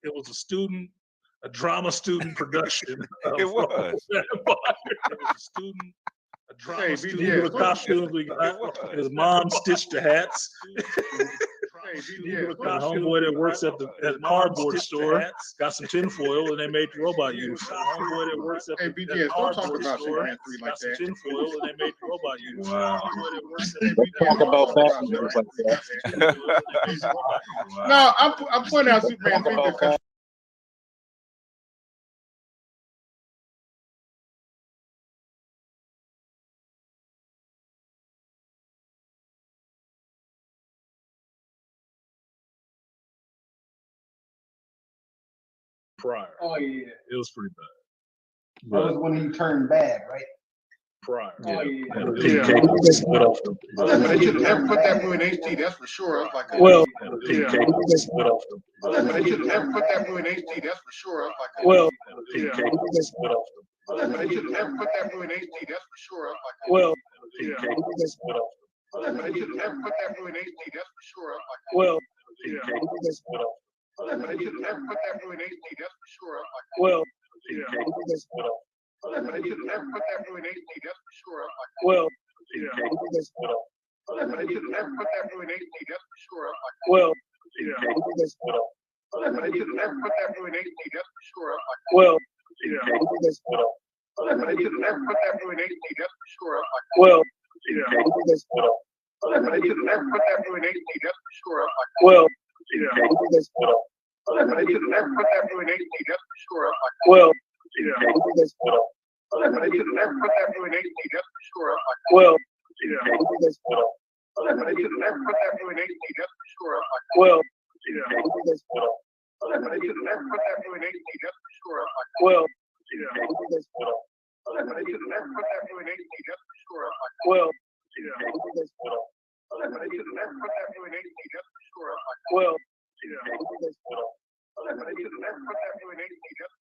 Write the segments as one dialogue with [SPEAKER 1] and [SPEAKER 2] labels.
[SPEAKER 1] It was a drama student production.
[SPEAKER 2] It was.
[SPEAKER 1] It was a student. A drama student with costumes. We got his mom stitched the hats. The homeboy that works at the cardboard store got some tinfoil and they made the robot uniform. Homeboy that works at the cardboard store got some tinfoil and they made the robot uniform.
[SPEAKER 3] Talk about that.
[SPEAKER 4] No, I'm pointing out Superman 3 because
[SPEAKER 1] Prior.
[SPEAKER 5] Oh yeah.
[SPEAKER 1] It was pretty bad.
[SPEAKER 5] That was when he turned bad, right?
[SPEAKER 1] Prior.
[SPEAKER 5] Oh yeah.
[SPEAKER 4] but they should never put that movie in HD. That's for sure. I was like,
[SPEAKER 1] Well,
[SPEAKER 4] but they should never put that movie in HD. That's for sure. I was like,
[SPEAKER 1] well,
[SPEAKER 4] but they should never put that movie in HD. That's for sure. I was like,
[SPEAKER 1] well,
[SPEAKER 4] but they should never put that movie in HD. That's for sure. I was like,
[SPEAKER 1] well,
[SPEAKER 4] but they should never put that movie in HD. That's for sure. I was like,
[SPEAKER 1] well,
[SPEAKER 4] but they should never put that movie in HD. That's for sure. I was like,
[SPEAKER 1] well,
[SPEAKER 4] but they should never put that movie in HD. That's for sure. I was like,
[SPEAKER 1] well,
[SPEAKER 4] but they should never put that movie in HD. That's for sure. I was like,
[SPEAKER 1] well,
[SPEAKER 4] but they should never put that movie in HD. That's for sure. I was like,
[SPEAKER 1] well,
[SPEAKER 4] but they should never put that movie in HD. That's for sure. I was like,
[SPEAKER 1] well,
[SPEAKER 4] but they should never put that movie in HD. That's for sure. I was like,
[SPEAKER 1] well,
[SPEAKER 4] but they should never put that movie in HD. That's for sure. I was like,
[SPEAKER 1] well,
[SPEAKER 4] but they should never put that movie in HD. That's for sure. I was like,
[SPEAKER 1] well,
[SPEAKER 4] but they should never put that movie in HD. That's for sure. I was like,
[SPEAKER 1] well,
[SPEAKER 4] but they should never put that movie in HD. That's for sure. I was like,
[SPEAKER 1] well,
[SPEAKER 4] but they should never put that movie in HD. That's for sure. I was like,
[SPEAKER 1] well,
[SPEAKER 4] but they should never put that movie in HD. That's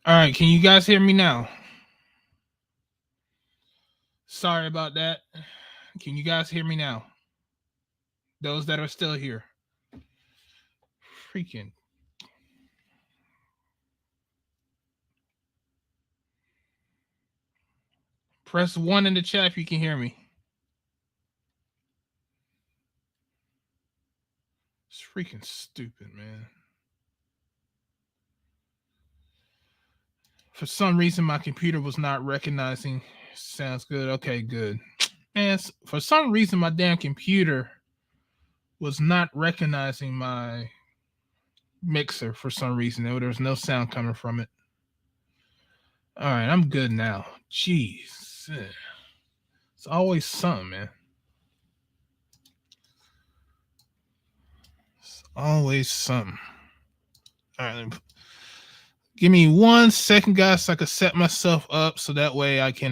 [SPEAKER 2] All right, can you guys hear me now? Sorry about that. Can you guys hear me now? Those that are still here. Freaking. Press 1 in the chat if you can hear me. It's freaking stupid, man. For some reason, my computer was not recognizing. Sounds good. Okay, good. Man, for some reason, my damn computer was not recognizing my mixer for some reason. There was no sound coming from it. All right, I'm good now. Jeez. It's always something, man. It's always something. All right, give me 1 second, guys, so I can set myself up so that way I can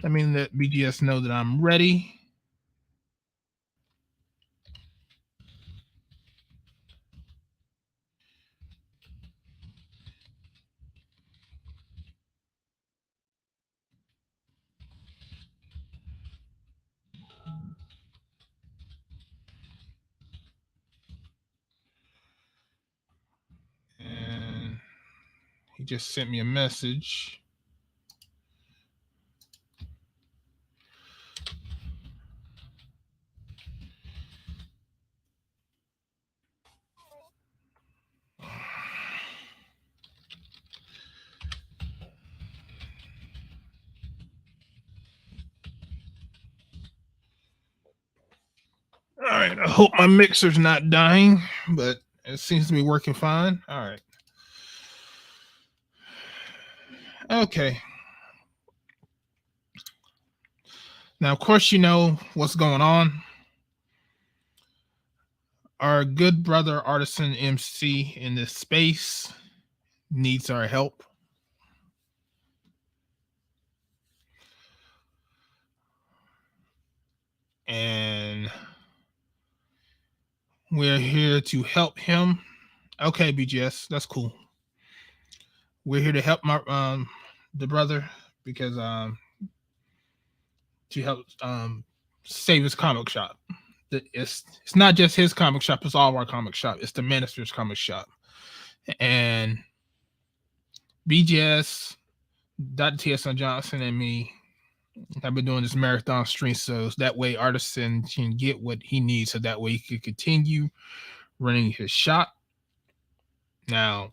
[SPEAKER 2] let BGS know that I'm ready. And he just sent me a message. All right, I hope my mixer's not dying, but it seems to be working fine. All right. Okay. Now, of course, you know what's going on. Our good brother Artisan MC in this space needs our help. And we're here to help him. Okay, BGS, that's cool. We're here to help my the brother because to help save his comic shop. It's not just his comic shop, it's all of our comic shop. It's the Manosphere's comic shop. And BGS, Dr. TSN Johnson, and me have been doing this marathon stream so that way Artisan can get what he needs so that way he can continue running his shop. Now,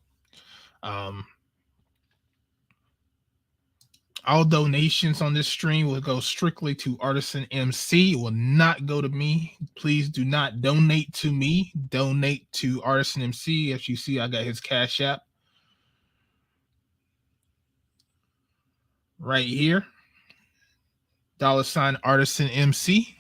[SPEAKER 2] all donations on this stream will go strictly to Artisan MC. It will not go to me. Please do not donate to me. Donate to Artisan MC. As you see, I got his Cash App right here. $ Artisan MC.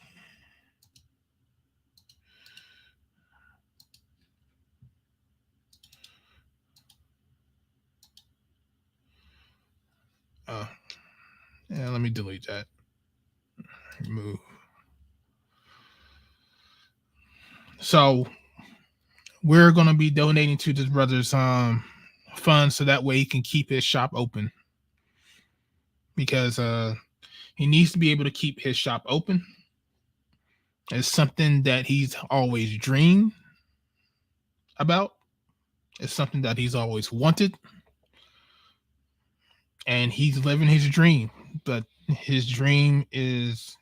[SPEAKER 2] Yeah, let me delete that. Remove. So we're going to be donating to this brother's fund so that way he can keep his shop open, because he needs to be able to keep his shop open. It's something that he's always dreamed about. It's something that he's always wanted, and he's living his dream, but his dream is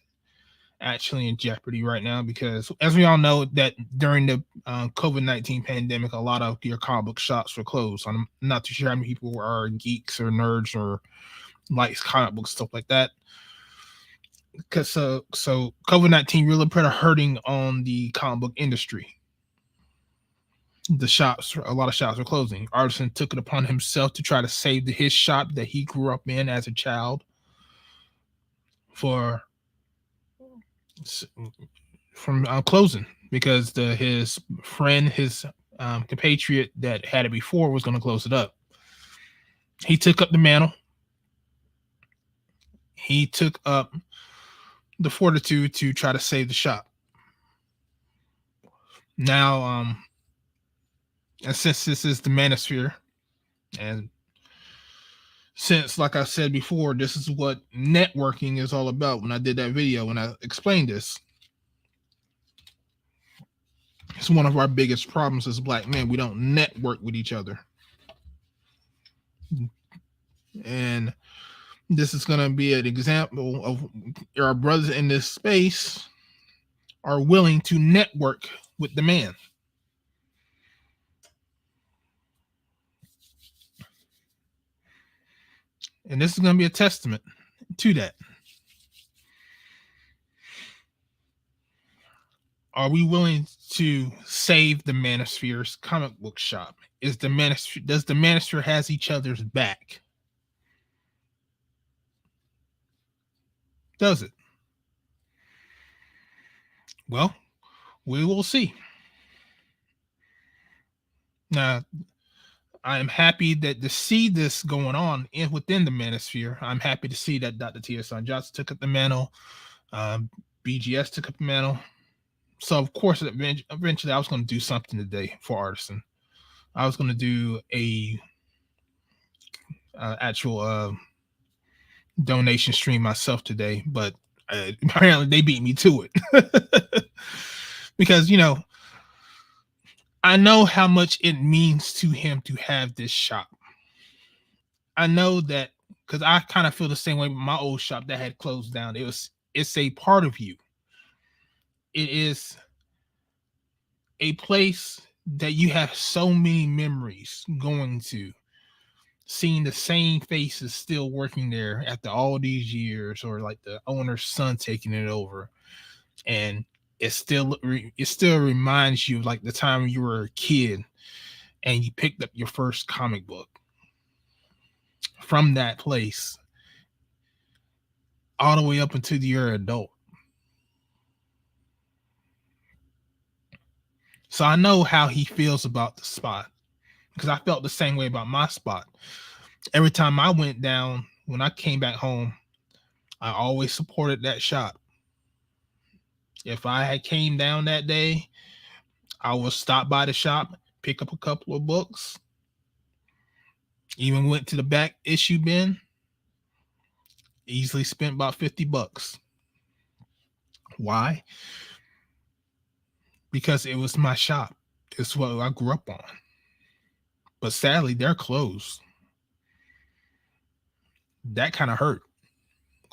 [SPEAKER 2] actually in jeopardy right now because, as we all know, that during the COVID-19 pandemic, a lot of your comic book shops were closed. I'm not too sure how many people are geeks or nerds or likes comic books, stuff like that. Because so COVID-19 really put a hurting on the comic book industry. The shops, a lot of shops are closing. Artisan took it upon himself to try to save his shop that he grew up in as a child from closing, because his friend, his compatriot that had it before was going to close it up. He took up the mantle. He took up the fortitude to try to save the shop. Now, and since this is the Manosphere, and since, like I said before, this is what networking is all about. When I did that video, when I explained this, it's one of our biggest problems as Black men. We don't network with each other. And this is going to be an example of our brothers in this space are willing to network with the man. And this is going to be a testament to that. Are we willing to save the Manosphere's comic book shop? Does the Manosphere has each other's back? Does it? Well, we will see. Now, I am happy that to see this going on within the Manosphere. I'm happy to see that Dr. T.S. Johnson took up the mantle. BGS took up the mantle. So, of course, eventually I was going to do something today for Artisan. I was going to do a actual donation stream myself today, but apparently they beat me to it. Because, you know, I know how much it means to him to have this shop. I know that because I kind of feel the same way with my old shop that had closed down. It's a part of you. It is a place that you have so many memories going to, seeing the same faces still working there after all these years, or like the owner's son taking it over. And it still reminds you of like the time you were a kid and you picked up your first comic book from that place all the way up until you're an adult. So I know how he feels about the spot, because I felt the same way about my spot. Every time I went down, when I came back home, I always supported that shop. If I had came down that day, I would stop by the shop, pick up a couple of books, even went to the back issue bin, easily spent about $50. Why? Because it was my shop. It's what I grew up on. But sadly, they're closed. That kind of hurt.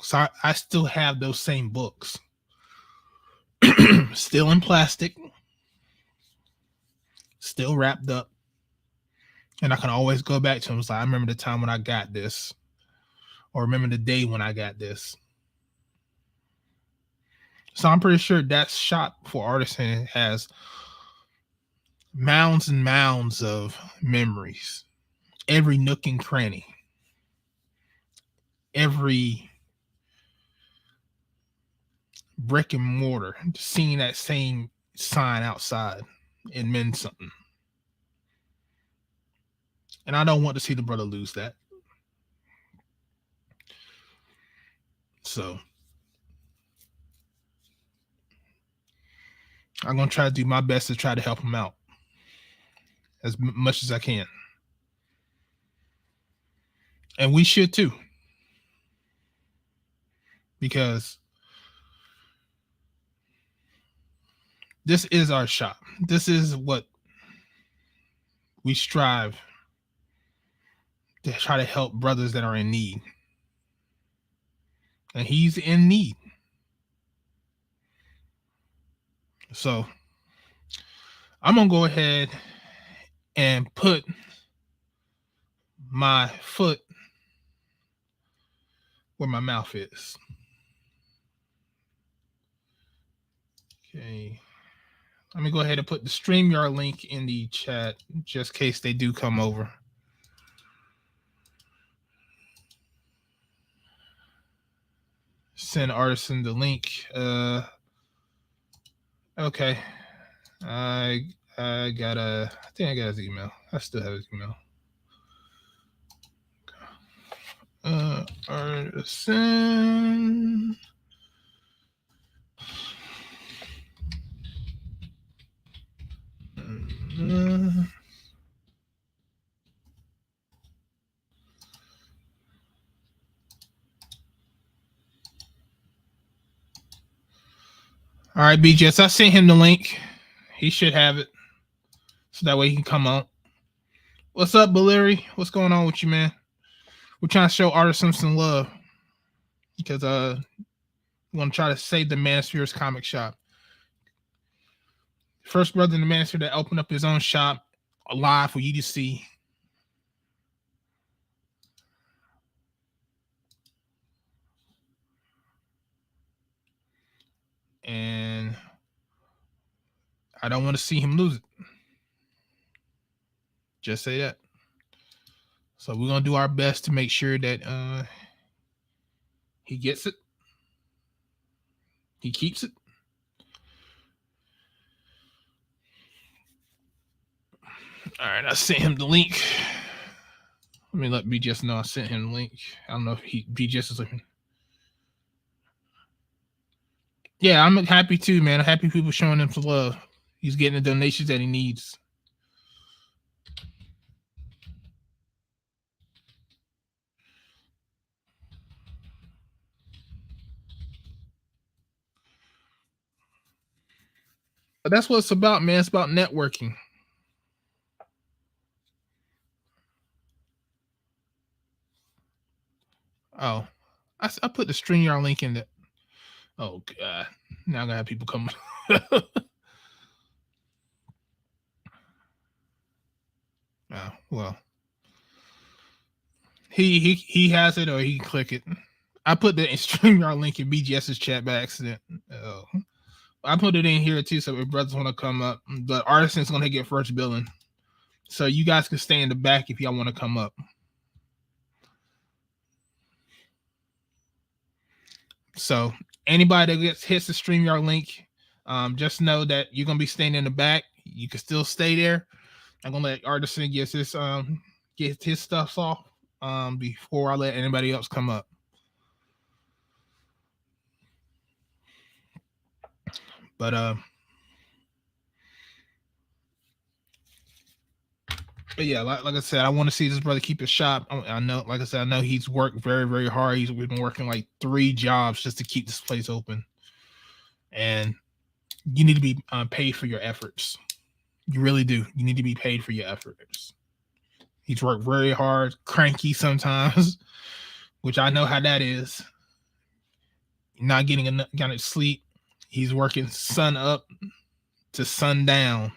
[SPEAKER 2] So I still have those same books. Still in plastic. Still wrapped up. And I can always go back to them. It's like, I remember the time when I got this. Or remember the day when I got this. So I'm pretty sure that shop for Artisan has mounds and mounds of memories. Every nook and cranny. Every brick and mortar. Seeing that same sign outside. It meant something. And I don't want to see the brother lose that. So I'm going to try to do my best to try to help him out as much as I can. And we should too. Because this is our shop. This is what we strive to try to help brothers that are in need. And he's in need. So I'm going to go ahead and put my foot where my mouth is. Okay. Let me go ahead and put the StreamYard link in the chat just in case they do come over. Send Artisan the link. Okay. I think I got his email. I still have his email. Artisan. All right, BJS, I sent him the link. He should have it, so that way he can come on. What's up, Valeri? What's going on with you, man? We're trying to show Artisan some love because we want to try to save the Manosphere's comic shop. First brother in the Manosphere that opened up his own shop live for you to see. And I don't want to see him lose it. Just say that. So we're going to do our best to make sure that he gets it. He keeps it. All right, I sent him the link. Let me let BJS know I sent him the link. I don't know if BJS is looking. Yeah, I'm happy too, man. I'm happy people showing him some love. He's getting the donations that he needs. But that's what it's about, man. It's about networking. Oh, I put the StreamYard link in there. Oh, God. Now I'm going to have people come. Oh, well. He has it or he can click it. I put the StreamYard link in BGS's chat by accident. Oh. I put it in here too, so if brothers want to come up. But Artisan's going to get first billing. So you guys can stay in the back if y'all want to come up. So anybody that hits the StreamYard link, just know that you're going to be staying in the back. You can still stay there. I'm going to let Artisan get his stuff off before I let anybody else come up. But yeah, like I said, I want to see this brother keep his shop. I know, like I said, I know he's worked very, very hard. We've been working like 3 jobs just to keep this place open. And you need to be paid for your efforts. You really do. You need to be paid for your efforts. He's worked very hard, cranky sometimes, which I know how that is. Not getting enough sleep. He's working sun up to sundown.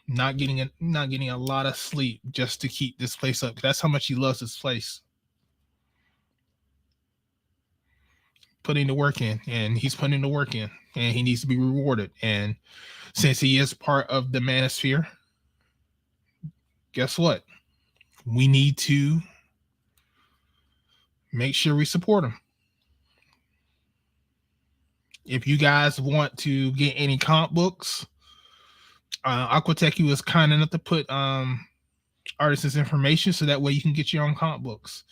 [SPEAKER 2] Not getting a lot of sleep just to keep this place up. That's how much he loves this place. Putting the work in, and he's putting the work in, and he needs to be rewarded. And since he is part of the Manosphere, guess what? We need to make sure we support him. If you guys want to get any comic books, Aquatecu is kind enough to put Artisan's information so that way you can get your own comic books.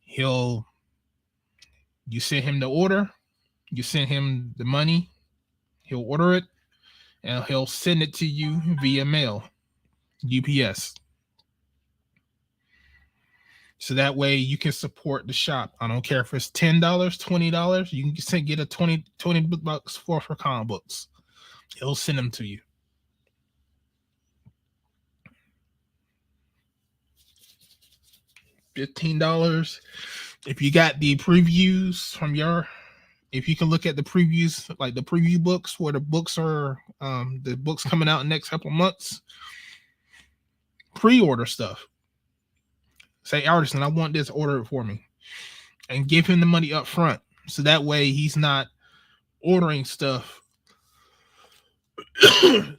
[SPEAKER 2] You send him the order, you send him the money, he'll order it, and he'll send it to you via mail, UPS. So that way you can support the shop. I don't care if it's $10, $20, you can get a 20 bucks for comic books. He'll send them to you. $15. If you got the previews from if you can look at the previews, like the preview books where the books are, the books coming out in the next couple months, pre-order stuff. Say, Artisan, I want this, order it for me. And give him the money up front. So that way he's not ordering stuff.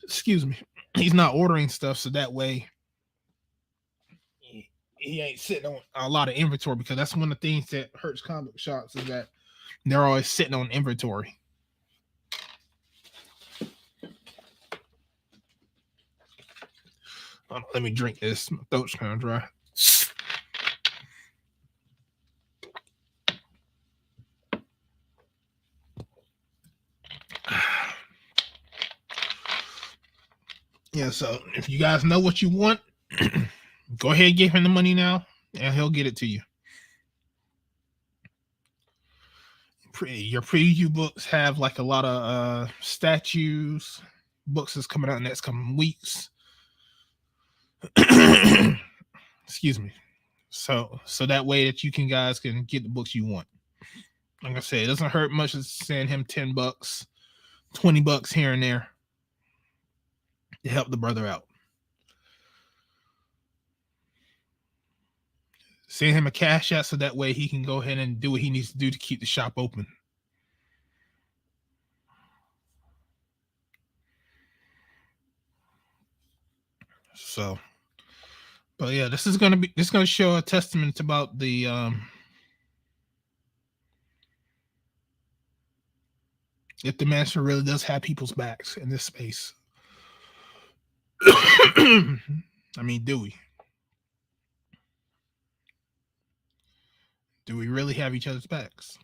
[SPEAKER 2] Excuse me. He's not ordering stuff so that way he ain't sitting on a lot of inventory, because that's one of the things that hurts comic shops is that they're always sitting on inventory. Let me drink this. My throat's kind of dry. Yeah, so if you guys know what you want, go ahead and give him the money now, and he'll get it to you. Your preview books have like a lot of statues. Books is coming out in the next couple of weeks. Excuse me. So that way that you guys can get the books you want. Like I said, it doesn't hurt much to send him $10, $20 here and there to help the brother out. Send him a cash out so that way he can go ahead and do what he needs to do to keep the shop open. So, but yeah, this is gonna show a testament about the if the master really does have people's backs in this space. I mean, do we? Do we really have each other's backs?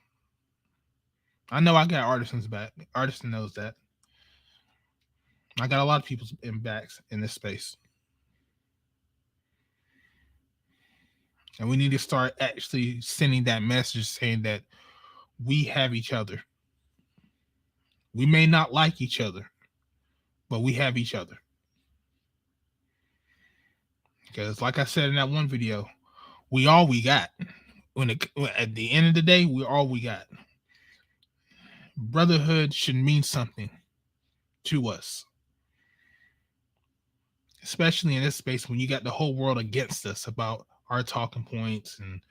[SPEAKER 2] I know I got Artisan's back. Artisan knows that. I got a lot of people's backs in this space. And we need to start actually sending that message saying that we have each other. We may not like each other, but we have each other. Because like I said in that one video, we all we got. At the end of the day, we're all we got. Brotherhood should mean something to us. Especially in this space when you got the whole world against us about our talking points and,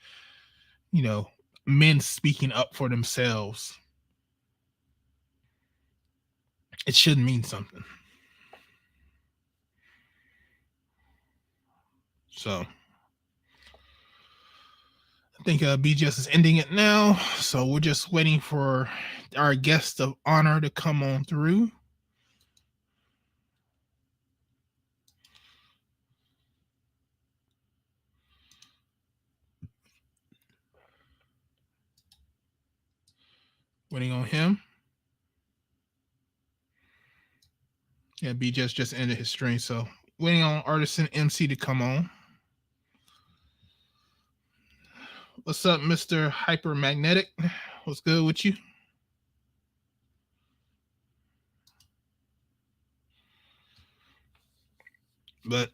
[SPEAKER 2] you know, men speaking up for themselves. It should mean something. So I think BGS is ending it now. So we're just waiting for our guest of honor to come on through. Waiting on him. Yeah, BGS just ended his stream. So waiting on Artisan MC to come on. What's up, Mr. Hypermagnetic? What's good with you? But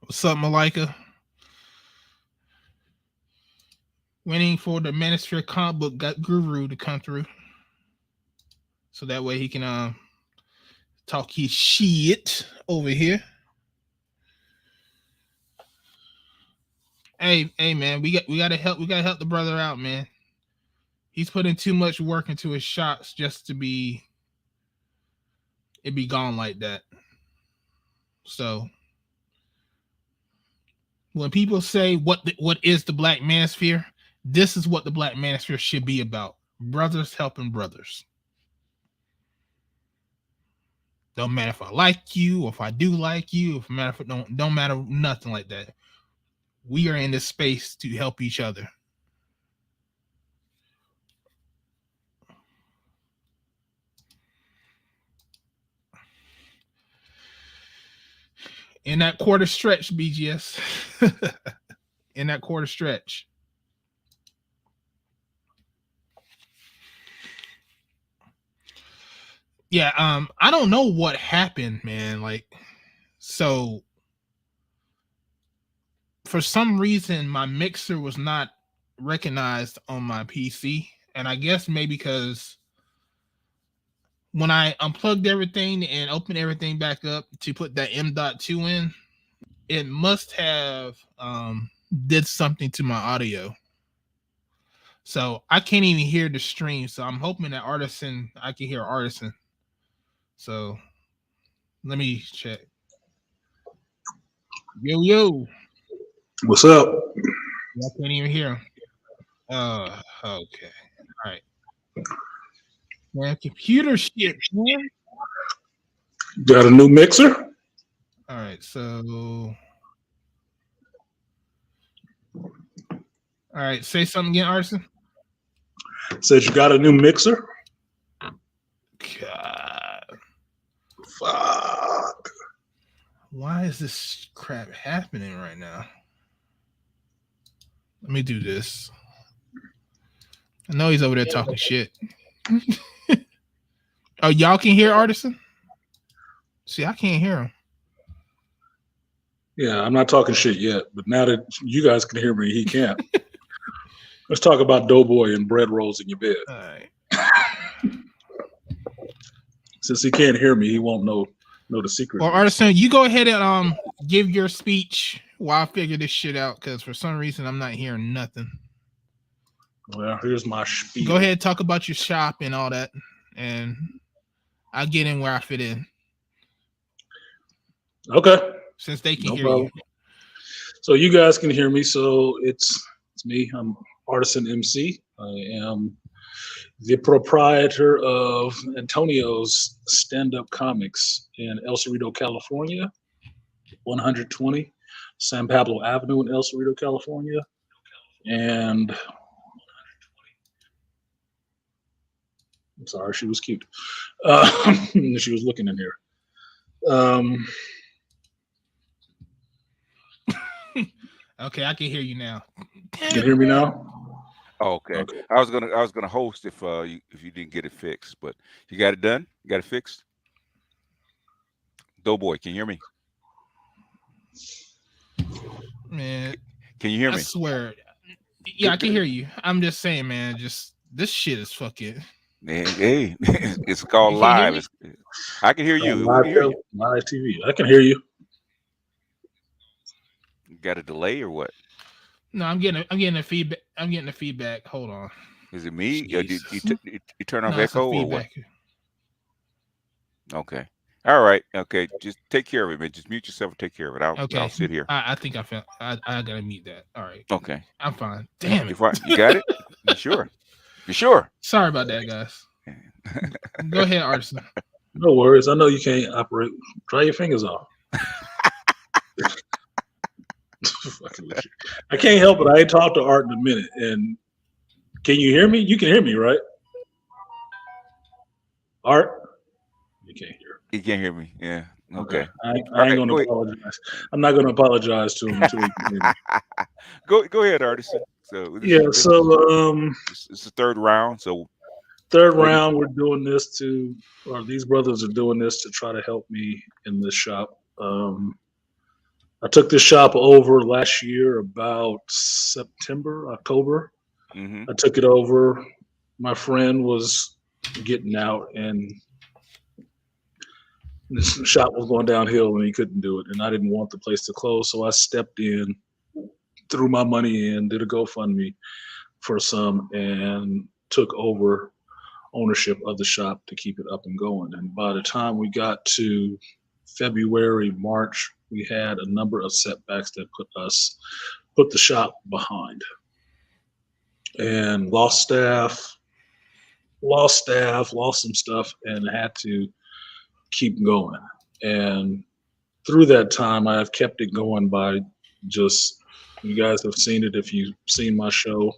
[SPEAKER 2] what's up, Malika? Waiting for the Manosphere comic book guru to come through, so that way he can talk his shit over here. Hey, man, we gotta help the brother out, man. He's putting too much work into his shots just to be gone like that. So when people say what is the Black Manosphere, this is what the Black Manosphere should be about. Brothers helping brothers. Don't matter if I like you or if I do like you. If matter if don't matter nothing like that. We are in this space to help each other. In that quarter stretch, BGS. In that quarter stretch. Yeah, I don't know what happened, man. Like, so for some reason my mixer was not recognized on my PC, and I guess maybe because when I unplugged everything and opened everything back up to put that M.2 in, it must have did something to my audio. So I can't even hear the stream. So I'm hoping that I can hear Artisan. So let me check. Yo.
[SPEAKER 1] What's up?
[SPEAKER 2] I can't even hear him. Okay. All right. Man, computer shit, man.
[SPEAKER 1] Got a new mixer?
[SPEAKER 2] All right, so all right, say something again, Artisan.
[SPEAKER 1] Says you got a new mixer?
[SPEAKER 2] God.
[SPEAKER 1] Fuck.
[SPEAKER 2] Why is this crap happening right now? Let me do this. I know he's over there talking shit. Oh, y'all can hear Artisan? See, I can't hear him.
[SPEAKER 1] Yeah, I'm not talking shit yet, but now that you guys can hear me, he can't. Let's talk about Doughboy and bread rolls in your bed.
[SPEAKER 2] All right.
[SPEAKER 1] Since he can't hear me, he won't know the secret.
[SPEAKER 2] Well, Artisan, you go ahead and give your speech while I figure this shit out, because for some reason I'm not hearing nothing.
[SPEAKER 1] Well, here's my spiel.
[SPEAKER 2] Go ahead, talk about your shop and all that, and I'll get in where I fit in.
[SPEAKER 1] Okay.
[SPEAKER 2] Since they can
[SPEAKER 1] No
[SPEAKER 2] hear
[SPEAKER 1] problem.
[SPEAKER 2] you.
[SPEAKER 1] So you guys can hear me. So it's me. I'm Artisan MC. I am the proprietor of Antonio's Stand-Up Comics in El Cerrito, California, 120 San Pablo Avenue in El Cerrito, California. And I'm sorry, she was cute. She was looking in here.
[SPEAKER 2] Okay, I can hear you now.
[SPEAKER 1] Can you hear me now?
[SPEAKER 6] Oh, okay. I was gonna host if you didn't get it fixed, but you got it done. You got it fixed. Doughboy, can you hear me?
[SPEAKER 2] Man,
[SPEAKER 6] can you hear me?
[SPEAKER 2] I swear. Yeah, I can hear you. I'm just saying, man. Just this shit is fucking.
[SPEAKER 6] Hey, it's called live. I can hear you.
[SPEAKER 1] Live TV. I can hear you.
[SPEAKER 6] You got a delay or what?
[SPEAKER 2] No, I'm getting a feedback. I'm getting a feedback. Hold on.
[SPEAKER 6] Is it me? Did you turn off
[SPEAKER 2] No, it's a
[SPEAKER 6] echo or what?
[SPEAKER 2] feedback.
[SPEAKER 6] Okay. All right. Okay. Just take care of it, man. Just mute yourself and take care of it. I'll sit here.
[SPEAKER 2] I think I gotta mute that. All right.
[SPEAKER 6] Okay.
[SPEAKER 2] I'm fine. Damn it.
[SPEAKER 6] You got it? You sure? You sure?
[SPEAKER 2] Sorry about that, guys. Go ahead, Artisan.
[SPEAKER 1] No worries. I know you can't operate. Try your fingers off. I can't help it. I ain't talked to Art in a minute. And can you hear me? You can hear me, right? Art? You can't hear.
[SPEAKER 6] He can't hear me. Yeah. Okay.
[SPEAKER 1] I ain't gonna apologize. I'm not gonna apologize to him until he can hear me.
[SPEAKER 6] Go ahead, Artisan. So
[SPEAKER 1] yeah,
[SPEAKER 6] it's the third round. So
[SPEAKER 1] third round, we're doing this or these brothers are doing this to try to help me in this shop. I took this shop over last year, about September, October.
[SPEAKER 6] Mm-hmm.
[SPEAKER 1] I took it over. My friend was getting out, and this shop was going downhill, and he couldn't do it. And I didn't want the place to close, so I stepped in, threw my money in, did a GoFundMe for some, and took over ownership of the shop to keep it up and going. And by the time we got to February, March, we had a number of setbacks that put the shop behind, and lost staff, lost some stuff, and had to keep going. And through that time, I have kept it going by just, you guys have seen it if you've seen my show,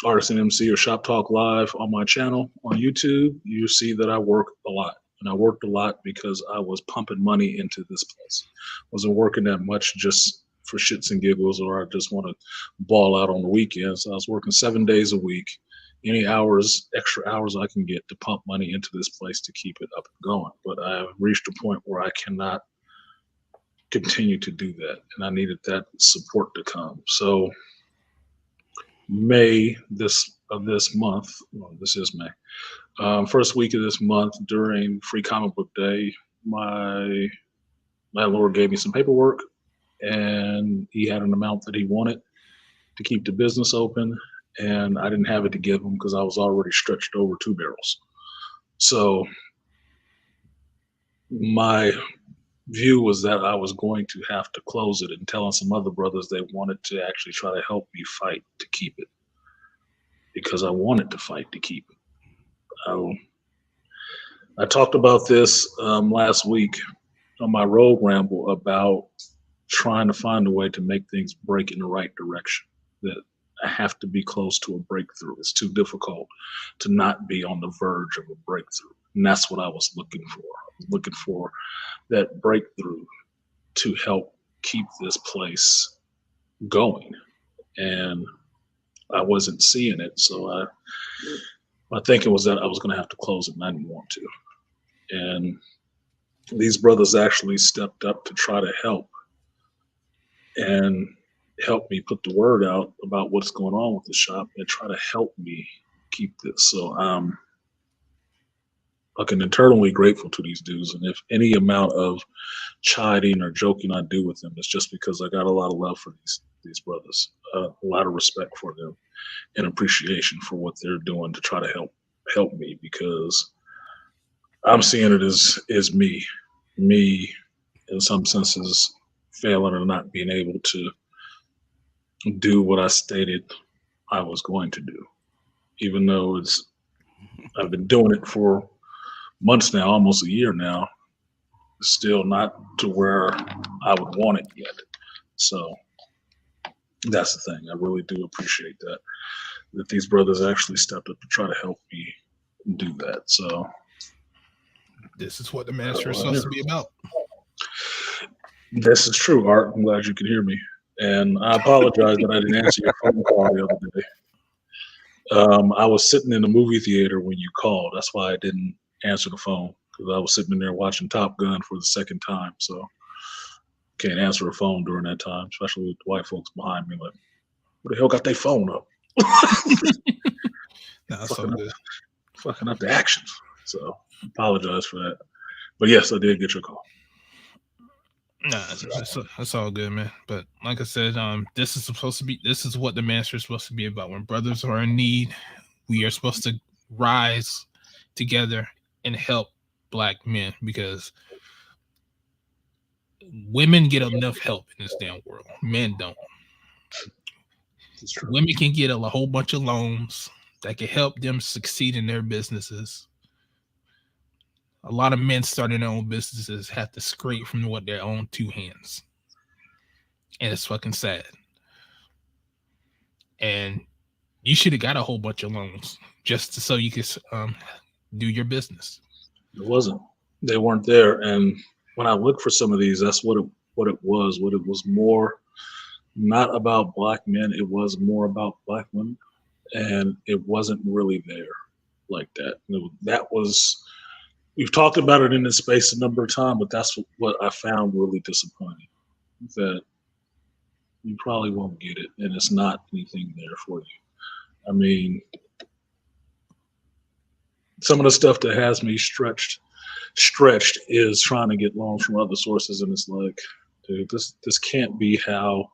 [SPEAKER 1] Artisan MC or Shop Talk Live on my channel on YouTube. You see that I work a lot. And I worked a lot because I was pumping money into this place. Wasn't working that much just for shits and giggles, or I just want to ball out on the weekends. I was working 7 days a week, any extra hours I can get to pump money into this place to keep it up and going. But I have reached a point where I cannot continue to do that, and I needed that support to come. So May this month, well, this is May. First week of this month during Free Comic Book Day, my landlord gave me some paperwork, and he had an amount that he wanted to keep the business open, and I didn't have it to give him because I was already stretched over 2 barrels. So my view was that I was going to have to close it, and telling some other brothers they wanted to actually try to help me fight to keep it, because I wanted to fight to keep it. I talked about this last week on my road ramble about trying to find a way to make things break in the right direction. That I have to be close to a breakthrough. It's too difficult to not be on the verge of a breakthrough. And that's what I was looking for. I was looking for that breakthrough to help keep this place going. And I wasn't seeing it. So my thinking was that I was going to have to close it, and I didn't want to. And these brothers actually stepped up to try to help and help me put the word out about what's going on with the shop and try to help me keep this. So I'm fucking eternally grateful to these dudes. And if any amount of chiding or joking I do with them, it's just because I got a lot of love for these brothers, a lot of respect for them and appreciation for what they're doing to try to help me, because I'm seeing it as me in some senses failing or not being able to do what I stated I was going to do, even though I've been doing it for months now, almost a year now, still not to where I would want it yet. So that's the thing. I really do appreciate that these brothers actually stepped up to try to help me do that. So
[SPEAKER 2] this is what the Manosphere is supposed to be about.
[SPEAKER 1] This is true, Art. I'm glad you can hear me. And I apologize that I didn't answer your phone call the other day. I was sitting in the movie theater when you called. That's why I didn't answer the phone, because I was sitting in there watching Top Gun for the second time. So can't answer a phone during that time, especially with the white folks behind me. Like, who the hell got their phone up? Fucking up the actions. So apologize for that. But yes, I did get your call.
[SPEAKER 2] Nah, that's all good, man. But like I said, this is what the Manosphere is supposed to be about. When brothers are in need, we are supposed to rise together and help Black men, because women get enough help in this damn world. Men don't. Women can get a whole bunch of loans that can help them succeed in their businesses. A lot of men starting their own businesses have to scrape from what their own two hands. And it's fucking sad. And you should have got a whole bunch of loans just so you could do your business.
[SPEAKER 1] It wasn't. They weren't there. And when I looked for some of these, that's what it was. What it was more not about Black men. It was more about Black women. And it wasn't really there like that. That was... We've talked about it in this space a number of times, but that's what I found really disappointing, that you probably won't get it, and it's not anything there for you. I mean, some of the stuff that has me stretched is trying to get loans from other sources, and it's like, dude, this can't be how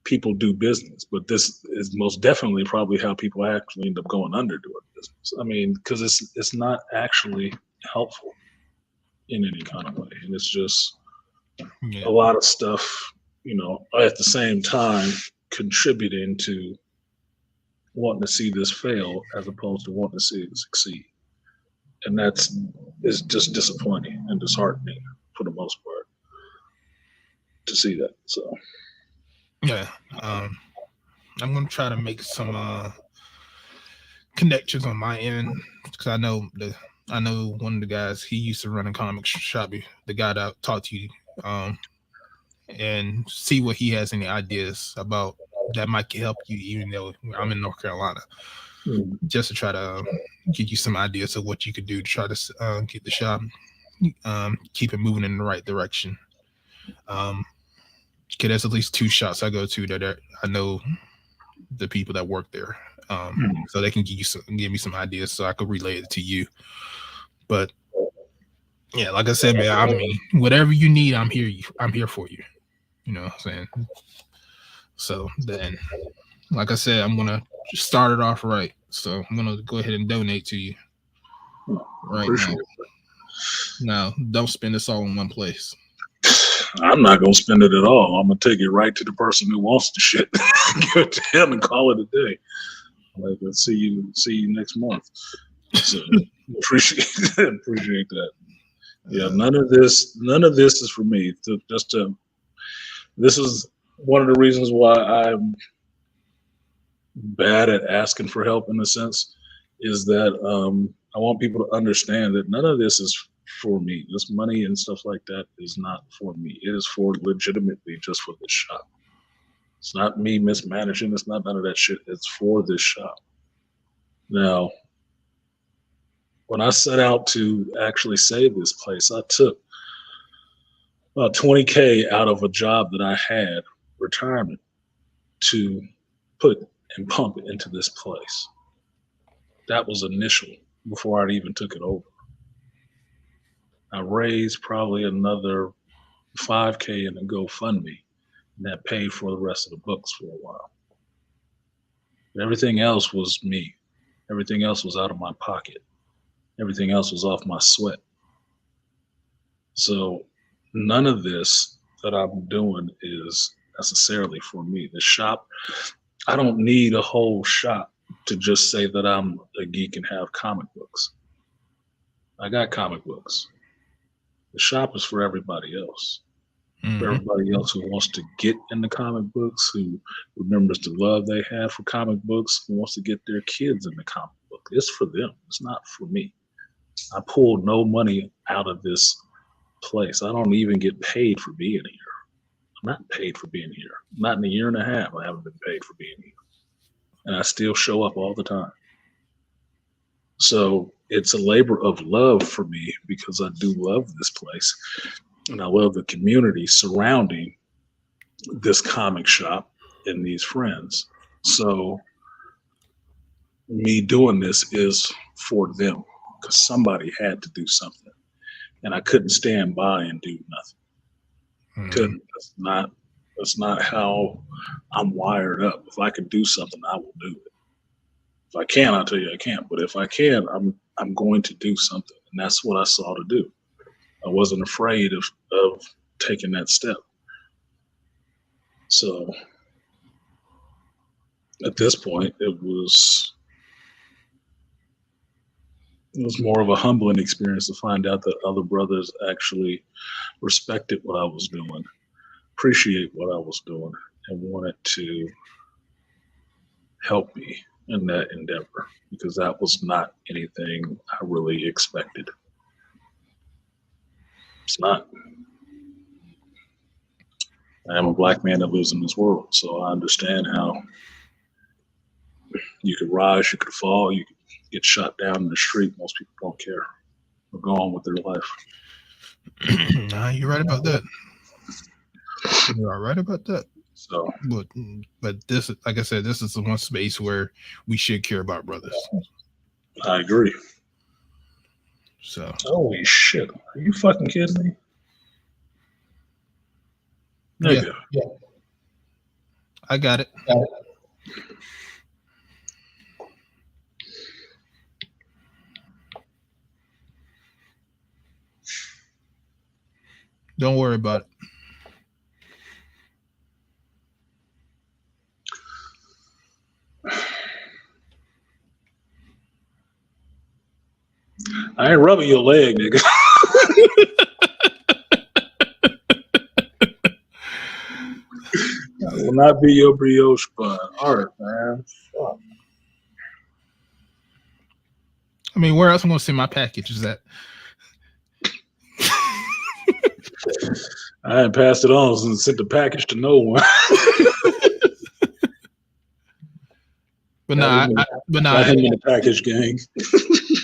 [SPEAKER 1] people do business, but this is most definitely probably how people actually end up going under doing business. I mean, because it's not actually helpful in any kind of way, and it's just a lot of stuff, at the same time contributing to wanting to see this fail as opposed to wanting to see it succeed, and it's just disappointing and disheartening for the most part to see that. So.
[SPEAKER 2] Yeah, I'm gonna try to make some connections on my end, because I know one of the guys. He used to run a comic shop. The guy that I talked to you, and see what he has any ideas about that might help you. Even though I'm in North Carolina, just to try to give you some ideas of what you could do to try to get the shop, keep it moving in the right direction. There's at least 2 shops I go to that I know the people that work there, so they can give me some ideas so I could relay it to you. But yeah, like I said, man, I mean, whatever you need, I'm here for you. You know what I'm saying? So then, like I said, I'm gonna start it off right. So I'm gonna go ahead and donate to you right now. Now, don't spend this all in one place.
[SPEAKER 1] I'm not gonna spend it at all. I'm gonna take it right to the person who wants the shit. Give it to him and call it a day. Like, let's see you next month. So appreciate that. Yeah, none of this is for me. This is one of the reasons why bad at asking for help in a sense is that I want people to understand that none of this is for me. This money and stuff like that is not for me. It is for legitimately just for this shop. It's not me mismanaging. It's not none of that shit. It's for this shop. Now, when I set out to actually save this place, I took about 20K out of a job that I had, retirement, to put and pump into this place. That was initial before I even took it over. I raised probably another 5K in a GoFundMe, and that paid for the rest of the books for a while. But everything else was me. Everything else was out of my pocket. Everything else was off my sweat. So none of this that I'm doing is necessarily for me. The shop, I don't need a whole shop to just say that I'm a geek and have comic books. I got comic books. The shop is for everybody else. For everybody else who wants to get in the comic books, who remembers the love they had for comic books, who wants to get their kids in the comic book. It's for them. It's not for me. I pulled no money out of this place. I don't even get paid for being here. I'm not paid for being here. Not in a year and a half, I haven't been paid for being here. And I still show up all the time. So it's a labor of love for me because I do love this place. And I love the community surrounding this comic shop and these friends. So me doing this is for them because somebody had to do something. And I couldn't stand by and do nothing. Couldn't. That's not how I'm wired up. If I can do something, I will do it. If I can, I'll tell you I can't. But if I can, I'm going to do something. And that's what I saw to do. I wasn't afraid of taking that step. So at this point, it was more of a humbling experience to find out that other brothers actually respected what I was doing, appreciate what I was doing, and wanted to help me in that endeavor, because that was not anything I really expected. It's not. I am a black man that lives in this world, so I understand how you could rise, you could fall, you could get shot down in the street. Most people don't care. They'll go on with their life.
[SPEAKER 2] Nah, you're right about that. You are right about that.
[SPEAKER 1] So,
[SPEAKER 2] but this, like I said, this is the one space where we should care about brothers.
[SPEAKER 1] I agree.
[SPEAKER 2] So,
[SPEAKER 1] holy shit, are you fucking kidding me? Nigga.
[SPEAKER 2] Yeah. I got it. Don't worry about it.
[SPEAKER 1] I ain't rubbing your leg, nigga. I will not be your brioche bun. All right, man. Fuck.
[SPEAKER 2] I mean, where else am I going to send my packages at?
[SPEAKER 1] I hadn't passed it on and sent the package to no one.
[SPEAKER 2] But nah,
[SPEAKER 1] him in the package gang.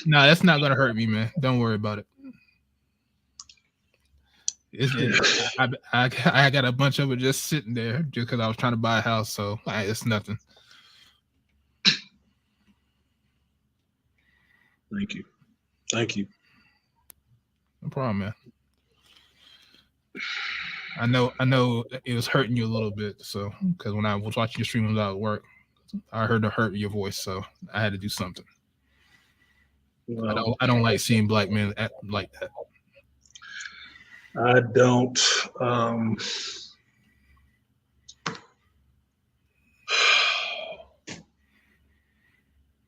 [SPEAKER 2] Nah, that's not gonna hurt me, man. Don't worry about it. I got a bunch of it just sitting there just because I was trying to buy a house, so it's nothing.
[SPEAKER 1] Thank you.
[SPEAKER 2] No problem, man. I know it was hurting you a little bit, so because when I was watching your stream when I was at work, I heard the hurt in your voice, so I had to do something. Well, I don't like seeing black men act like that.
[SPEAKER 1] I don't.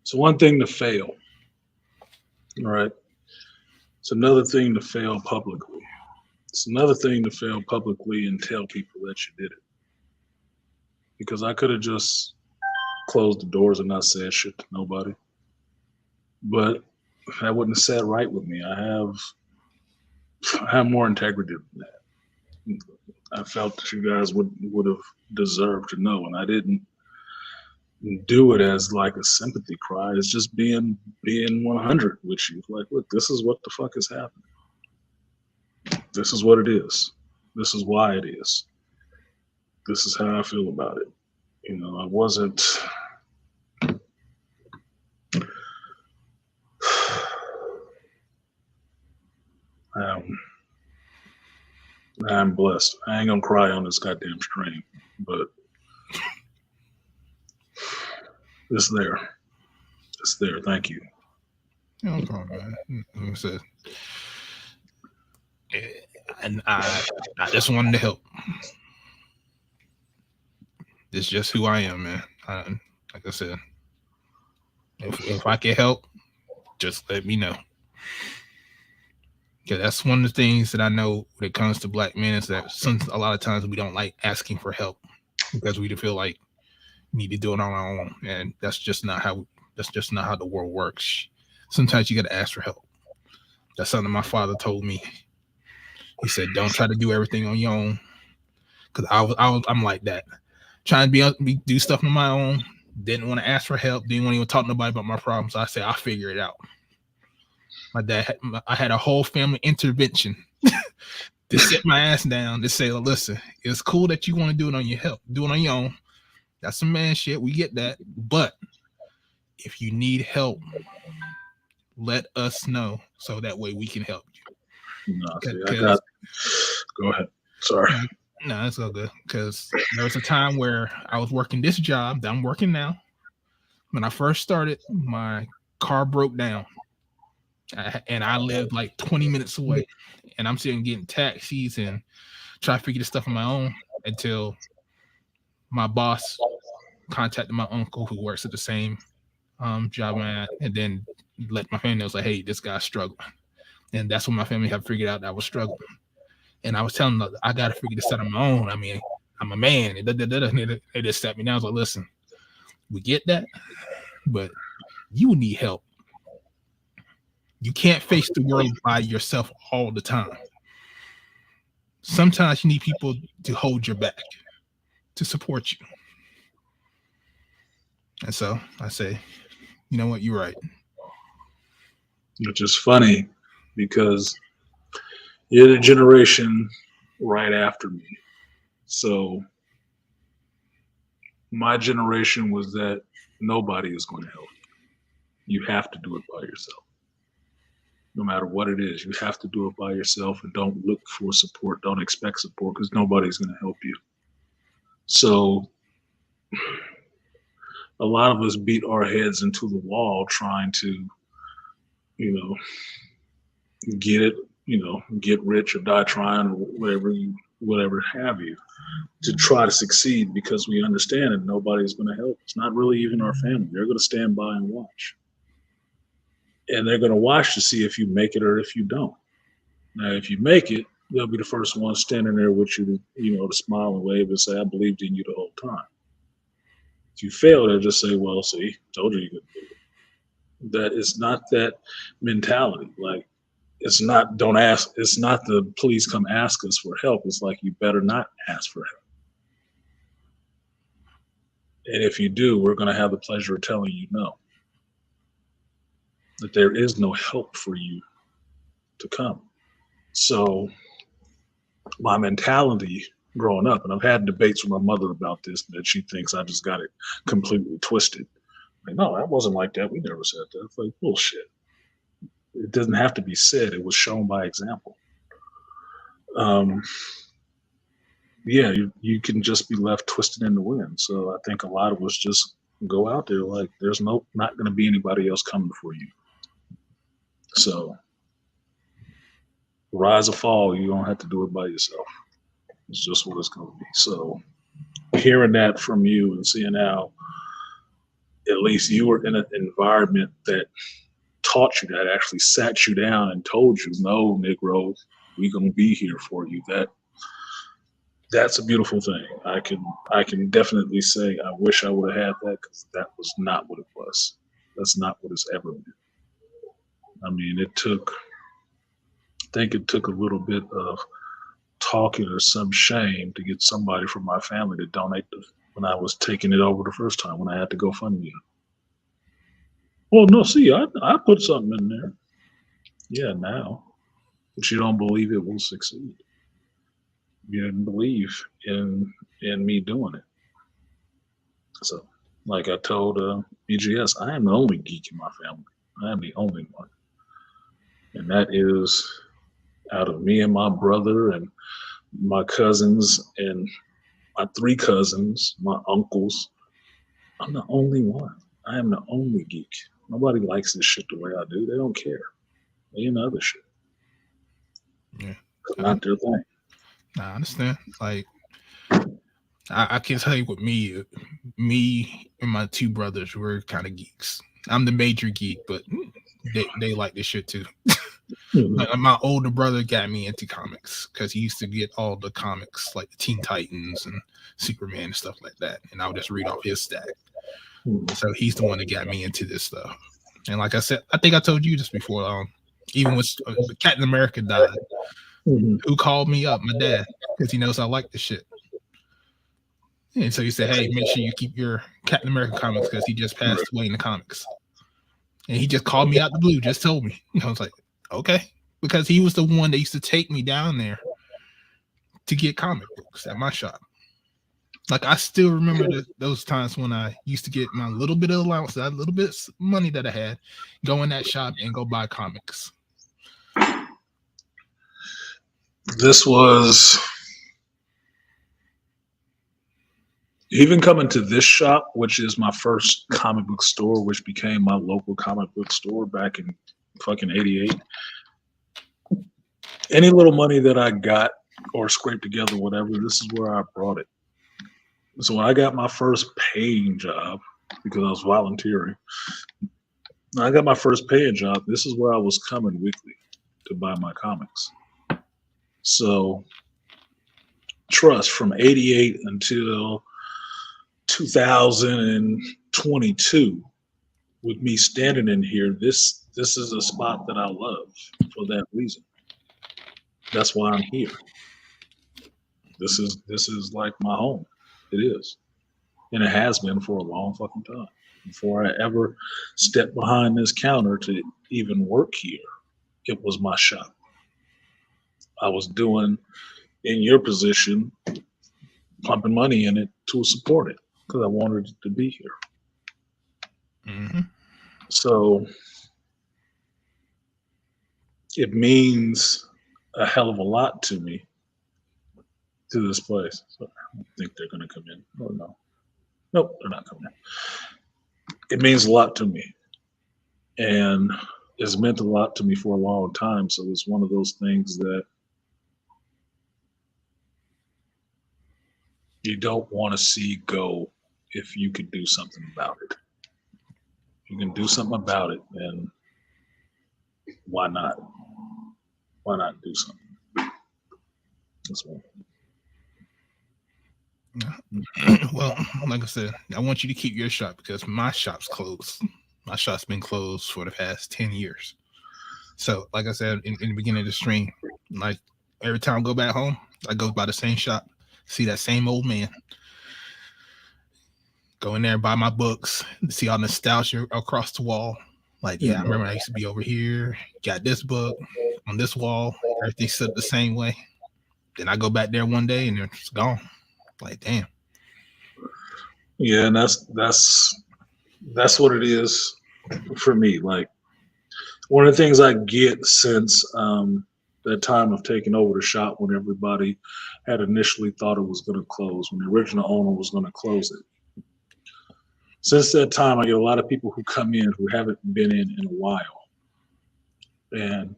[SPEAKER 1] It's one thing to fail, right? It's another thing to fail publicly. It's another thing to fail publicly and tell people that you did it. Because I could have just closed the doors and not said shit to nobody. But that wouldn't have sat right with me. I have more integrity than that. I felt that you guys would have deserved to know, and I didn't do it as like a sympathy cry. It's just being 100 with you. Like, look, this is what the fuck is happening. This is what it is. This is why it is. This is how I feel about it. You know, I wasn't. I'm blessed. I ain't gonna cry on this goddamn stream, but it's there. It's there. Thank you.
[SPEAKER 2] No problem, man. And I just wanted to help. It's just who I am, man. Like I said, if I can help, just let me know. Because that's one of the things that I know when it comes to black men is that a lot of times we don't like asking for help because we feel like we need to do it on our own, and that's just not how the world works. Sometimes you got to ask for help. That's something my father told me. He said, "Don't try to do everything on your own," because I'm like that, trying to do stuff on my own. Didn't want to ask for help. Didn't want to even talk to nobody about my problems. I said, "I'll figure it out." My dad, I had a whole family intervention to sit my ass down to say, "Listen, it's cool that you want to do it on your own. That's some man shit. We get that, but if you need help, let us know so that way we can help you."
[SPEAKER 1] No, see, go ahead. Sorry.
[SPEAKER 2] No, it's all good. Because there was a time where I was working this job that I'm working now. When I first started, my car broke down. And I lived like 20 minutes away, and I'm sitting getting taxis and trying to figure this stuff on my own until my boss contacted my uncle who works at the same job I'm at, and then let my family know, like, hey, this guy's struggling. And that's when my family had figured out that I was struggling. And I was telling them, I got to figure this out on my own. I mean, I'm a man. And they just sat me down. I was like, listen, we get that, but you need help. You can't face the world by yourself all the time. Sometimes you need people to hold your back, to support you. And so I say, you know what? You're right.
[SPEAKER 1] Which is funny because you're the generation right after me. So my generation was that nobody is going to help you. You have to do it by yourself. No matter what it is, you have to do it by yourself, and don't look for support. Don't expect support because nobody's going to help you. So a lot of us beat our heads into the wall trying to, get it, get rich or die trying, or whatever have you, to try to succeed, because we understand that nobody's going to help. It's not really even our family. They're going to stand by and watch. And they're going to watch to see if you make it or if you don't. Now, if you make it, they'll be the first one standing there with you, to smile and wave and say, I believed in you the whole time. If you fail, they'll just say, well, see, told you couldn't do it. That is not that mentality. Like, it's not, don't ask. It's not the please come ask us for help. It's like, you better not ask for help. And if you do, we're going to have the pleasure of telling you no. That there is no help for you to come. So my mentality growing up, and I've had debates with my mother about this, that she thinks I just got it completely twisted. Like, no, that wasn't like that. We never said that. It's like, bullshit. It doesn't have to be said. It was shown by example. Yeah, you can just be left twisted in the wind. So I think a lot of us just go out there like there's not going to be anybody else coming for you. So rise or fall, you don't have to do it by yourself. It's just what it's going to be. So hearing that from you and seeing how at least you were in an environment that taught you, that actually sat you down and told you, no, Negro, we're going to be here for you. That that's a beautiful thing. I can definitely say I wish I would have had that, because that was not what it was. That's not what it's ever been. I mean, I think it took a little bit of talking or some shame to get somebody from my family to donate when I was taking it over the first time, when I had to go fund me. Well, no, see, I put something in there. Yeah, now. But you don't believe it will succeed. You didn't believe in me doing it. So, like I told BGS, I am the only geek in my family. I am the only one. And that is out of me and my brother and my cousins and my 3 cousins, my uncles. I'm the only one. I am the only geek. Nobody likes this shit the way I do. They don't care. They into other shit.
[SPEAKER 2] Yeah.
[SPEAKER 1] It's not their thing.
[SPEAKER 2] I understand. Like, I can tell you what me and my 2 brothers were kind of geeks. I'm the major geek, but they like this shit too. My older brother got me into comics because he used to get all the comics like the Teen Titans and Superman and stuff like that, and I would just read off his stack. So he's the one that got me into this stuff. And like I said, I think I told you this before. Even when Captain America died, who called me up? My dad, because he knows I like this shit. And so he said, "Hey, make sure you keep your Captain America comics because he just passed away in the comics." And he just called me out the blue, just told me. I was like, okay, because he was the one that used to take me down there to get comic books at my shop. Like, I still remember those times when I used to get my little bit of allowance, that little bit of money that I had, go in that shop and go buy comics.
[SPEAKER 1] This was even coming to this shop, which is my first comic book store, which became my local comic book store back in fucking 88. Any little money that I got or scraped together, whatever, this is where I brought it. So when I got my first paying job, because I was volunteering, when I got my first paying job, this is where I was coming weekly to buy my comics. So trust, from 88 until 2022, with me standing in here, this is a spot that I love for that reason. That's why I'm here. This is like my home. It is. And it has been for a long fucking time. Before I ever stepped behind this counter to even work here, it was my shop. I was doing, in your position, pumping money in it to support it because I wanted it to be here. So it means a hell of a lot to me, to this place. So I don't think they're going to come in. Oh, no. Nope, they're not coming in. It means a lot to me. And it's meant a lot to me for a long time. So it's one of those things that you don't want to see go if you could do something about it. If you can do something about it, then why not? Why not do something? That's one.
[SPEAKER 2] Well, like I said, I want you to keep your shop because my shop's closed. My shop's been closed for the past 10 years. So, like I said in the beginning of the stream, like every time I go back home, I go by the same shop, see that same old man. Go in there, buy my books, see all the nostalgia across the wall. Like, yeah, I remember I used to be over here, got this book on this wall, everything's set the same way. Then I go back there one day and it's gone. Like, damn.
[SPEAKER 1] Yeah, and that's what it is for me. Like, one of the things I get since that time of taking over the shop, when everybody had initially thought it was going to close, when the original owner was going to close it. Since that time, I get a lot of people who come in who haven't been in a while. And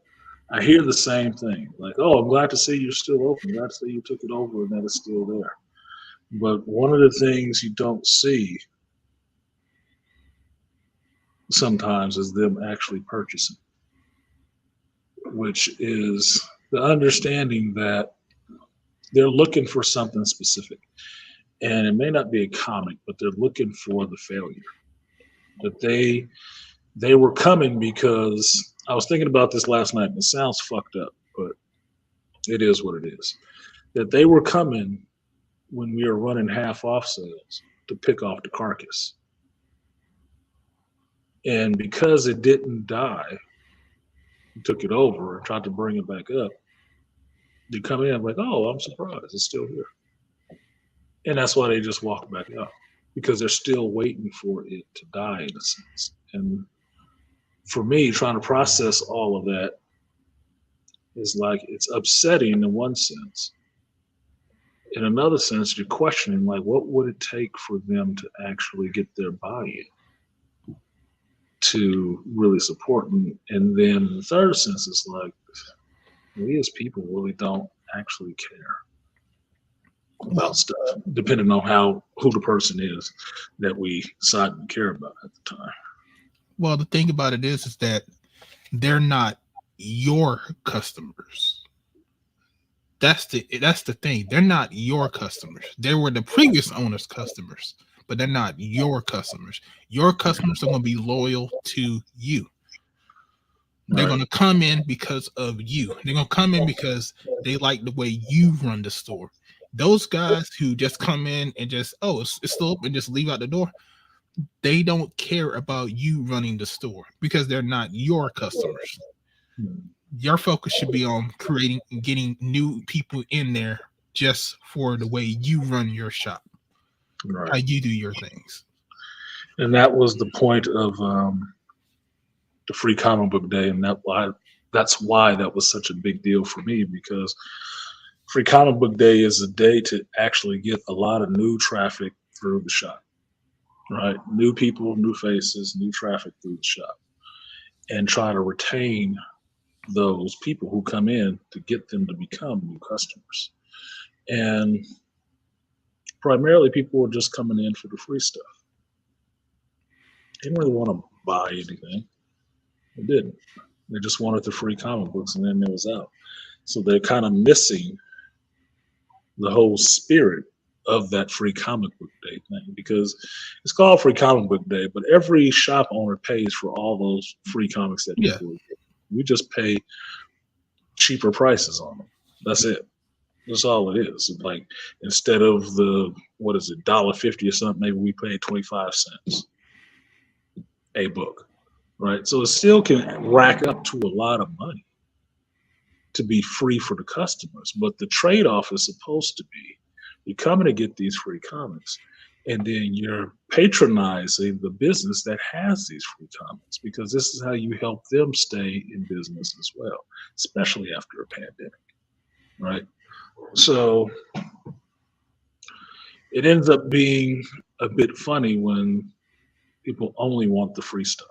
[SPEAKER 1] I hear the same thing. Like, oh, I'm glad to see you're still open. Glad to see you took it over and that it's still there. But one of the things you don't see sometimes is them actually purchasing, which is the understanding that They're looking for something specific. And it may not be a comic, but they're looking for the failure. That they were coming because I was thinking about this last night, and it sounds fucked up, but it is what it is. That they were coming when we were running half off sales to pick off the carcass. And because it didn't die, we took it over and tried to bring it back up. They come in like, oh, I'm surprised it's still here. And that's why they just walk back out, because they're still waiting for it to die in a sense. And for me, trying to process all of that is like, it's upsetting in one sense. In another sense, you're questioning, like, what would it take for them to actually get their buy-in to really support me? And then the third sense is like, we as people really don't actually care about stuff, depending on who the person is that we decide to care about at the time.
[SPEAKER 2] Well, the thing about it is that they're not your customers. That's the thing. They're not your customers. They were the previous owner's customers, but they're not your customers. Your customers are going to be loyal to you. They're going to come in because of you. They're going to come in because they like the way you run the store. Those guys who just come in and just, oh, it's still open, just leave out the door, they don't care about you running the store because they're not your customers. Your focus should be on creating and getting new people in there just for the way you run your shop, how you do your things.
[SPEAKER 1] And that was the point of the Free Comic Book Day, and that's why that was such a big deal for me, because Free Comic Book Day is a day to actually get a lot of new traffic through the shop, right? New people, new faces, new traffic through the shop, and try to retain those people who come in to get them to become new customers. And primarily people were just coming in for the free stuff. They didn't really want to buy anything. They didn't. They just wanted the free comic books, and then it was out. So they're kind of missing the whole spirit of that Free Comic Book Day thing, because it's called Free Comic Book Day, but every shop owner pays for all those free comics that people get. We just pay cheaper prices on them. That's it. That's all it is. Like, instead of the, what is it, $1.50 or something, maybe we pay 25 cents a book, right? So it still can rack up to a lot of money to be free for the customers. But the trade-off is supposed to be, you're coming to get these free comics, and then you're patronizing the business that has these free comics, because this is how you help them stay in business as well, especially after a pandemic, right? So it ends up being a bit funny when people only want the free stuff,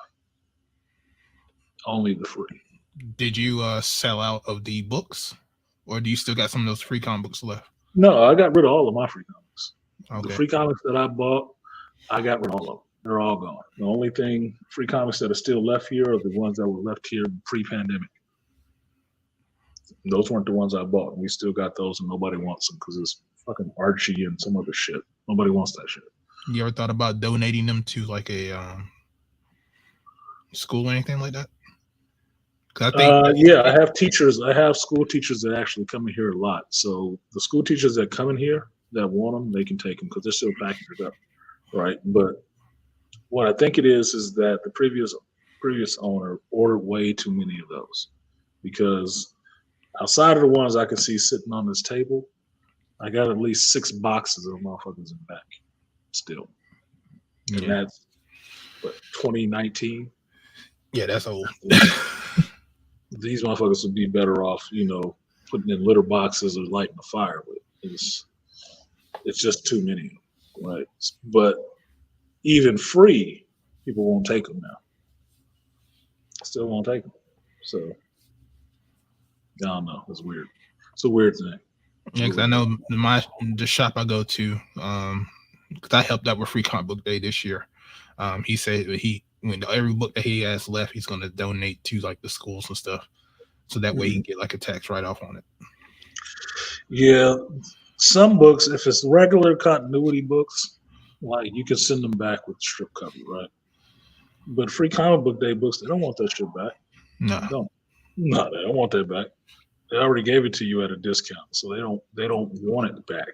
[SPEAKER 1] only the free.
[SPEAKER 2] Did you sell out of the books, or do you still got some of those free comic books left?
[SPEAKER 1] No, I got rid of all of my free comics.
[SPEAKER 2] Okay.
[SPEAKER 1] The free comics that I bought, I got rid of all of them. They're all gone. The only free comics that are still left here are the ones that were left here pre-pandemic. Those weren't the ones I bought. We still got those, and nobody wants them because it's fucking Archie and some other shit. Nobody wants that shit.
[SPEAKER 2] You ever thought about donating them to like a school or anything like that? I think
[SPEAKER 1] I have teachers. I have school teachers that actually come in here a lot. So the school teachers that come in here that want them, they can take them because they're still packaged up, right? But what I think it is that the previous owner ordered way too many of those, because outside of the ones I can see sitting on this table, I got at least 6 boxes of motherfuckers in the back still. And that's what, 2019?
[SPEAKER 2] Yeah, that's old.
[SPEAKER 1] These motherfuckers would be better off, putting in litter boxes or lighting a fire with. It's just too many, right? But even free, people won't take them now. Still won't take them. So, I don't know. It's weird. It's a weird thing.
[SPEAKER 2] Yeah, because I know the shop I go to, because I helped out with Free Comic Book Day this year. He said that every book that he has left, he's going to donate to like the schools and stuff, so that way he can get like a tax write-off on it.
[SPEAKER 1] Yeah, some books, if it's regular continuity books, like you can send them back with strip cover, right? But free comic book day books, they don't want that shit back.
[SPEAKER 2] No.
[SPEAKER 1] No, they don't want that back. They already gave it to you at a discount, so they don't want it back.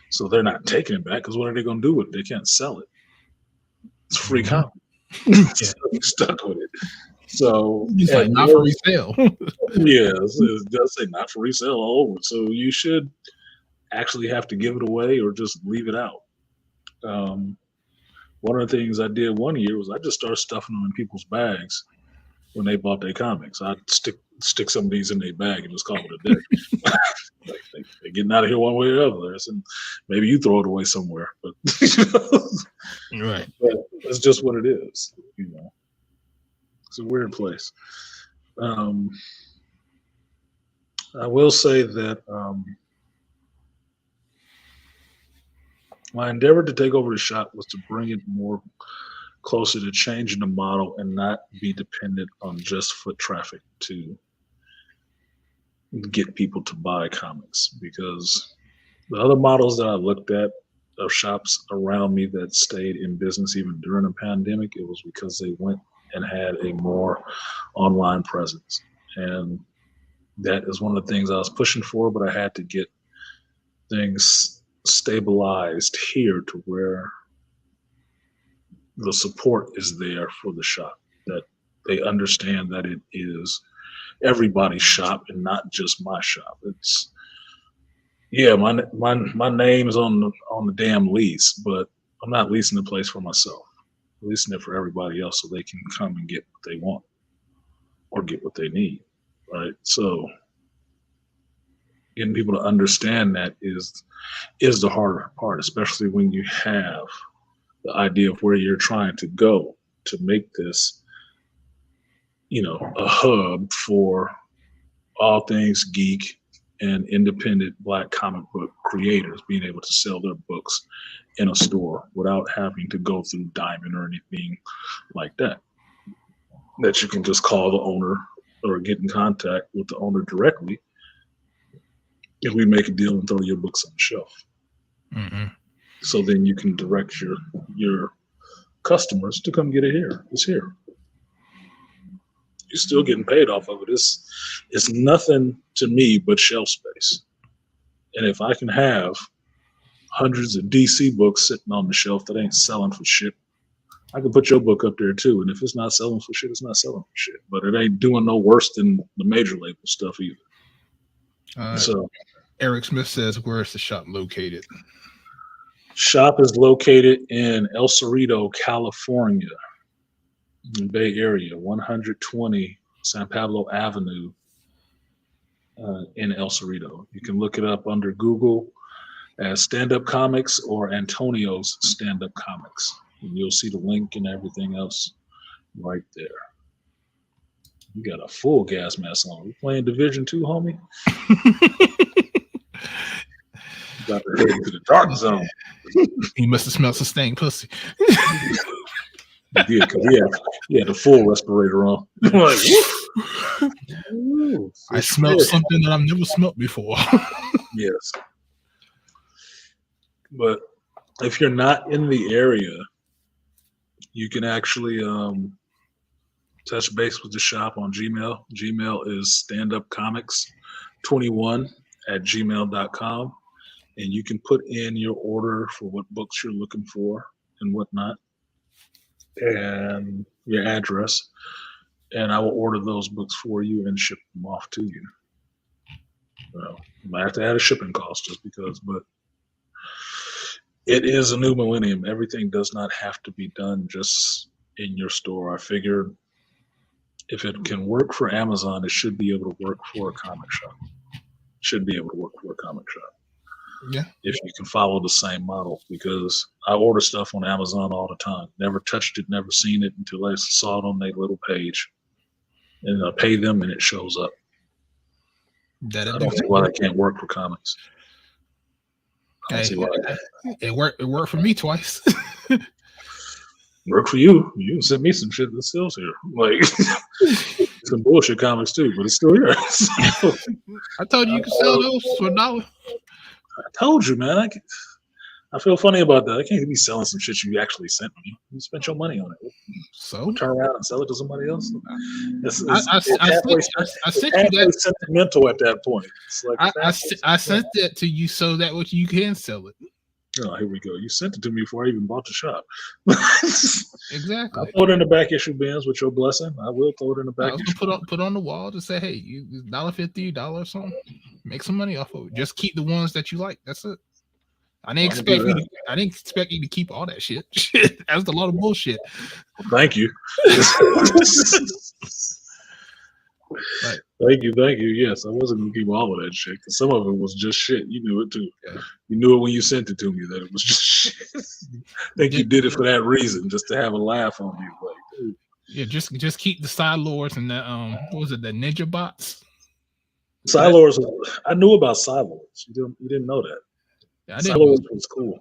[SPEAKER 1] So they're not taking it back because what are they going to do with it? They can't sell it. It's free comic. So you're stuck with it. So
[SPEAKER 2] it's like not for resale.
[SPEAKER 1] Yeah, it does say not for resale all over. So you should actually have to give it away or just leave it out. One of the things I did one year was I just started stuffing them in people's bags when they bought their comics. I'd stick some of these in their bag and just call it a day. Like they're getting out of here one way or the other. And maybe you throw it away somewhere, but
[SPEAKER 2] Right.
[SPEAKER 1] But that's just what it is. It's a weird place. I will say that my endeavor to take over the shop was to bring it more closer to changing the model and not be dependent on just foot traffic to get people to buy comics, because the other models that I looked at of shops around me that stayed in business even during the pandemic, it was because they went and had a more online presence. And that is one of the things I was pushing for, but I had to get things stabilized here to where the support is there for the shop, that they understand that it is everybody's shop and not just my shop. It's my name's on the damn lease, but I'm not leasing the place for myself. I'm leasing it for everybody else so they can come and get what they want or get what they need, right? So getting people to understand that is the harder part, especially when you have the idea of where you're trying to go to make this, a hub for all things geek and independent Black comic book creators being able to sell their books in a store without having to go through Diamond or anything like that. That you can just call the owner or get in contact with the owner directly, and we make a deal and throw your books on the shelf.
[SPEAKER 2] Mm-hmm.
[SPEAKER 1] So then you can direct your customers to come get it here. It's here. You're still getting paid off of it. It's nothing to me but shelf space. And if I can have hundreds of DC books sitting on the shelf that ain't selling for shit, I can put your book up there too. And if it's not selling for shit, it's not selling for shit. But it ain't doing no worse than the major label stuff either. So
[SPEAKER 2] Eric Smith says, where is the shop located?
[SPEAKER 1] Shop is located in El Cerrito, California, in the Bay Area, 120 San Pablo Avenue in El Cerrito. You can look it up under Google as Stand Up Comics or Antonio's Stand Up Comics. And you'll see the link and everything else right there. You got a full gas mask on. We playing Division 2, homie? Got to head into the dark zone.
[SPEAKER 2] He must have smelled some stained pussy.
[SPEAKER 1] He did, because he had the full respirator on. Like, ooh,
[SPEAKER 2] I smelled something that I've never smelled before.
[SPEAKER 1] Yes. But if you're not in the area, you can actually touch base with the shop on Gmail. Gmail is standupcomics21@gmail.com. And you can put in your order for what books you're looking for and whatnot, and your address, and I will order those books for you and ship them off to you. Well, you might have to add a shipping cost just because, but it is a new millennium. Everything does not have to be done just in your store. I figured if it can work for Amazon, it should be able to work for a comic shop. Should be able to work for a comic shop.
[SPEAKER 2] Yeah.
[SPEAKER 1] If you can follow the same model, because I order stuff on Amazon all the time. Never touched it, never seen it until I saw it on their little page. And I pay them and it shows up. I don't see why that can't work for comics.
[SPEAKER 2] It worked for me twice.
[SPEAKER 1] Work for you. You can send me some shit that sells here. Like some bullshit comics too, but it's still here. So,
[SPEAKER 2] I told you could sell those for $1.
[SPEAKER 1] I told you, man. I feel funny about that. I can't be selling some shit you actually sent me. You spent your money on it.
[SPEAKER 2] So
[SPEAKER 1] Turn around and sell it to somebody else.
[SPEAKER 2] I sent you that
[SPEAKER 1] sentimental at that point. It's like
[SPEAKER 2] I sent that to you so that way you can sell it.
[SPEAKER 1] Oh, here we go. You sent it to me before I even bought the shop.
[SPEAKER 2] Exactly.
[SPEAKER 1] I'll throw it in the back issue bins with your blessing. I will throw it in the back.
[SPEAKER 2] Put on the wall to say, hey, you $1.50, $1 something. Make some money off of it. Just keep the ones that you like. That's it. I didn't expect you to keep all that shit. That's a lot of bullshit.
[SPEAKER 1] Thank you.
[SPEAKER 2] Right.
[SPEAKER 1] Thank you. Yes, I wasn't gonna keep all of that shit because some of it was just shit. You knew it too.
[SPEAKER 2] Yeah.
[SPEAKER 1] You knew it when you sent it to me that it was just shit. I think you did it for that reason, just to have a laugh on you. Like, dude.
[SPEAKER 2] Yeah, just keep the side lords and the what was it, the ninja bots?
[SPEAKER 1] Silors, I knew about Silors. You didn't know that.
[SPEAKER 2] Yeah,
[SPEAKER 1] Silors was cool.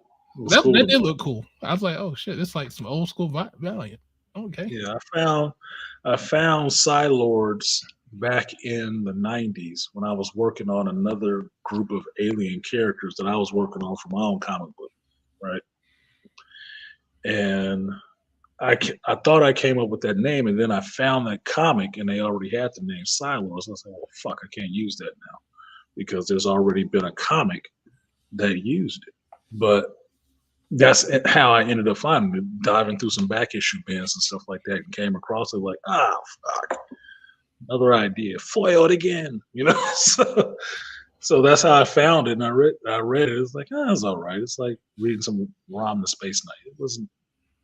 [SPEAKER 2] That did look cool. I was like, oh shit, it's like some old school Valiant. Okay.
[SPEAKER 1] Yeah, I found Silords back in the 90s when I was working on another group of alien characters that I was working on for my own comic book, right? And I thought I came up with that name, and then I found that comic, and they already had the name Silors. I was like, well, fuck, I can't use that now because there's already been a comic that used it. But that's how I ended up finding it, diving through some back issue bins and stuff like that, and came across it like, fuck, another idea, foil it again, you know. So that's how I found it, and I read it. It's like, it's all right. It's like reading some Rom the Space Knight. It wasn't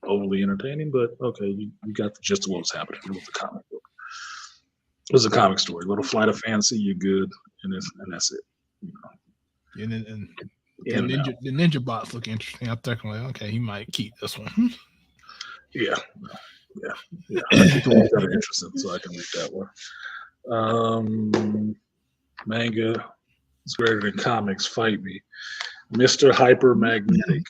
[SPEAKER 1] overly entertaining, but okay, you got the gist of what was happening. It was a comic book. It was a comic story. A little flight of fancy, you're good, and that's it. You know.
[SPEAKER 2] And the ninja bots look interesting. I'm thinking like, okay, he might keep this one.
[SPEAKER 1] Yeah. I keep the ones that are interesting, so I can read that one. Manga is greater than comics. Fight me, Mr. Hyper Magnetic.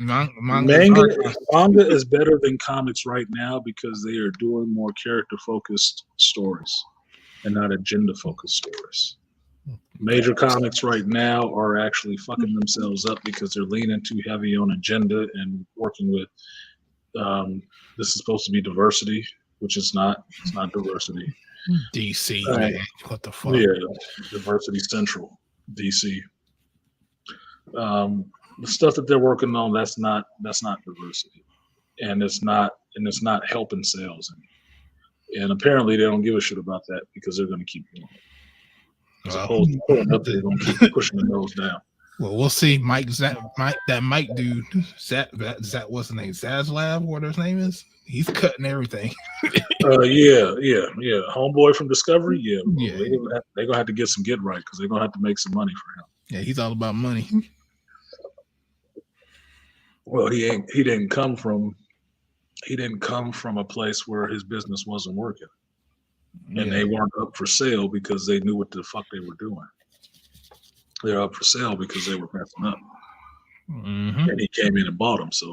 [SPEAKER 1] Manga is better than comics right now because they are doing more character focused stories and not agenda focused stories. Major comics right now are actually fucking themselves up because they're leaning too heavy on agenda and working with this is supposed to be diversity, which is not. It's not diversity.
[SPEAKER 2] DC, man. What the fuck?
[SPEAKER 1] Yeah, Diversity Central, DC. The stuff that they're working on, that's not diversity, and it's not helping sales. And apparently they don't give a shit about that because they're going to keep doing it. As opposed to pulling up, they're going to keep pushing the nose down.
[SPEAKER 2] Well, we'll see. Mike dude, Zat, what's his name? Zaslav, what his name is? He's cutting everything.
[SPEAKER 1] Yeah. Homeboy from Discovery, yeah. They're gonna have to get some get right because they're gonna have to make some money for him.
[SPEAKER 2] Yeah, he's all about money.
[SPEAKER 1] Well, he didn't come from a place where his business wasn't working. And they weren't up for sale because they knew what the fuck they were doing. They're up for sale because they were messing up.
[SPEAKER 2] Mm-hmm.
[SPEAKER 1] And he came in and bought them. So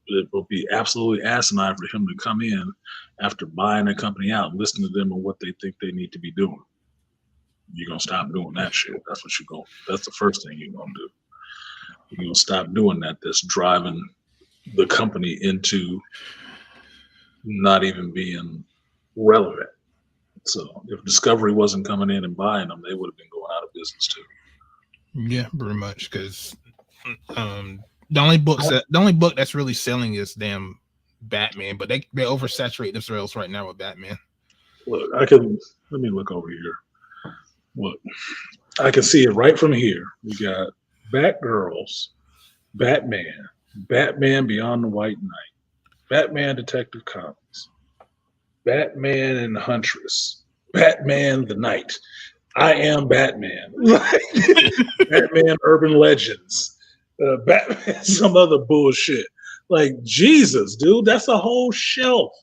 [SPEAKER 1] it will be absolutely asinine for him to come in after buying a company out, listen to them and what they think they need to be doing. You're gonna stop doing that shit. That's the first thing you're gonna do. You're gonna stop doing that. That's driving the company into not even being relevant. So if Discovery wasn't coming in and buying them, they would have been going out of business too.
[SPEAKER 2] Yeah, pretty much. Because the only book that's really selling is damn Batman, but they oversaturate themselves right now with Batman.
[SPEAKER 1] Look, let me look over here. Look, I can see it right from here. We got Batgirls, Batman, Batman Beyond the White Knight, Batman Detective Comics, Batman and the Huntress, Batman the Knight, I Am Batman, Batman Urban Legends, Batman some other bullshit. Like, Jesus, dude, that's a whole shelf.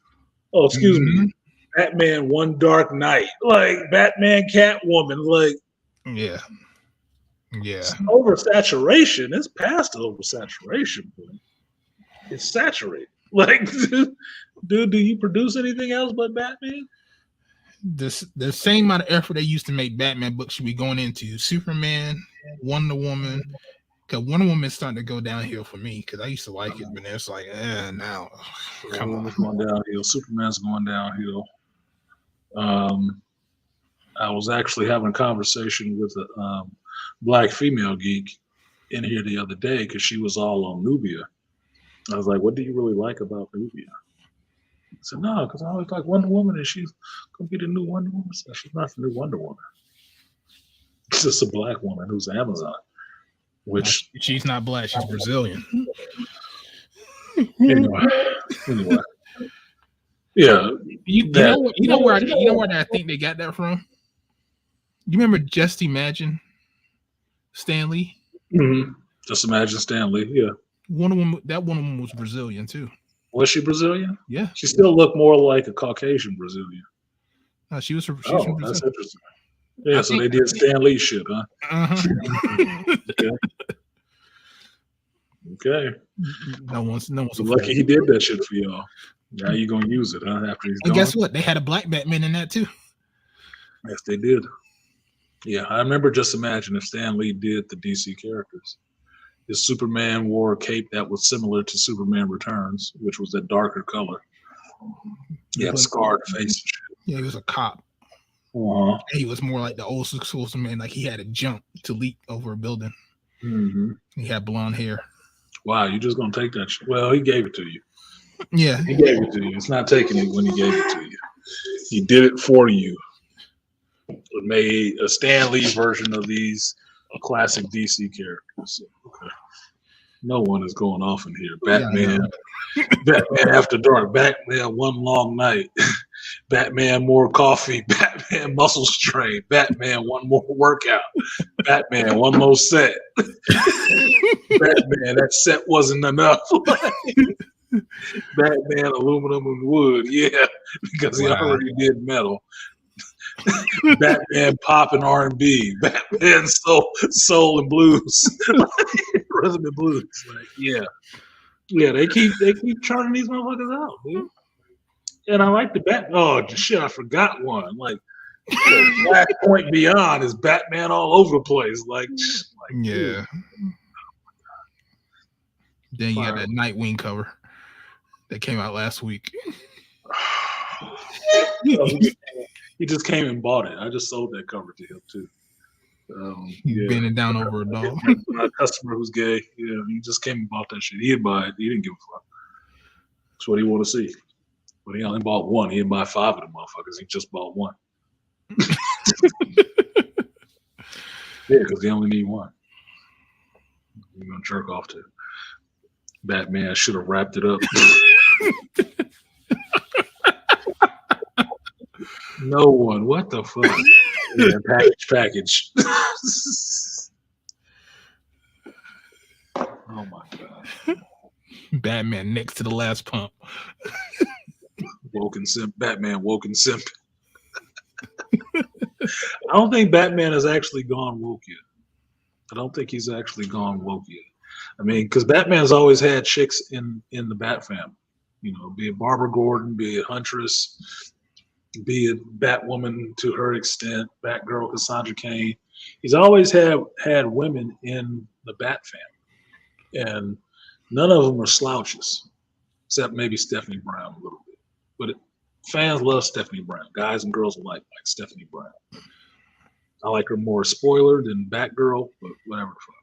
[SPEAKER 1] Oh, excuse me. Batman One Dark Knight, like Batman Catwoman, like
[SPEAKER 2] yeah.
[SPEAKER 1] Oversaturation. It's past the oversaturation point. It's saturated. Like, dude, do you produce anything else but Batman?
[SPEAKER 2] The same amount of effort they used to make Batman books should be going into Superman, Wonder Woman. Because Wonder Woman's starting to go downhill for me. Because I used to like it, but then it's like, now, come on.
[SPEAKER 1] Going downhill. Superman's going downhill. I was actually having a conversation with a black female geek in here the other day because she was all on Nubia. I was like, what do you really like about Nubia? I said, no, because I always like Wonder Woman and she's going to be the new Wonder Woman. So she's not the new Wonder Woman. It's just a black woman who's Amazon. Which
[SPEAKER 2] she's not black, she's Brazilian.
[SPEAKER 1] Anyway. Yeah.
[SPEAKER 2] You know where I think they got that from? You remember Just Imagine Stan Lee?
[SPEAKER 1] Mm-hmm. Just Imagine Stan Lee, yeah.
[SPEAKER 2] That woman was Brazilian too.
[SPEAKER 1] Was she Brazilian?
[SPEAKER 2] Yeah.
[SPEAKER 1] She still looked more like a Caucasian Brazilian.
[SPEAKER 2] She was from
[SPEAKER 1] That's
[SPEAKER 2] Brazil.
[SPEAKER 1] interesting. Yeah, so they did Stan Lee shit, huh? Okay.
[SPEAKER 2] No one's
[SPEAKER 1] lucky he did that shit for y'all. Now you're gonna use it, huh? After he's
[SPEAKER 2] and
[SPEAKER 1] gone.
[SPEAKER 2] Guess what? They had a black Batman in that too.
[SPEAKER 1] Yes, they did. Yeah, I remember Just Imagine if Stan Lee did the DC characters. His Superman wore a cape that was similar to Superman Returns, which was a darker color. He had scarred face and shit.
[SPEAKER 2] Yeah, he was a cop.
[SPEAKER 1] Uh-huh.
[SPEAKER 2] He was more like the old Superman, like he had to jump to leap over a building.
[SPEAKER 1] Mm-hmm.
[SPEAKER 2] He had blonde hair.
[SPEAKER 1] Wow, you just gonna take that shit? Well, he gave it to you.
[SPEAKER 2] Yeah,
[SPEAKER 1] he gave it to you. It's not taking it when he gave it to you. He did it for you. It made a Stan Lee version of these classic DC characters. Okay. No one is going off in here. Batman, Batman After Dark, Batman One Long Night, Batman More Coffee, Batman Muscle Strain, Batman One More Workout, Batman One More Set. Batman, that set wasn't enough. Batman Aluminum and Wood, yeah, because he already did metal. Batman Pop and R&B, Batman Soul and Blues, Rhythm and Blues. Like, yeah, they keep charting these motherfuckers out, dude. And I like the Oh shit, I forgot one. Like Black Point Beyond is Batman all over the place. Like
[SPEAKER 2] yeah.
[SPEAKER 1] Dude.
[SPEAKER 2] Then you had that Nightwing cover that came out last week.
[SPEAKER 1] He just came and bought it. I just sold that cover to him too.
[SPEAKER 2] He's bending down over a dog.
[SPEAKER 1] My customer who's gay, yeah, he just came and bought that shit. He didn't buy it. He didn't give a fuck. That's what he want to see. But he only bought one. He didn't buy 5 of them motherfuckers. He just bought one. Yeah, because he only need one. You're gonna jerk off to. Batman should have wrapped it up. No one. What the fuck? Yeah, package. Oh my god.
[SPEAKER 2] Batman next to the last pump.
[SPEAKER 1] Woken simp. Batman woken simp. I don't think Batman has actually gone woke yet. I don't think he's actually gone woke yet. I mean, because Batman's always had chicks in the Bat family. You know, be it Barbara Gordon, be it Huntress, be it Batwoman to her extent, Batgirl, Cassandra Cain. He's always had women in the Bat family, and none of them are slouches, except maybe Stephanie Brown a little bit. But fans love Stephanie Brown. Guys and girls alike like Stephanie Brown. I like her more spoiler than Batgirl, but whatever the fuck.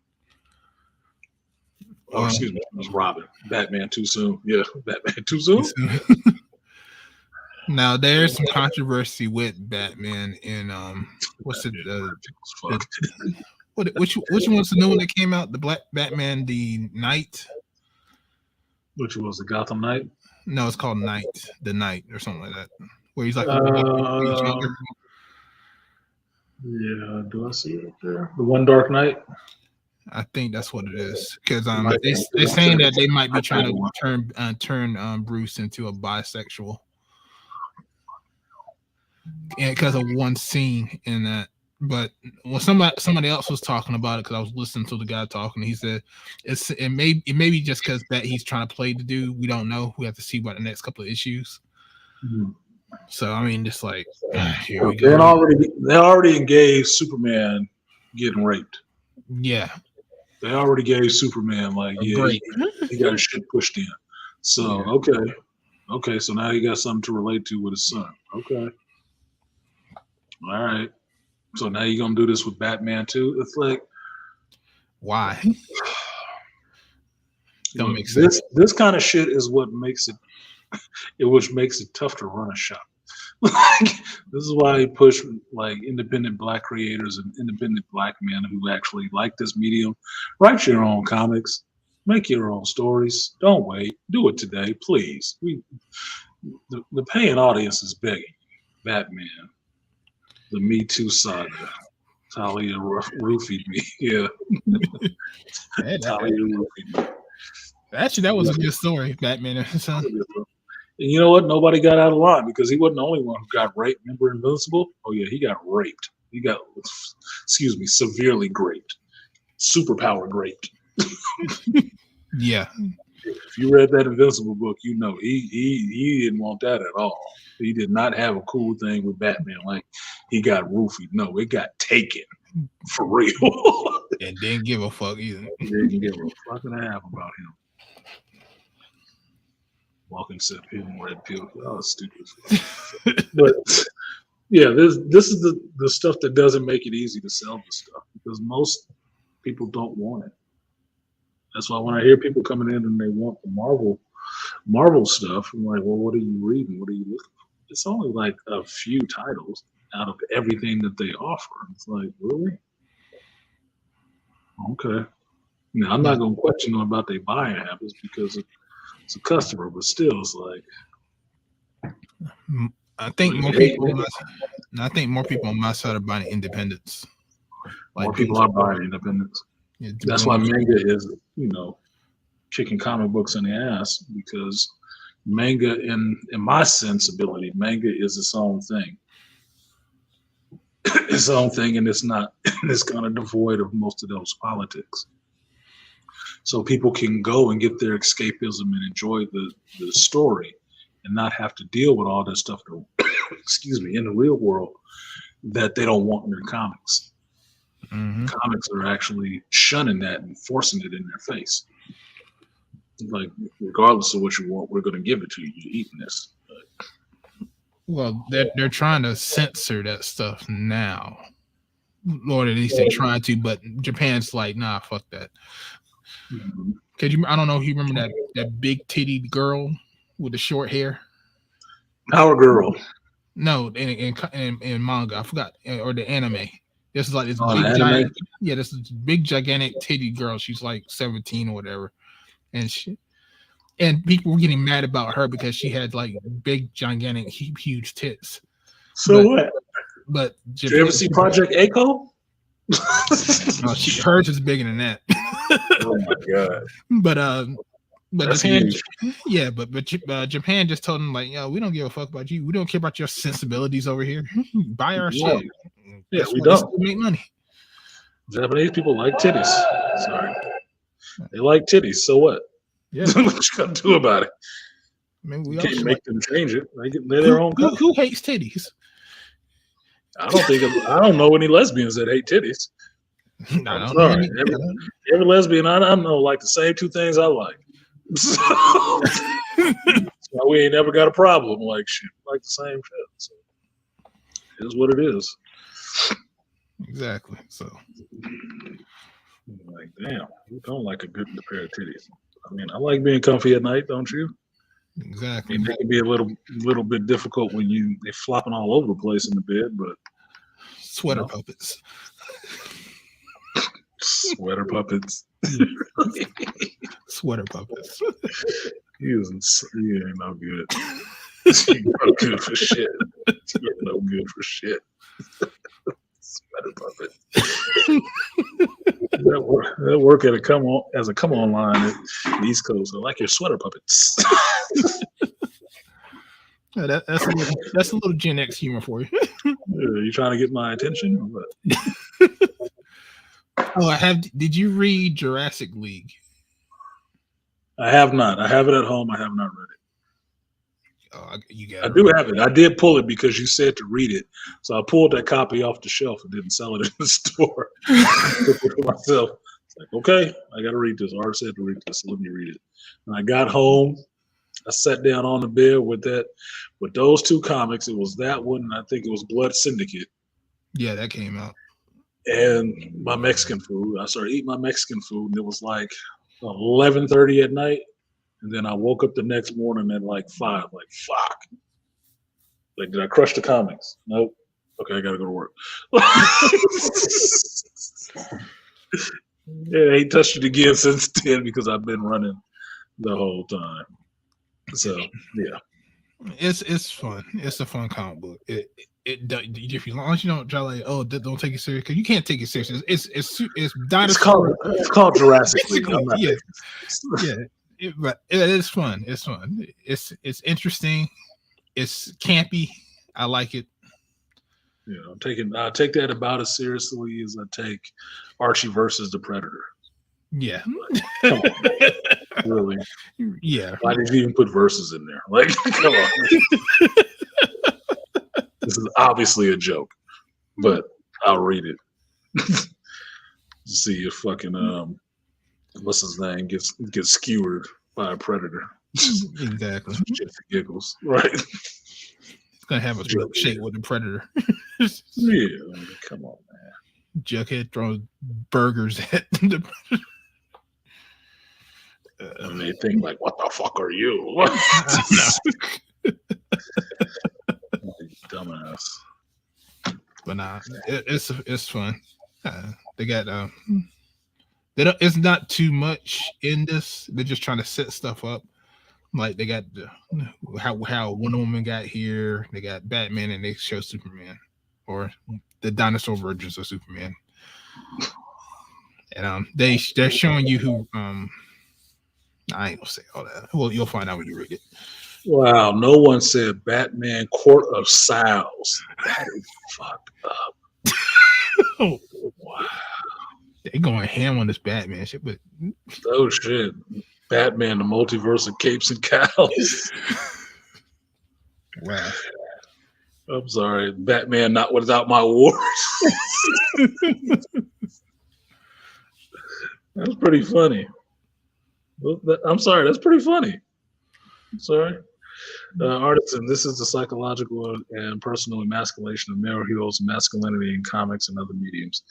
[SPEAKER 1] Oh, excuse me, it was Robin. Batman too soon. Yeah, Batman too soon.
[SPEAKER 2] Now there's some controversy with Batman in what's it? Which one's the new one that came out? The Black Batman, the Night.
[SPEAKER 1] Which was the Gotham Knight?
[SPEAKER 2] No, it's called Night, the Night, or something like that. Where he's like,
[SPEAKER 1] yeah. Do I see it there? The One Dark Knight.
[SPEAKER 2] I think that's what it is, because they're saying that they might be trying to turn Bruce into a bisexual, and because of one scene in that But when somebody else was talking about it, because I was listening to the guy talking, he said it may be just because that he's trying to play the dude. We don't know. We have to see about the next couple of issues.
[SPEAKER 1] Mm-hmm.
[SPEAKER 2] So I mean, just like here we
[SPEAKER 1] They
[SPEAKER 2] go.
[SPEAKER 1] already engaged Superman getting raped.
[SPEAKER 2] Yeah,
[SPEAKER 1] they already gave Superman like he got his shit pushed in. So okay, so now he got something to relate to with his son. Okay, all right. So now you're gonna do this with Batman too? It's like,
[SPEAKER 2] why? Don't make sense.
[SPEAKER 1] This kind of shit is what makes it tough to run a shop. This is why he pushed like independent black creators and independent black men who actually like this medium. Write your own comics, make your own stories. Don't wait. Do it today, please. The paying audience is begging. Batman, the Me Too saga. Talia roofied me. Yeah. Talia roofied me.
[SPEAKER 2] Actually, that was a good story, Batman and his son.
[SPEAKER 1] And you know what? Nobody got out of line because he wasn't the only one who got raped. Remember Invincible? Oh yeah, he got raped. He got, severely raped. Superpower raped.
[SPEAKER 2] Yeah.
[SPEAKER 1] If you read that Invincible book, you know he didn't want that at all. He did not have a cool thing with Batman. Like he got roofied. No, it got taken for real.
[SPEAKER 2] And didn't give a fuck either.
[SPEAKER 1] Didn't give a fucking half about him. Walking sip him red pill. Oh, stupid. But yeah, this is the stuff that doesn't make it easy to sell this stuff because most people don't want it. That's why when I hear people coming in and they want the Marvel stuff, I'm like, well, what are you reading? What are you looking for? It's only like a few titles out of everything that they offer. It's like, really? Okay. Now I'm not gonna question them about their buying habits because it's a customer, but still, it's like.
[SPEAKER 2] I think more people on my side are buying independents.
[SPEAKER 1] Like more people are buying independents. Yeah, that's why manga is, kicking comic books in the ass because manga, in my sensibility, manga is its own thing. Its own thing, and it's kind of devoid of most of those politics. So people can go and get their escapism and enjoy the story and not have to deal with all this stuff, in the real world that they don't want in their comics. Mm-hmm. Comics are actually shunning that and forcing it in their face. Like, regardless of what you want, we're going to give it to you. You're eating this.
[SPEAKER 2] Well, they're trying to censor that stuff now. Lord, at least they're trying to, but Japan's like, nah, fuck that. Mm-hmm. I don't know if you remember that big titty girl with the short hair.
[SPEAKER 1] Power Girl.
[SPEAKER 2] No, in manga, I forgot, or the anime. This is like this big giant, this is big gigantic titty girl. She's like 17 or whatever, and people were getting mad about her because she had like big gigantic huge tits.
[SPEAKER 1] So what?
[SPEAKER 2] But
[SPEAKER 1] did you ever see Project Echo?
[SPEAKER 2] No, hers is bigger than that.
[SPEAKER 1] Oh my god!
[SPEAKER 2] But Japan, Japan just told them like, yo, we don't give a fuck about you. We don't care about your sensibilities over here. Buy our shit.
[SPEAKER 1] Yeah, we don't
[SPEAKER 2] make money.
[SPEAKER 1] Japanese people like titties. Sorry, they like titties. So what?
[SPEAKER 2] Yeah,
[SPEAKER 1] what you gonna do about it?
[SPEAKER 2] I mean, we
[SPEAKER 1] can't make them change it. They're their own.
[SPEAKER 2] Who hates titties?
[SPEAKER 1] I don't know any lesbians that hate titties.
[SPEAKER 2] No,
[SPEAKER 1] sorry. Every lesbian I know like the same two things I like. So we ain't never got a problem like shit. Like the same shit. So it is what it is.
[SPEAKER 2] Exactly. So
[SPEAKER 1] like, damn, you don't like a good pair of titties. I mean, I like being comfy at night, don't you?
[SPEAKER 2] Exactly.
[SPEAKER 1] I mean, it can be a little bit difficult when they're flopping all over the place in the bed, but
[SPEAKER 2] sweater puppets.
[SPEAKER 1] Sweater puppets.
[SPEAKER 2] Sweater puppets.
[SPEAKER 1] He ain't no good. He no good for shit. He no good for shit. Sweater puppet. That work at as a come online at the East Coast. I like your sweater puppets.
[SPEAKER 2] That's a little Gen X humor for you.
[SPEAKER 1] You trying to get my attention? Or what?
[SPEAKER 2] Oh, did you read Jurassic League?
[SPEAKER 1] I have not. I have it at home. I have not read it.
[SPEAKER 2] Oh,
[SPEAKER 1] I do have it. I did pull it because you said to read it, so I pulled that copy off the shelf and didn't sell it in the store. For myself, it's like, okay, I got to read this. Art said to read this, so let me read it. And I got home. I sat down on the bed with those two comics. It was that one, and I think it was Blood Syndicate.
[SPEAKER 2] Yeah, that came out.
[SPEAKER 1] And my Mexican food. I started eating my Mexican food, and it was like 11:30 at night. And then I woke up the next morning at like 5. Like, fuck. Like, did I crush the comics? Nope. Okay, I gotta go to work. Yeah, I ain't touched it again since then because I've been running the whole time. So yeah,
[SPEAKER 2] it's fun. It's a fun comic book. If you long as you don't try like, oh, don't take it serious, because you can't take it serious. It's dinosaur.
[SPEAKER 1] It's called Jurassic League.
[SPEAKER 2] But it's fun. It's fun. It's interesting. It's campy. I like it.
[SPEAKER 1] You know, I take that about as seriously as I take Archie versus the Predator.
[SPEAKER 2] Yeah.
[SPEAKER 1] Come on, really?
[SPEAKER 2] Yeah.
[SPEAKER 1] Why did you even put verses in there? Like, come on. This is obviously a joke, but I'll read it. See if fucking what's his name gets skewered by a predator.
[SPEAKER 2] Exactly.
[SPEAKER 1] Just giggles, right?
[SPEAKER 2] It's gonna have a shake with the Predator.
[SPEAKER 1] Yeah, come on, man.
[SPEAKER 2] Jughead throwing burgers at the
[SPEAKER 1] and they think like, "What the fuck are you?" Dumbass.
[SPEAKER 2] But nah, it's fun. They got it's not too much in this. They're just trying to set stuff up. Like they got how Wonder Woman got here. They got Batman, and they show Superman, or the dinosaur versions of Superman. And they're showing you who. I ain't gonna say all that. Well, you'll find out when you read it.
[SPEAKER 1] Wow, no one said Batman Court of Sowls. That is fucked up.
[SPEAKER 2] Oh,
[SPEAKER 1] wow.
[SPEAKER 2] They going ham on this Batman shit, but
[SPEAKER 1] oh shit. Batman, the multiverse of capes and cows.
[SPEAKER 2] Wow.
[SPEAKER 1] I'm sorry. Batman not without my wars. That's pretty funny. I'm sorry, that's pretty funny. I'm sorry. Artisan, this is the psychological and personal emasculation of male heroes, masculinity in comics and other mediums.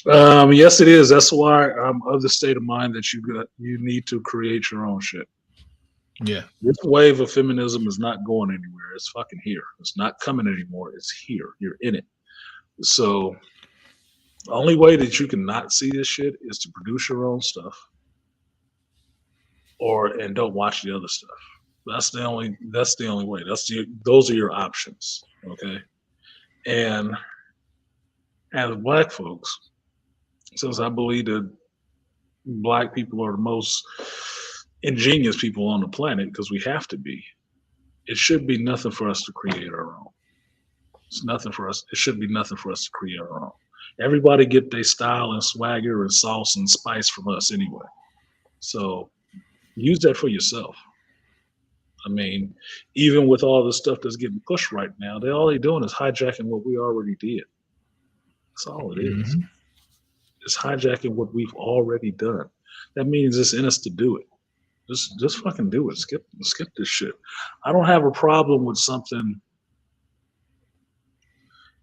[SPEAKER 1] Yes, it is. That's why I'm of the state of mind that you need to create your own shit.
[SPEAKER 2] Yeah.
[SPEAKER 1] This wave of feminism is not going anywhere. It's fucking here. It's not coming anymore. It's here. You're in it. So the only way that you can not see this shit is to produce your own stuff and don't watch the other stuff. That's the only way. Those are your options. Okay. And as Black folks, since I believe that Black people are the most ingenious people on the planet because we have to be, it should be nothing for us to create our own. It's nothing for us. It should be nothing for us to create our own. Everybody get their style and swagger and sauce and spice from us anyway. So use that for yourself. I mean, even with all the stuff that's getting pushed right now, all they're doing is hijacking what we already did. That's all it is. It's hijacking what we've already done. That means it's in us to do it. Just fucking do it. Skip this shit. I don't have a problem with something,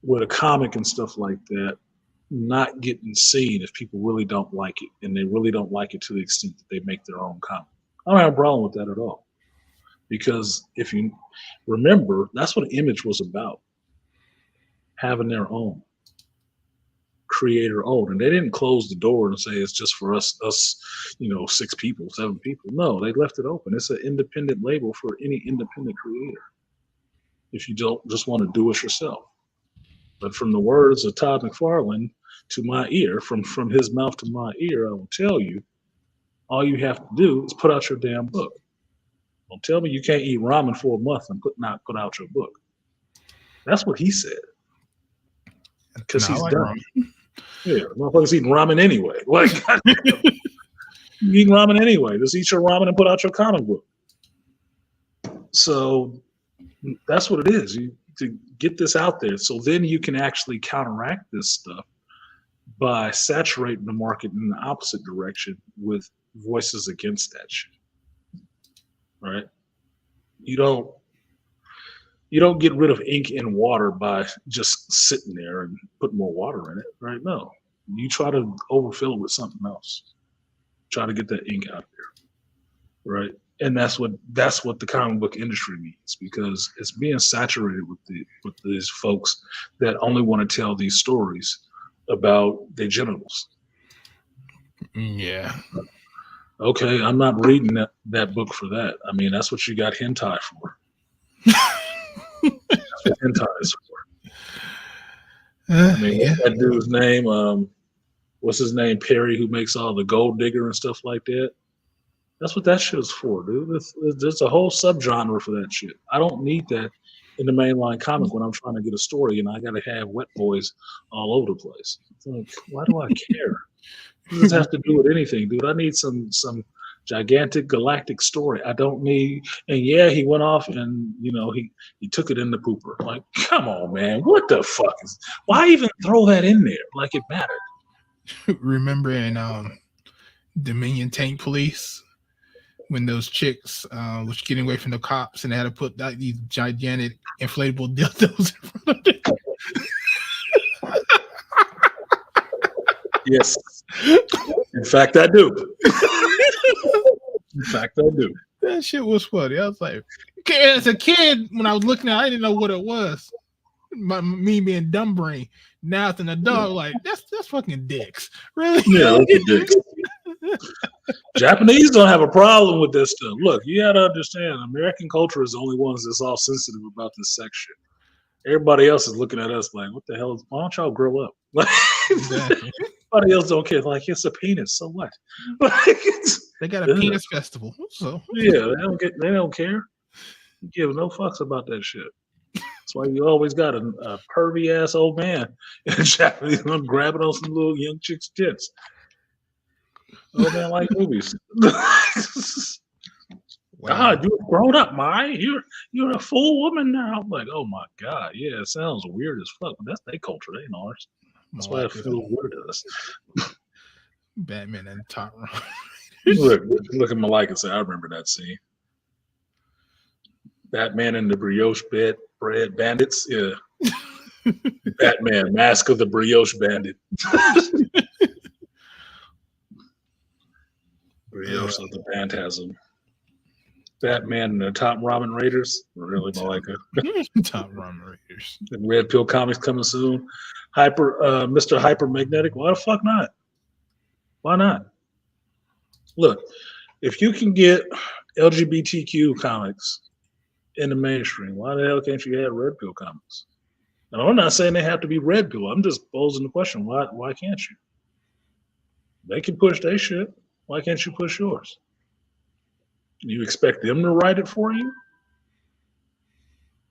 [SPEAKER 1] with a comic and stuff like that, not getting seen if people really don't like it, and they really don't like it to the extent that they make their own comic. I don't have a problem with that at all. Because if you remember, that's what Image was about. Having their own. Creator own. And they didn't close the door and say it's just for us, 6 people, 7 people. No, they left it open. It's an independent label for any independent creator. If you don't just want to do it yourself. But from the words of Todd McFarlane to my ear, from his mouth to my ear, I will tell you, all you have to do is put out your damn book. Don't tell me you can't eat ramen for a month and not put out your book. That's what he said. Because he's
[SPEAKER 2] like
[SPEAKER 1] done.
[SPEAKER 2] Ramen.
[SPEAKER 1] Yeah, motherfuckers eating ramen anyway. Like, you eating ramen anyway. Just eat your ramen and put out your comic book. So that's what it is. To get this out there, so then you can actually counteract this stuff by saturating the market in the opposite direction with voices against that shit. Right? You don't get rid of ink in water by just sitting there and putting more water in it, right? No. You try to overfill it with something else. Try to get that ink out there. Right? And that's what the comic book industry means, because it's being saturated with these folks that only want to tell these stories about their genitals.
[SPEAKER 2] Yeah.
[SPEAKER 1] Okay, I'm not reading that book for that. I mean, that's what you got hentai for. That's what hentai is for. I mean, what's that dude's name? What's his name? Perry, who makes all the Gold Digger and stuff like that. That's what that shit is for, dude. There's a whole subgenre for that shit. I don't need that in the mainline comic when I'm trying to get a story and I got to have wet boys all over the place. It's like, why do I care? It doesn't have to do with anything, dude. I need some gigantic galactic story. I don't need. And yeah, he went off and he took it in the pooper. Like, come on, man. What the fuck is? Why even throw that in there? Like it mattered.
[SPEAKER 2] Remember in Dominion Tank Police, when those chicks was getting away from the cops and they had to put these gigantic inflatable dildos in front of them.
[SPEAKER 1] Yes. In fact, I do. In fact, I do.
[SPEAKER 2] That shit was funny. I was like, as a kid, when I was looking at it, I didn't know what it was. Me being dumb brain. Now as an adult, like, that's fucking dicks. Really?
[SPEAKER 1] Yeah, those are dicks. Japanese don't have a problem with this stuff. Look, you gotta understand, American culture is the only ones that's all sensitive about this sex shit. Everybody else is looking at us like, what the hell? Why don't y'all grow up? Like,
[SPEAKER 2] Exactly.
[SPEAKER 1] everybody else don't care. Like, it's a penis, so what? Like,
[SPEAKER 2] They got a penis festival. So
[SPEAKER 1] yeah, they don't care. You give no fucks about that shit. That's why you always got a pervy ass old man in Japanese grabbing on some little young chick's tits. Old man like movies. God, you're grown up, Mai. You're a full woman now. I'm like, oh my God, yeah, it sounds weird as fuck, but that's their culture, they ain't ours. That's why it feels weird to us.
[SPEAKER 2] Batman and Top Run.
[SPEAKER 1] Look at Malika and say, I remember that scene. Batman and the brioche bread bandits. Yeah. Batman, Mask of the Brioche Bandit. Brioche of the Phantasm. Batman and the Top Ramen Raiders. Really, Malika.
[SPEAKER 2] Top Ramen Raiders.
[SPEAKER 1] And Red Pill Comics coming soon. Mr. Hypermagnetic. Why the fuck not? Why not? Look, if you can get LGBTQ comics in the mainstream, why the hell can't you have Red Pill comics? And I'm not saying they have to be Red Pill. I'm just posing the question: why can't you? They can push their shit. Why can't you push yours? You expect them to write it for you?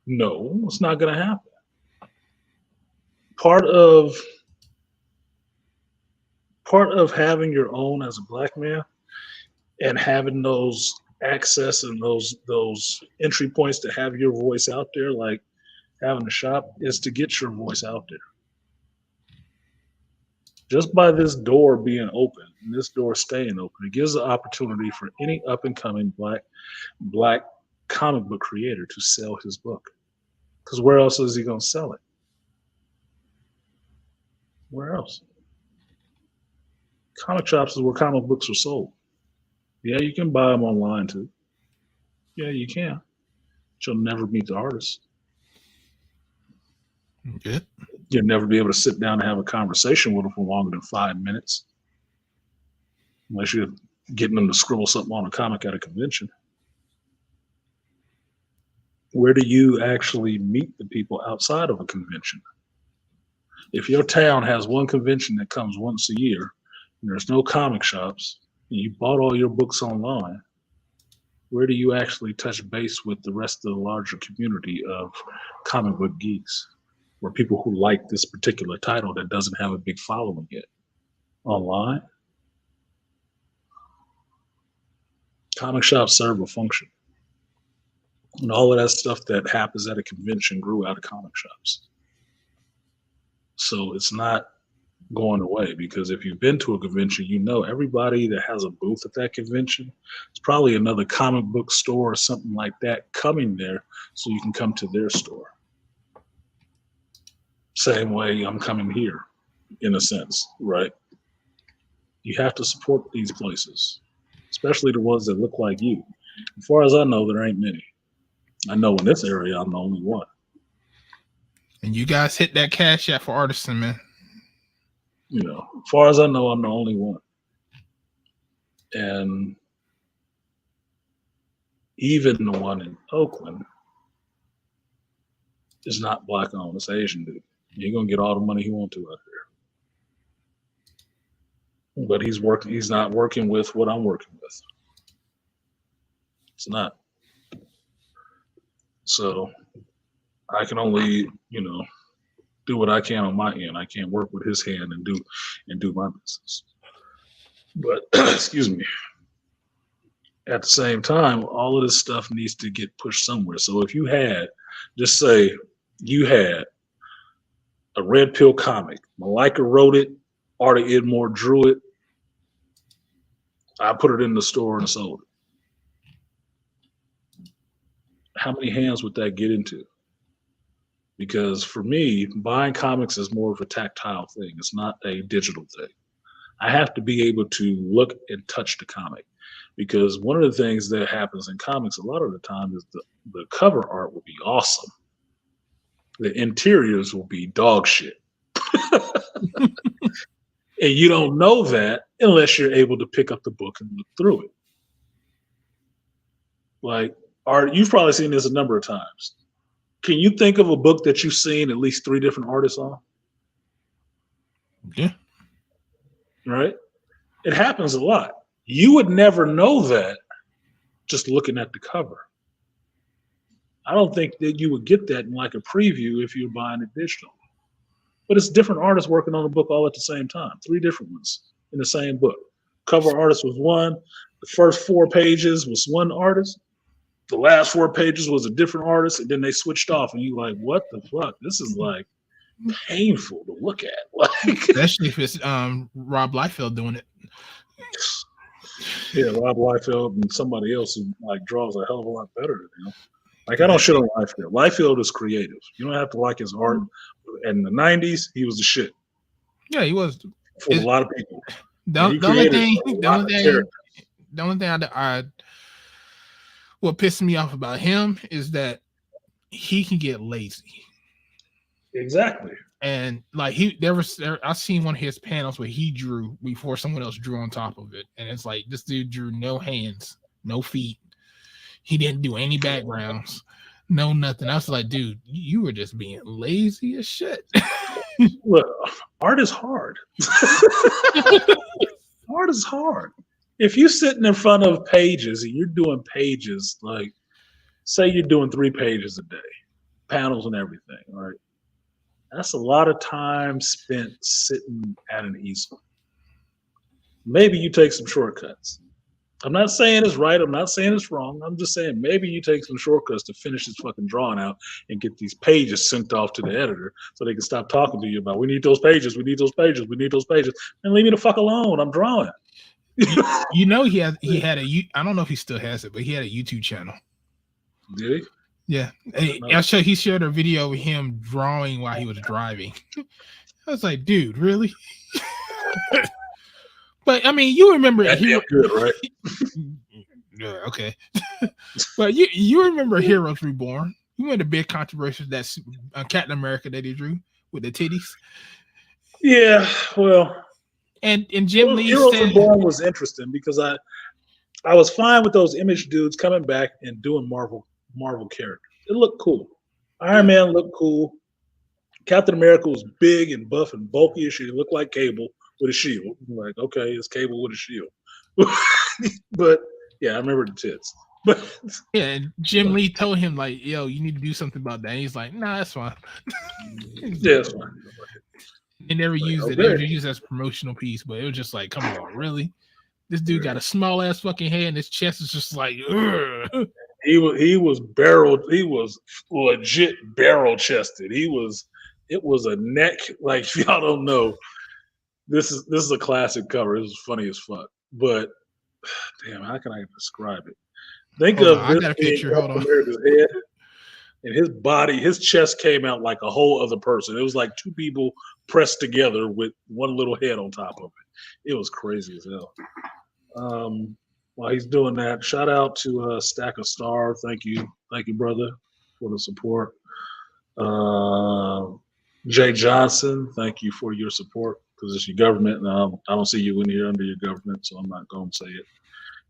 [SPEAKER 1] No, it's not going to happen. Part of having your own as a black man and having those access and those entry points to have your voice out there, like having a shop, is to get your voice out there. Just by this door being open and this door staying open, it gives the opportunity for any up and coming black comic book creator to sell his book. Because where else is he going to sell it? Where else? Comic shops is where comic books are sold. Yeah, you can buy them online too. Yeah, you can. But you'll never meet the artist.
[SPEAKER 2] Yeah.
[SPEAKER 1] You'll never be able to sit down and have a conversation with them for longer than 5 minutes. Unless you're getting them to scribble something on a comic at a convention. Where do you actually meet the people outside of a convention? If your town has one convention that comes once a year, and there's no comic shops, and you bought all your books online, Where do you actually touch base with the rest of the larger community of comic book geeks, or people who like this particular title that doesn't have a big following yet? Online? Comic shops serve a function. And all of that stuff that happens at a convention grew out of comic shops. So it's not going away, because if you've been to a convention, you know everybody that has a booth at that convention, it's probably another comic book store or something like that coming there so you can come to their store. Same way I'm coming here, in a sense, right? You have to support these places, especially the ones that look like you. As far as I know, there ain't many. I know in this area, I'm the only one.
[SPEAKER 2] And you guys hit that cash out for Artisan, man.
[SPEAKER 1] You know, as far as I know, I'm the only one. And even the one in Oakland is not black owned. It's Asian dude. He's gonna get all the money he wants to out there. But he's not working with what I'm working with. It's not. So I can only, do what I can on my end. I can't work with his hand and do my business. But excuse me. At the same time, all of this stuff needs to get pushed somewhere. So if you had, just say you had a Red Pill comic, Malika wrote it, Artie Idmore drew it, I put it in the store and sold it. How many hands would that get into? Because for me, buying comics is more of a tactile thing. It's not a digital thing. I have to be able to look and touch the comic, because one of the things that happens in comics a lot of the time is the cover art will be awesome. The interiors will be dog shit. And you don't know that unless you're able to pick up the book and look through it. Like, you've probably seen this a number of times. Can you think of a book that you've seen at least 3 different artists on?
[SPEAKER 2] Yeah.
[SPEAKER 1] Right? It happens a lot. You would never know that just looking at the cover. I don't think that you would get that in like a preview if you're buying it digital. But it's different artists working on a book all at the same time. 3 different ones in the same book. Cover artist was one. The first 4 pages was one artist. The last 4 pages was a different artist, and then they switched off, and you're like, what the fuck? This is like painful to look at. Like,
[SPEAKER 2] especially if it's Rob Liefeld doing it.
[SPEAKER 1] Yeah, Rob Liefeld and somebody else who like draws a hell of a lot better than him. Like, I don't shit on Liefeld. Liefeld is creative. You don't have to like his art. In the 90s, he was the shit.
[SPEAKER 2] Yeah, he was.
[SPEAKER 1] For a lot of people.
[SPEAKER 2] The only thing what pisses me off about him is that he can get lazy.
[SPEAKER 1] Exactly.
[SPEAKER 2] And like I've seen one of his panels where he drew before someone else drew on top of it, and it's like this dude drew no hands, no feet. He didn't do any backgrounds, no nothing. I was like, dude, you were just being lazy as shit.
[SPEAKER 1] Look, art is hard. Art is hard. If you're sitting in front of pages and you're doing pages, like say you're doing 3 pages a day, panels and everything, right? That's a lot of time spent sitting at an easel. Maybe you take some shortcuts. I'm not saying it's right. I'm not saying it's wrong. I'm just saying maybe you take some shortcuts to finish this fucking drawing out and get these pages sent off to the editor so they can stop talking to you about, we need those pages, we need those pages, we need those pages, and leave me the fuck alone. I'm drawing.
[SPEAKER 2] You know, he had I don't know if he still has it, but he had a YouTube channel.
[SPEAKER 1] Did he?
[SPEAKER 2] Yeah. He shared a video of him drawing while he was driving. I was like, dude, really? But I mean, you remember
[SPEAKER 1] good, right?
[SPEAKER 2] Yeah, okay. But you remember Heroes Reborn? You remember the big controversy that's Captain America that he drew with the titties?
[SPEAKER 1] Yeah, well,
[SPEAKER 2] and Jim Lee
[SPEAKER 1] Heroes
[SPEAKER 2] said
[SPEAKER 1] Reborn was interesting because I was fine with those Image dudes coming back and doing Marvel characters. It looked cool. Iron Man looked cool. Captain America was big and buff and bulky as shit. Looked like Cable with a shield. I'm like, okay, it's Cable with a shield. But yeah, I remember the tits. But
[SPEAKER 2] Yeah, and Jim Lee told him like, "Yo, you need to do something about that." And he's like, "Nah, that's fine."
[SPEAKER 1] yeah, it's fine.
[SPEAKER 2] They never used it. They were just used as a promotional piece, but it was just like, come on, really? This dude got a small ass fucking head, and his chest is just like, ugh.
[SPEAKER 1] He was barreled. He was legit barrel chested. It was a neck. Like, if y'all don't know, this is a classic cover. This is funny as fuck. But damn, how can I describe it? Think
[SPEAKER 2] Hold
[SPEAKER 1] of
[SPEAKER 2] on, I
[SPEAKER 1] this
[SPEAKER 2] got a
[SPEAKER 1] being
[SPEAKER 2] picture. Hold
[SPEAKER 1] Captain
[SPEAKER 2] on.
[SPEAKER 1] America's head, and his body, his chest came out like a whole other person. It was like two people pressed together with one little head on top of it. It was crazy as hell. While he's doing that, shout out to Stack of Star. Thank you, brother, for the support. Jay Johnson, thank you for your support, because it's your government, and I don't see you in here under your government, so I'm not going to say it.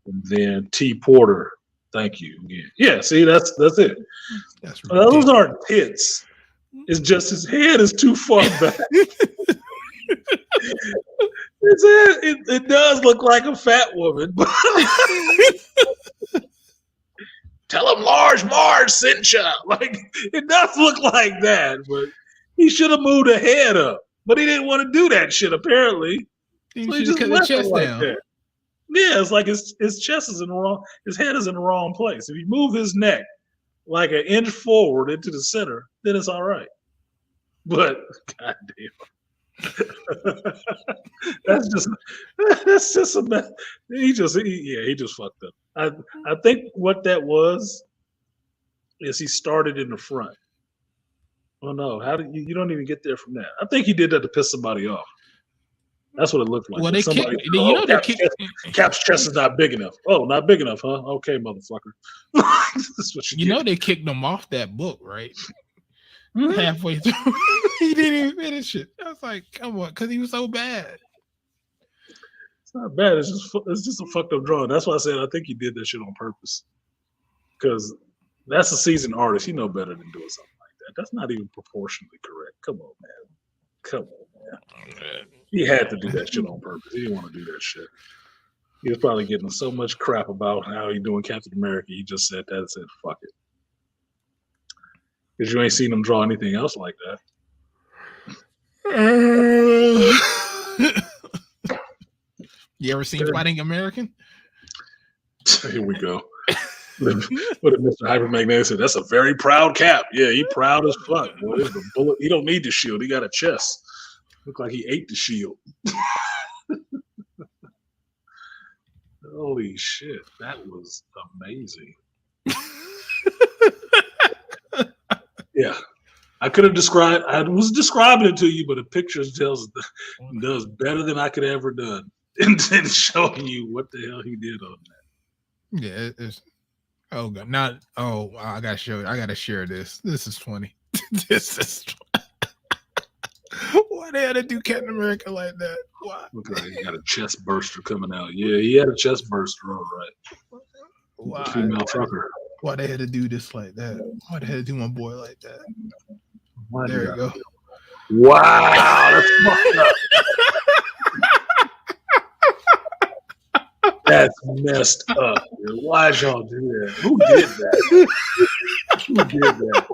[SPEAKER 1] And then T Porter, thank you again. Yeah, see, that's it. Those aren't tits. It's just his head is too far back. It does look like a fat woman. But tell him Large Marge sent you. Like, it does look like that, but he should have moved the head up. But he didn't want to do that shit, apparently.
[SPEAKER 2] He
[SPEAKER 1] So he
[SPEAKER 2] just
[SPEAKER 1] just
[SPEAKER 2] cut the
[SPEAKER 1] left
[SPEAKER 2] chest
[SPEAKER 1] it like
[SPEAKER 2] down.
[SPEAKER 1] that. Yeah, it's like his chest is in the wrong, his head is in the wrong place. If you move his neck like an inch forward into the center, then it's all right. But goddamn. that's just a mess. He just fucked up. I think what that was is he started in the front. Oh no, how did you don't even get there from that? I think he did that to piss somebody off. That's what it looked like.
[SPEAKER 2] Well, they kicked.
[SPEAKER 1] Cap's chest is not big enough. Oh, not big enough, huh? Okay, motherfucker. That's what
[SPEAKER 2] you know they kicked him off that book, right? Halfway through, he didn't even finish it. I was like, "Come on," because he was so bad.
[SPEAKER 1] It's not bad. It's just a fucked up drawing. That's why I said I think he did that shit on purpose. Because that's a seasoned artist. He know better than doing something like that. That's not even proportionally correct. Come on, man. Come on, man. He had to do that shit on purpose. He didn't want to do that shit. He was probably getting so much crap about how he doing Captain America. He just said that and said, fuck it. Because you ain't seen him draw anything else like that.
[SPEAKER 2] You ever seen Fighting American?
[SPEAKER 1] Here we go. What did Mr. Hypermagnetic say? That's a very proud Cap. Yeah, he proud as fuck. Boy, the bullet. He don't need the shield. He got a chest. Look like he ate the shield. Holy shit, that was amazing. Yeah, I could have described. I was describing it to you, but the pictures does better than I could ever done in showing you what the hell he did on that.
[SPEAKER 2] Yeah, it's. Oh god, not. Oh, I gotta show it. I gotta share this. This is funny. This is. Why they had to do Captain America like that? Why?
[SPEAKER 1] Look like he got a chest burster coming out. Yeah, he had a chest burster, all right.
[SPEAKER 2] Why?
[SPEAKER 1] Female trucker.
[SPEAKER 2] Why they had to do this like that? Why they had to do my boy like that?
[SPEAKER 1] Why
[SPEAKER 2] there you go.
[SPEAKER 1] Wow, that's fucked up. That's messed up. Dude. Why'd y'all do that? Who did that? Who did that?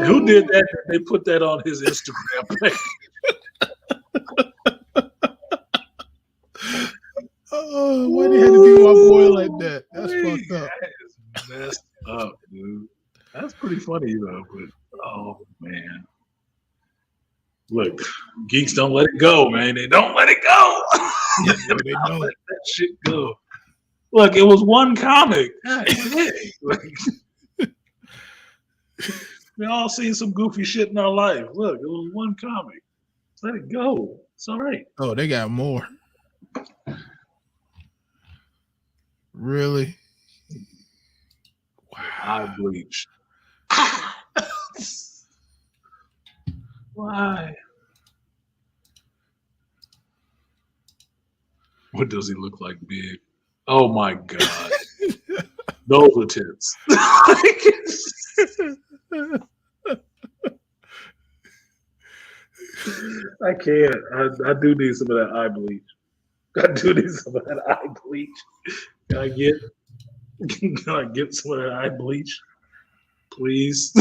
[SPEAKER 1] Who did that? They put that on his Instagram page.
[SPEAKER 2] Oh, why they had to do my boy like that? That's fucked up.
[SPEAKER 1] That is messed up, dude. That's pretty funny though, but oh man. Look, geeks don't let it go, man. They don't let it go. They don't let that shit go. Look, it was one comic. We all seen some goofy shit in our life. Look, it was one comic. Let it go. It's all right.
[SPEAKER 2] Oh, they got more. Really?
[SPEAKER 1] Wow. Eye bleach. Why? What does he look like big? Oh my God. Those are tits. I can't. I do need some of that eye bleach. I do need some of that eye bleach. Can I get Can I get some of that eye bleach, please?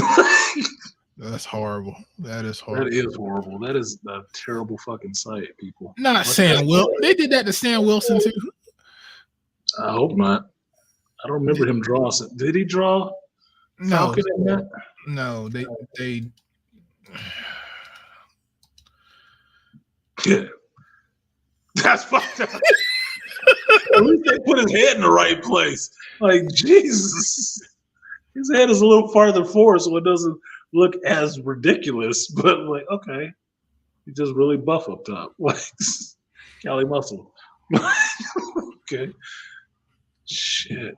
[SPEAKER 2] That's horrible. That is horrible.
[SPEAKER 1] That is horrible. That is a terrible fucking sight, people.
[SPEAKER 2] Not Sam Wilson. They did that to Sam Wilson too.
[SPEAKER 1] I hope not. I don't remember him draw. Did he draw Falcon in that?
[SPEAKER 2] No, they
[SPEAKER 1] Yeah. That's fucked up. At least they put his head in the right place. Like, Jesus. His head is a little farther forward so it doesn't look as ridiculous, but like, okay. He's just really buff up top. Like Cali muscle. Okay. Shit.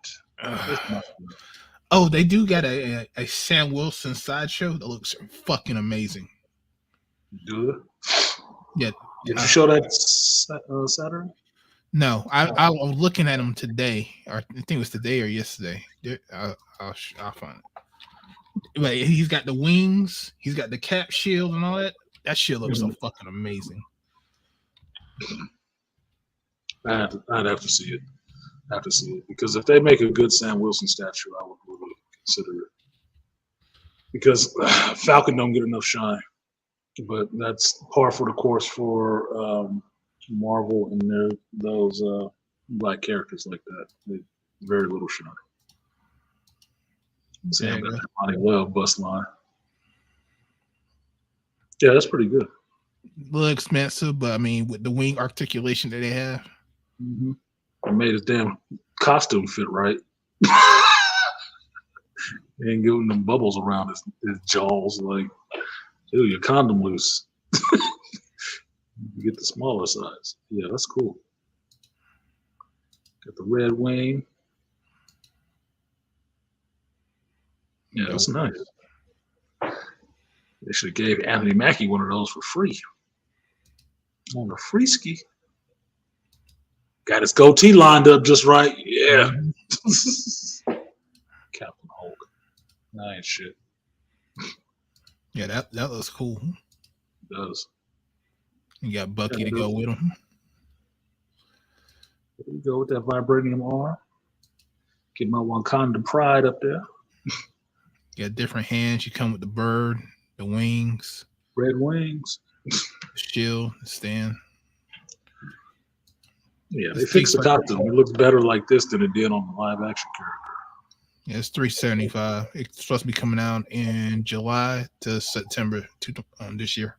[SPEAKER 2] Oh, they do got a Sam Wilson sideshow that looks fucking amazing.
[SPEAKER 1] Do it?
[SPEAKER 2] Yeah.
[SPEAKER 1] Did you show that Saturday?
[SPEAKER 2] No, I was looking at him today, or I think it was today or yesterday. I'll find it. But he's got the wings, he's got the cap shield and all that. That shit looks so fucking amazing.
[SPEAKER 1] I'd have to see it. I have to see it because if they make a good Sam Wilson statue, I would really consider it. Because Falcon don't get enough shine, but that's par for the course for Marvel and those black characters like that. They very little shine. Sam got that Monty Well bust line. Yeah, that's pretty good.
[SPEAKER 2] A little expensive, but I mean, with the wing articulation that they have.
[SPEAKER 1] Mm-hmm. It made his damn costume fit right. He ain't getting them bubbles around his jaws. Like, ew, your condom loose. You get the smaller size. Yeah, that's cool. Got the red wing. Yeah, that's nice. They should have gave Anthony Mackie one of those for free. On the free ski. Got his goatee lined up just right. Yeah. Captain Hulk. That ain't shit.
[SPEAKER 2] Yeah, that looks cool.
[SPEAKER 1] It does.
[SPEAKER 2] You got Bucky to go with him.
[SPEAKER 1] There you go with that vibranium arm. Get my Wakanda pride up there.
[SPEAKER 2] You got different hands. You come with the bird, the wings.
[SPEAKER 1] Red wings.
[SPEAKER 2] The shield, the stand.
[SPEAKER 1] Yeah, they fixed the costume. It looks better like this than it did on the live action character.
[SPEAKER 2] Yeah, it's $375. It's supposed to be coming out in July to September this year.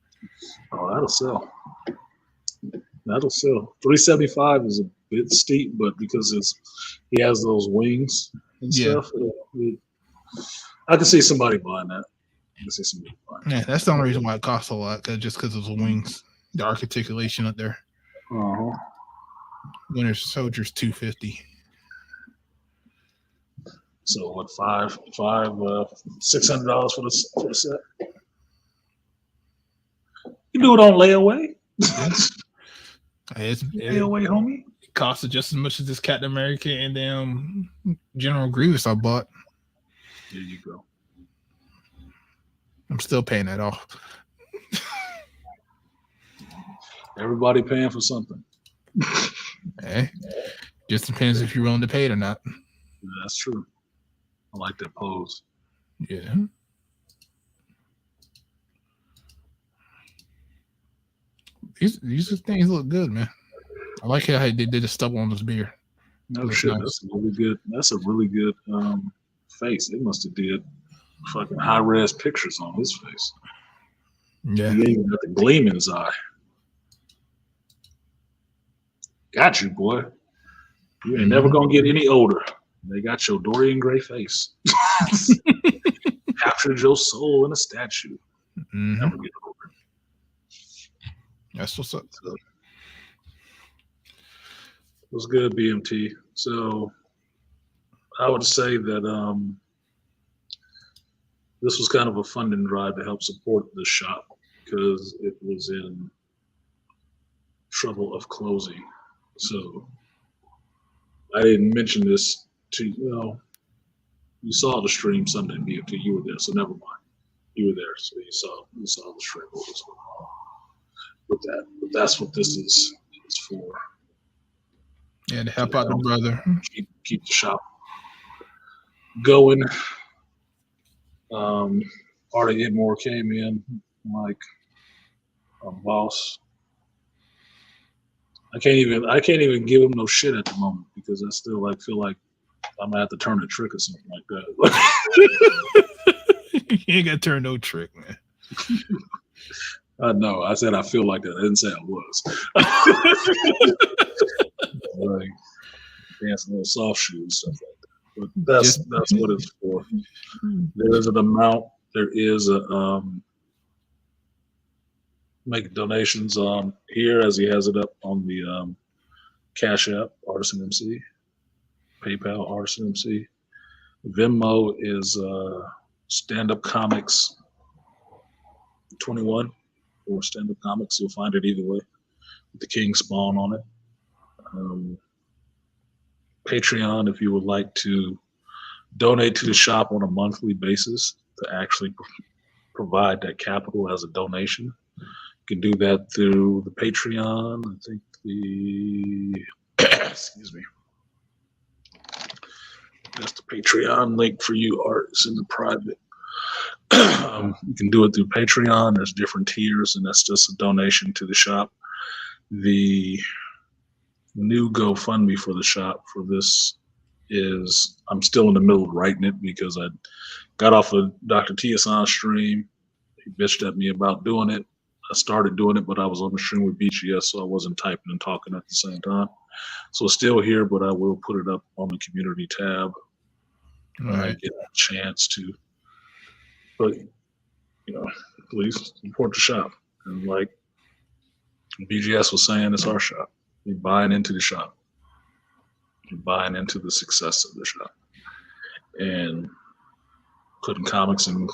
[SPEAKER 1] Oh, that'll sell. That'll sell. $375 is a bit steep, but because he has those wings and stuff, I can see somebody buying that.
[SPEAKER 2] Yeah, that's the only reason why it costs a lot, just because of the wings, the articulation up there.
[SPEAKER 1] Uh-huh.
[SPEAKER 2] Winter Soldier's $250.
[SPEAKER 1] So what? $600 for the set. You do it on layaway. Layaway, homie.
[SPEAKER 2] It costs just as much as this Captain America and General Grievous I bought.
[SPEAKER 1] There you go.
[SPEAKER 2] I'm still paying that off.
[SPEAKER 1] Everybody paying for something.
[SPEAKER 2] Hey, just depends if you're willing to pay it or not.
[SPEAKER 1] Yeah, that's true. I like that pose.
[SPEAKER 2] Yeah. These things look good, man. I like how they did the stubble on his beard.
[SPEAKER 1] No shit, nice. That's really good. That's a really good face. They must have did fucking high res pictures on his face.
[SPEAKER 2] Yeah.
[SPEAKER 1] He even got the gleam in his eye. Got you, boy. You ain't never gonna get any older. They got your Dorian Gray face. Captured your soul in a statue.
[SPEAKER 2] Mm-hmm.
[SPEAKER 1] Never get older.
[SPEAKER 2] That's what's up.
[SPEAKER 1] What's good, BMT? So I would say that this was kind of a funding drive to help support the shop because it was in trouble of closing. So I didn't mention this to you. You saw the stream Sunday, BMT. You were there, so never mind. You were there, so you saw the stream with that. But that's what this is for.
[SPEAKER 2] Yeah, to help out the brother.
[SPEAKER 1] Keep the shop going. Artie Edmore came in like a boss. I can't even give him no shit at the moment because I still like feel like I'm gonna have to turn a trick or something like that.
[SPEAKER 2] You ain't gotta turn no trick, man.
[SPEAKER 1] I know. I said I feel like that. I didn't say I was. Like dancing little soft shoes, stuff like that. But that's what it's for. There is an amount. There is a make donations here as he has it up on the Cash App, ArtisanMC, PayPal, ArtisanMC. Venmo is Stand Up Comics 21 or Stand Up Comics. You'll find it either way with the King Spawn on it. Patreon, if you would like to donate to the shop on a monthly basis to actually provide that capital as a donation. You can do that through the Patreon. I think excuse me. That's the Patreon link for you, Art. It's in the private. You can do it through Patreon. There's different tiers, and that's just a donation to the shop. The new GoFundMe for the shop for this is, I'm still in the middle of writing it because I got off of Dr. Tiasan's stream. He bitched at me about doing it. I started doing it, but I was on the stream with BGS, so I wasn't typing and talking at the same time. So it's still here, but I will put it up on the community tab when I get a chance to. But, you know, please support the shop. And like BGS was saying, it's our shop. You're buying into the shop. You're buying into the success of the shop. And putting comics in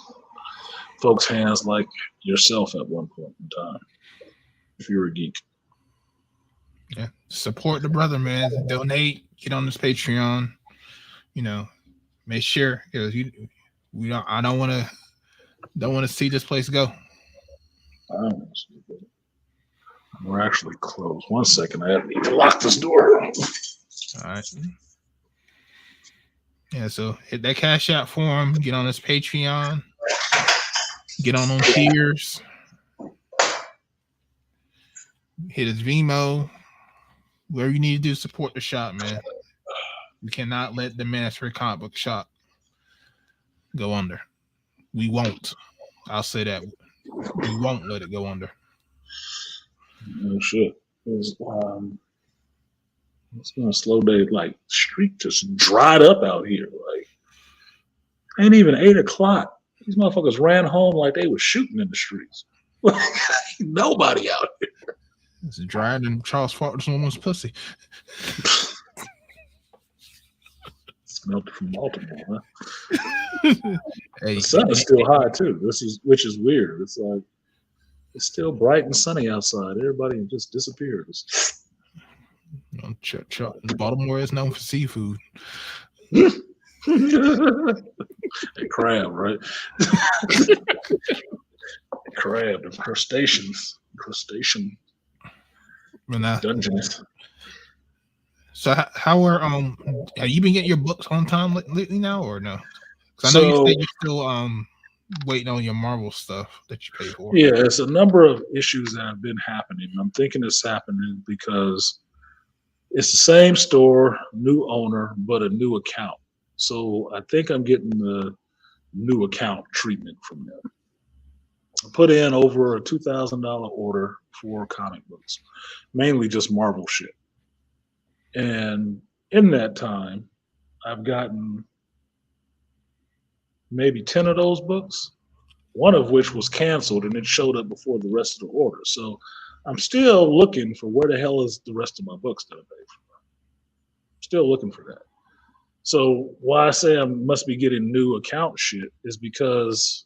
[SPEAKER 1] folks' hands like yourself at one point in time, if you're a geek.
[SPEAKER 2] Yeah, support the brother, man. Donate, get on this Patreon. You know, make sure because I don't want to see this place go.
[SPEAKER 1] We're actually closed. 1 second, I need to lock this door.
[SPEAKER 2] All right. Yeah, so hit that Cash App form. Get on this Patreon. Get on tiers. Hit his Vimo. Whatever you need to do to support the shop, man. We cannot let the Manosphere comic book shop go under. We won't. I'll say that. We won't let it go under.
[SPEAKER 1] Oh, shit. It's been a slow day. Like, street just dried up out here. Like, ain't even 8 o'clock. These motherfuckers ran home like they were shooting in the streets. Nobody out here.
[SPEAKER 2] It's drier than Charles Fart's woman's pussy.
[SPEAKER 1] Smelled it from Baltimore, huh?
[SPEAKER 2] Hey,
[SPEAKER 1] the sun is still high too. Which is weird. It's like it's still bright and sunny outside. Everybody just disappears.
[SPEAKER 2] Baltimore is known for seafood.
[SPEAKER 1] And crab, right? Crab, the crustacean dungeons.
[SPEAKER 2] So how are have you been getting your books on time lately now or no? Because I know you said you're still waiting on your Marvel stuff that you pay for.
[SPEAKER 1] Yeah, it's a number of issues that have been happening. I'm thinking it's happening because it's the same store, new owner, but a new account. So I think I'm getting the new account treatment from them. I put in over a $2,000 order for comic books, mainly just Marvel shit. And in that time, I've gotten maybe 10 of those books, one of which was canceled and it showed up before the rest of the order. So I'm still looking for where the hell is the rest of my books that I paid for. Still looking for that. So why I say I must be getting new account shit is because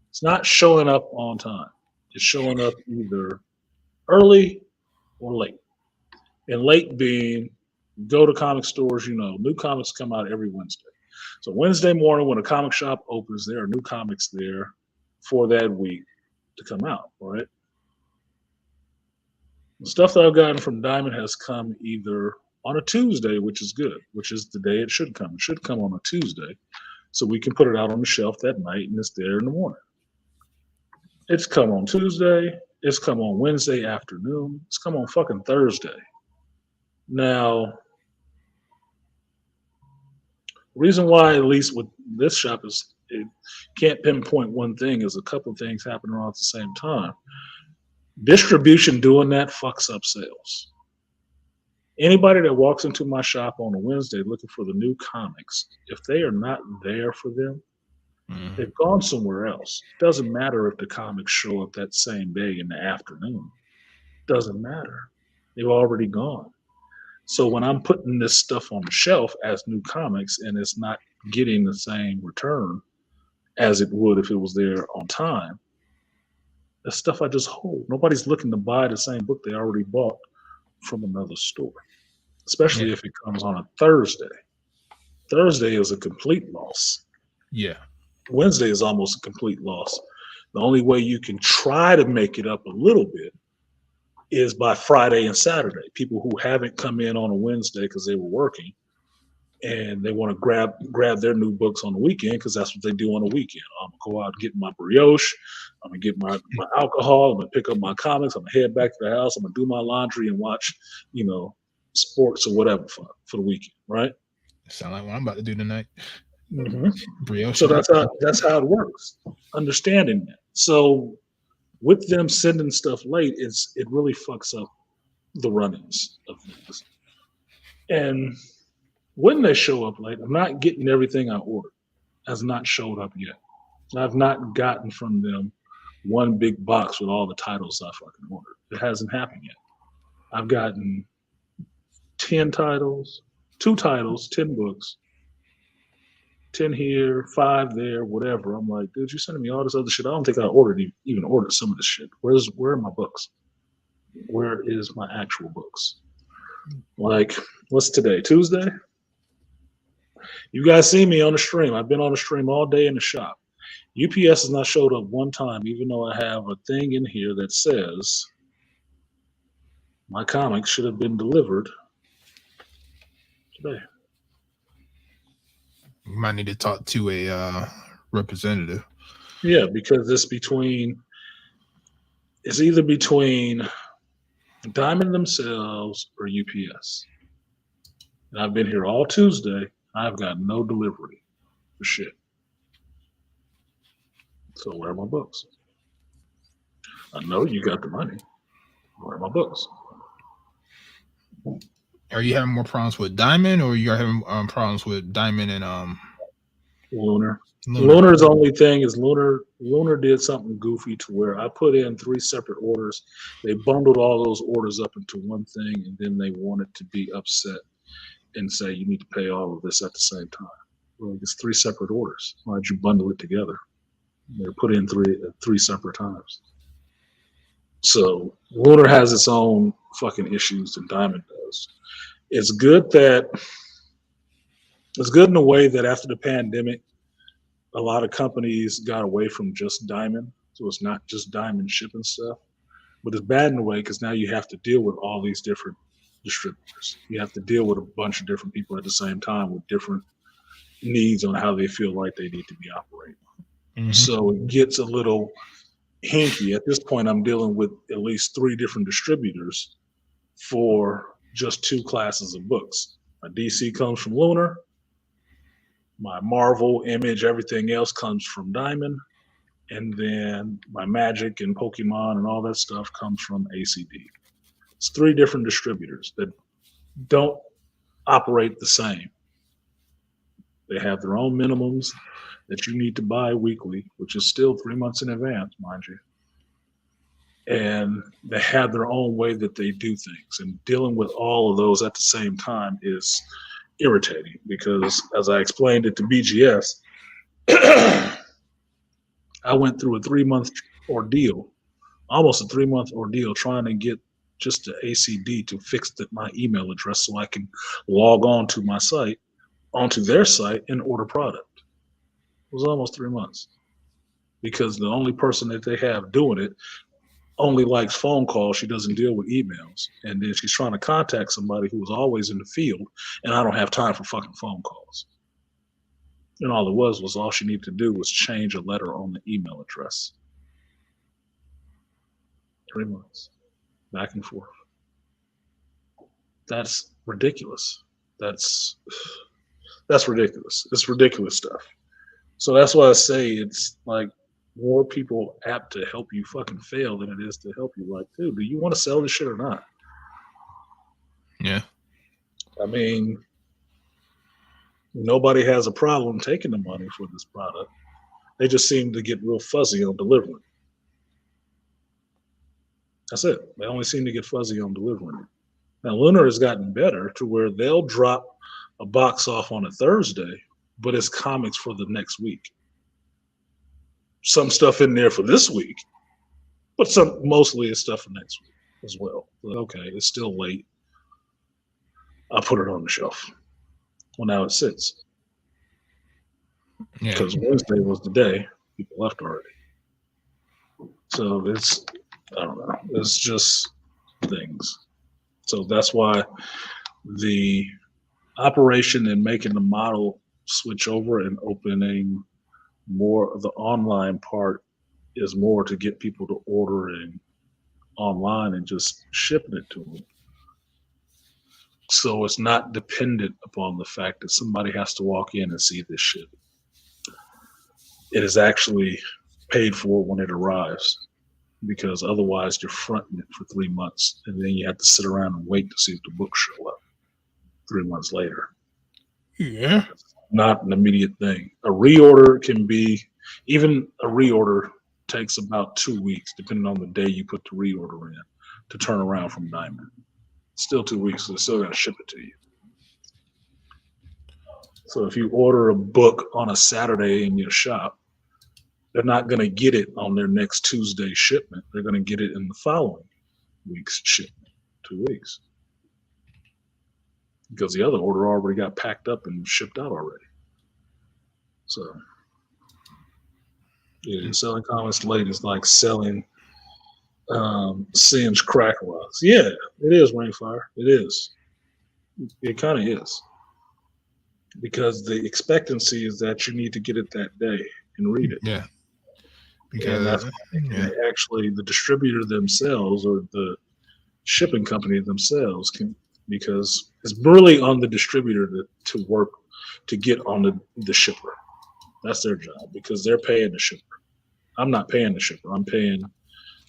[SPEAKER 1] it's not showing up on time. It's showing up either early or late. And late being, go to comic stores, you know, new comics come out every Wednesday. So Wednesday morning when a comic shop opens, there are new comics there for that week to come out, right? The stuff that I've gotten from Diamond has come either on a Tuesday, which is good, which is the day it should come. It should come on a Tuesday, so we can put it out on the shelf that night and it's there in the morning. It's come on Tuesday. It's come on Wednesday afternoon. It's come on fucking Thursday. Now, reason why, at least with this shop, is it can't pinpoint one thing. Is a couple of things happening around at the same time. Distribution doing that fucks up sales. Anybody that walks into my shop on a Wednesday looking for the new comics, if they are not there for them, they've gone somewhere else. Doesn't matter if the comics show up that same day in the afternoon. Doesn't matter. They've already gone. So when I'm putting this stuff on the shelf as new comics and it's not getting the same return as it would if it was there on time, that's stuff I just hold. Nobody's looking to buy the same book they already bought from another store, especially if it comes on a Thursday. Thursday is a complete loss.
[SPEAKER 2] Yeah.
[SPEAKER 1] Wednesday is almost a complete loss. The only way you can try to make it up a little bit is by Friday and Saturday. People who haven't come in on a Wednesday because they were working and they want to grab their new books on the weekend because that's what they do on the weekend. I'm going to go out and get my brioche. I'm going to get my alcohol. I'm going to pick up my comics. I'm going to head back to the house. I'm going to do my laundry and watch, sports or whatever for the weekend, right?
[SPEAKER 2] Sound like what I'm about to do tonight.
[SPEAKER 1] Brioche. So that's how it works. Understanding that. So with them sending stuff late, it really fucks up the runnings of things. And when they show up late, I'm not getting everything I ordered. Has not showed up yet. I've not gotten from them one big box with all the titles I fucking ordered. It hasn't happened yet. I've gotten 10 titles, 2 titles, 10 books, 10 here, 5 there, whatever. I'm like, dude, you're sending me all this other shit. I don't think I even ordered some of this shit. Where are my books? Where is my actual books? Like, what's today? Tuesday? You guys see me on the stream. I've been on the stream all day in the shop. UPS has not showed up one time, even though I have a thing in here that says my comics should have been delivered today.
[SPEAKER 2] You might need to talk to a representative.
[SPEAKER 1] Yeah, because it's either between Diamond themselves or UPS. And I've been here all Tuesday. I've got no delivery for shit. So where are my books? I know you got the money. Where are my books?
[SPEAKER 2] Are you having more problems with Diamond, or you are having problems with Diamond and
[SPEAKER 1] Lunar? Lunar's only thing is Lunar did something goofy to where I put in 3 separate orders. They bundled all those orders up into one thing, and then they wanted to be upset and say you need to pay all of this at the same time. Well, it's 3 separate orders. Why'd you bundle it together? They're put in 3 separate times. So Lunar has its own fucking issues than Diamond does. It's good in a way that after the pandemic, a lot of companies got away from just Diamond. So it's not just Diamond shipping stuff. But it's bad in a way because now you have to deal with all these different distributors. You have to deal with a bunch of different people at the same time with different needs on how they feel like they need to be operating. So it gets a little hinky. At this point, I'm dealing with at least 3 different distributors for just 2 classes of books. My DC comes from Lunar. My Marvel, Image, everything else comes from Diamond. And then my Magic and Pokemon and all that stuff comes from ACD. It's 3 different distributors that don't operate the same. They have their own minimums that you need to buy weekly, which is still 3 months in advance, mind you. And they have their own way that they do things. And dealing with all of those at the same time is irritating because, as I explained it to BGS, I went through a 3-month ordeal, almost a 3-month ordeal, trying to get just the ACD to fix my email address so I can log on to my site, onto their site, and order product. It was almost 3 months because the only person that they have doing it only likes phone calls. She doesn't deal with emails. And then she's trying to contact somebody who was always in the field, and I don't have time for fucking phone calls. And all she needed to do was change a letter on the email address. 3 months, back and forth. That's ridiculous. That's ridiculous. It's ridiculous stuff. So that's why I say it's like more people apt to help you fucking fail than it is to help you. Like, dude, do you want to sell this shit or not?
[SPEAKER 2] Yeah.
[SPEAKER 1] I mean, nobody has a problem taking the money for this product. They just seem to get real fuzzy on delivering. That's it. They only seem to get fuzzy on delivering it. Now, Lunar has gotten better to where they'll drop a box off on a Thursday, but it's comics for the next week. Some stuff in there for this week, but mostly it's stuff for next week as well. Okay, it's still late. I'll put it on the shelf. Well, now it sits.
[SPEAKER 2] Yeah.
[SPEAKER 1] Because Wednesday was the day people left already. So I don't know. It's just things. So that's why the operation and making the model switch over and opening more of the online part is more to get people to ordering online and just shipping it to them. So it's not dependent upon the fact that somebody has to walk in and see this shit. It is actually paid for when it arrives, because otherwise you're fronting it for 3 months and then you have to sit around and wait to see if the books show up 3 months later.
[SPEAKER 2] Yeah.
[SPEAKER 1] Not an immediate thing. A reorder can be, even a reorder takes about 2 weeks, depending on the day you put the reorder in, to turn around from Diamond. Still 2 weeks, so they're still going to ship it to you. So if you order a book on a Saturday in your shop, they're not going to get it on their next Tuesday shipment. They're going to get it in the following week's shipment, 2 weeks. Because the other order already got packed up and shipped out already. So, yeah, selling comics late is like selling singed crack rocks. Yeah, it is, Rainfire. It is. It kind of is. Because the expectancy is that you need to get it that day and read it.
[SPEAKER 2] Yeah. Because
[SPEAKER 1] actually the distributor themselves or the shipping company themselves can, because it's really on the distributor to work to get on the shipper. That's their job, because they're paying the shipper. I'm not paying the shipper. I'm paying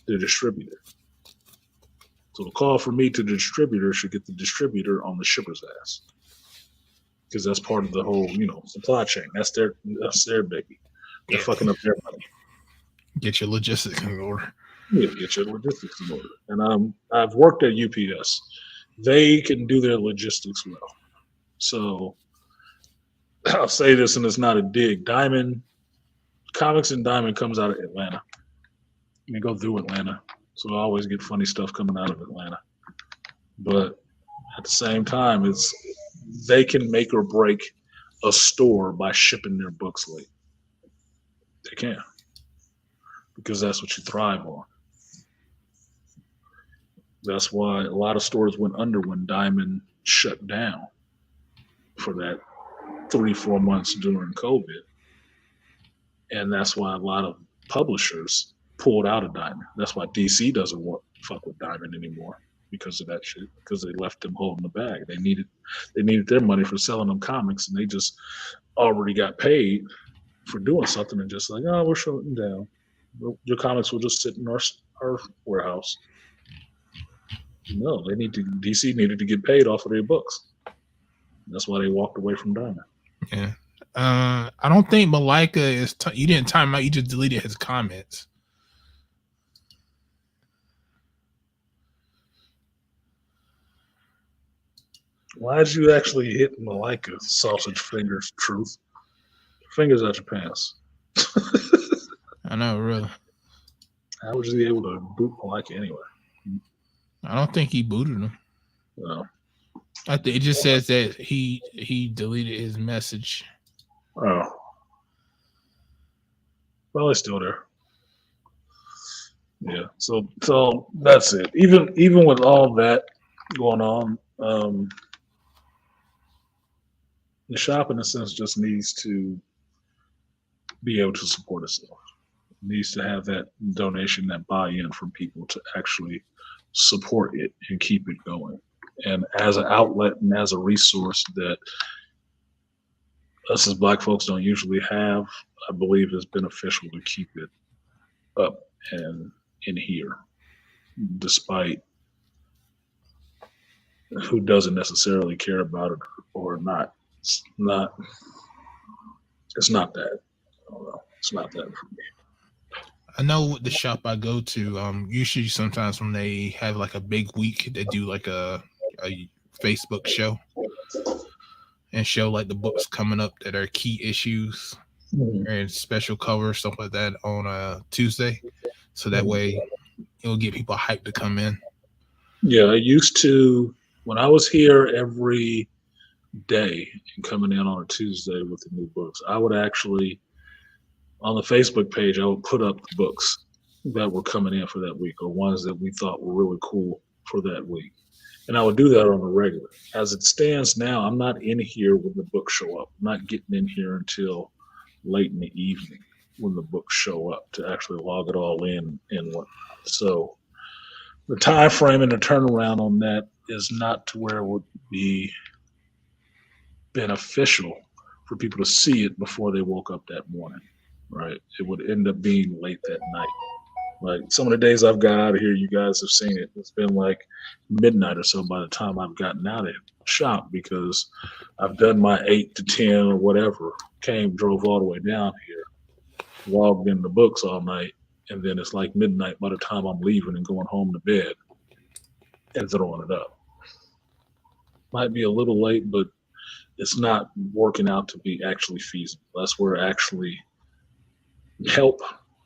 [SPEAKER 1] the distributor. So the call for me to the distributor should get the distributor on the shipper's ass, because that's part of the whole, supply chain. That's their baby. They're fucking up their money.
[SPEAKER 2] Get your logistics in order.
[SPEAKER 1] Yeah, get your logistics in order. And I've worked at UPS. They can do their logistics well. So I'll say this, and it's not a dig. Diamond Comics and Diamond comes out of Atlanta. They go through Atlanta, so I always get funny stuff coming out of Atlanta. But at the same time, they can make or break a store by shipping their books late. They can, because that's what you thrive on. That's why a lot of stores went under when Diamond shut down for that 3-4 months during COVID. And that's why a lot of publishers pulled out of Diamond. That's why DC doesn't fuck with Diamond anymore, because of that shit, because they left them holding the bag. They needed their money for selling them comics, and they just already got paid for doing something and just like, oh, we're shutting down. Your comics will just sit in our warehouse. No, DC needed to get paid off of their books. That's why they walked away from Diamond.
[SPEAKER 2] Yeah. I don't think Malika is. You didn't time him out. You just deleted his comments.
[SPEAKER 1] Why did you actually hit Malika, sausage fingers, truth? Fingers out your pants.
[SPEAKER 2] I know, really.
[SPEAKER 1] How was he able to boot Malika anyway?
[SPEAKER 2] I don't think he booted him.
[SPEAKER 1] No.
[SPEAKER 2] I think it just says that he deleted his message.
[SPEAKER 1] Oh. Well, it's still there. Yeah. So that's it. Even with all that going on, the shop in a sense just needs to be able to support itself. It needs to have that donation, that buy-in from people to actually support it and keep it going. And as an outlet and as a resource that us as Black folks don't usually have, I believe it's beneficial to keep it up and in here, despite who doesn't necessarily care about it or not. It's not that. I don't know. It's not that for me.
[SPEAKER 2] I know the shop I go to, usually sometimes when they have like a big week, they do like a Facebook show and show like the books coming up that are key issues and special covers, stuff like that on a Tuesday. So that way it'll get people hyped to come in.
[SPEAKER 1] Yeah, I used to, when I was here every day and coming in on a Tuesday with the new books, I would actually, on the Facebook page, I would put up the books that were coming in for that week or ones that we thought were really cool for that week. And I would do that on a regular. As it stands now, I'm not in here when the books show up. I'm not getting in here until late in the evening when the books show up to actually log it all in and whatnot. So the time frame and the turnaround on that is not to where it would be beneficial for people to see it before they woke up that morning, right? It would end up being late that night. Like some of the days I've got out of here, you guys have seen it. It's been like midnight or so by the time I've gotten out of shop because I've done my 8 to 10 or whatever, drove all the way down here, logged in the books all night, and then it's like midnight by the time I'm leaving and going home to bed and throwing it up. Might be a little late, but it's not working out to be actually feasible. That's where actually help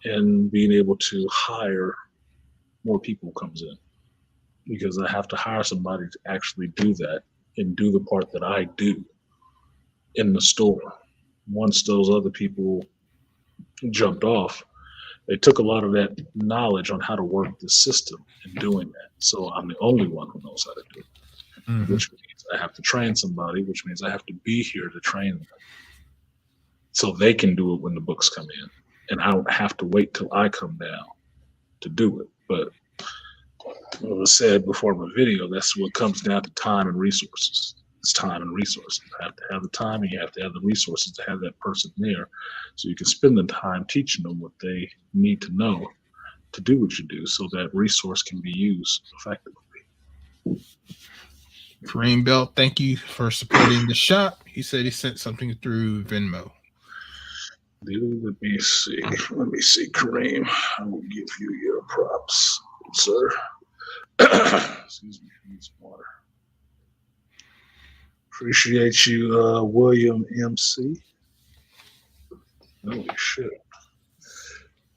[SPEAKER 1] and being able to hire more people comes in, because I have to hire somebody to actually do that and do the part that I do in the store. Once those other people jumped off, they took a lot of that knowledge on how to work the system and doing that. So I'm the only one who knows how to do it, which means I have to train somebody, which means I have to be here to train them so they can do it when the books come in. And I don't have to wait till I come down to do it. But it was said before my video, that's what comes down to time and resources. It's time and resources. You have to have the time and you have to have the resources to have that person there so you can spend the time teaching them what they need to know to do what you do so that resource can be used effectively.
[SPEAKER 2] Kareem Bell, thank you for supporting the shop. He said he sent something through Venmo.
[SPEAKER 1] Let me see. Kareem. I will give you your props, sir. Excuse me, I need some water. Appreciate you, William MC. Holy shit.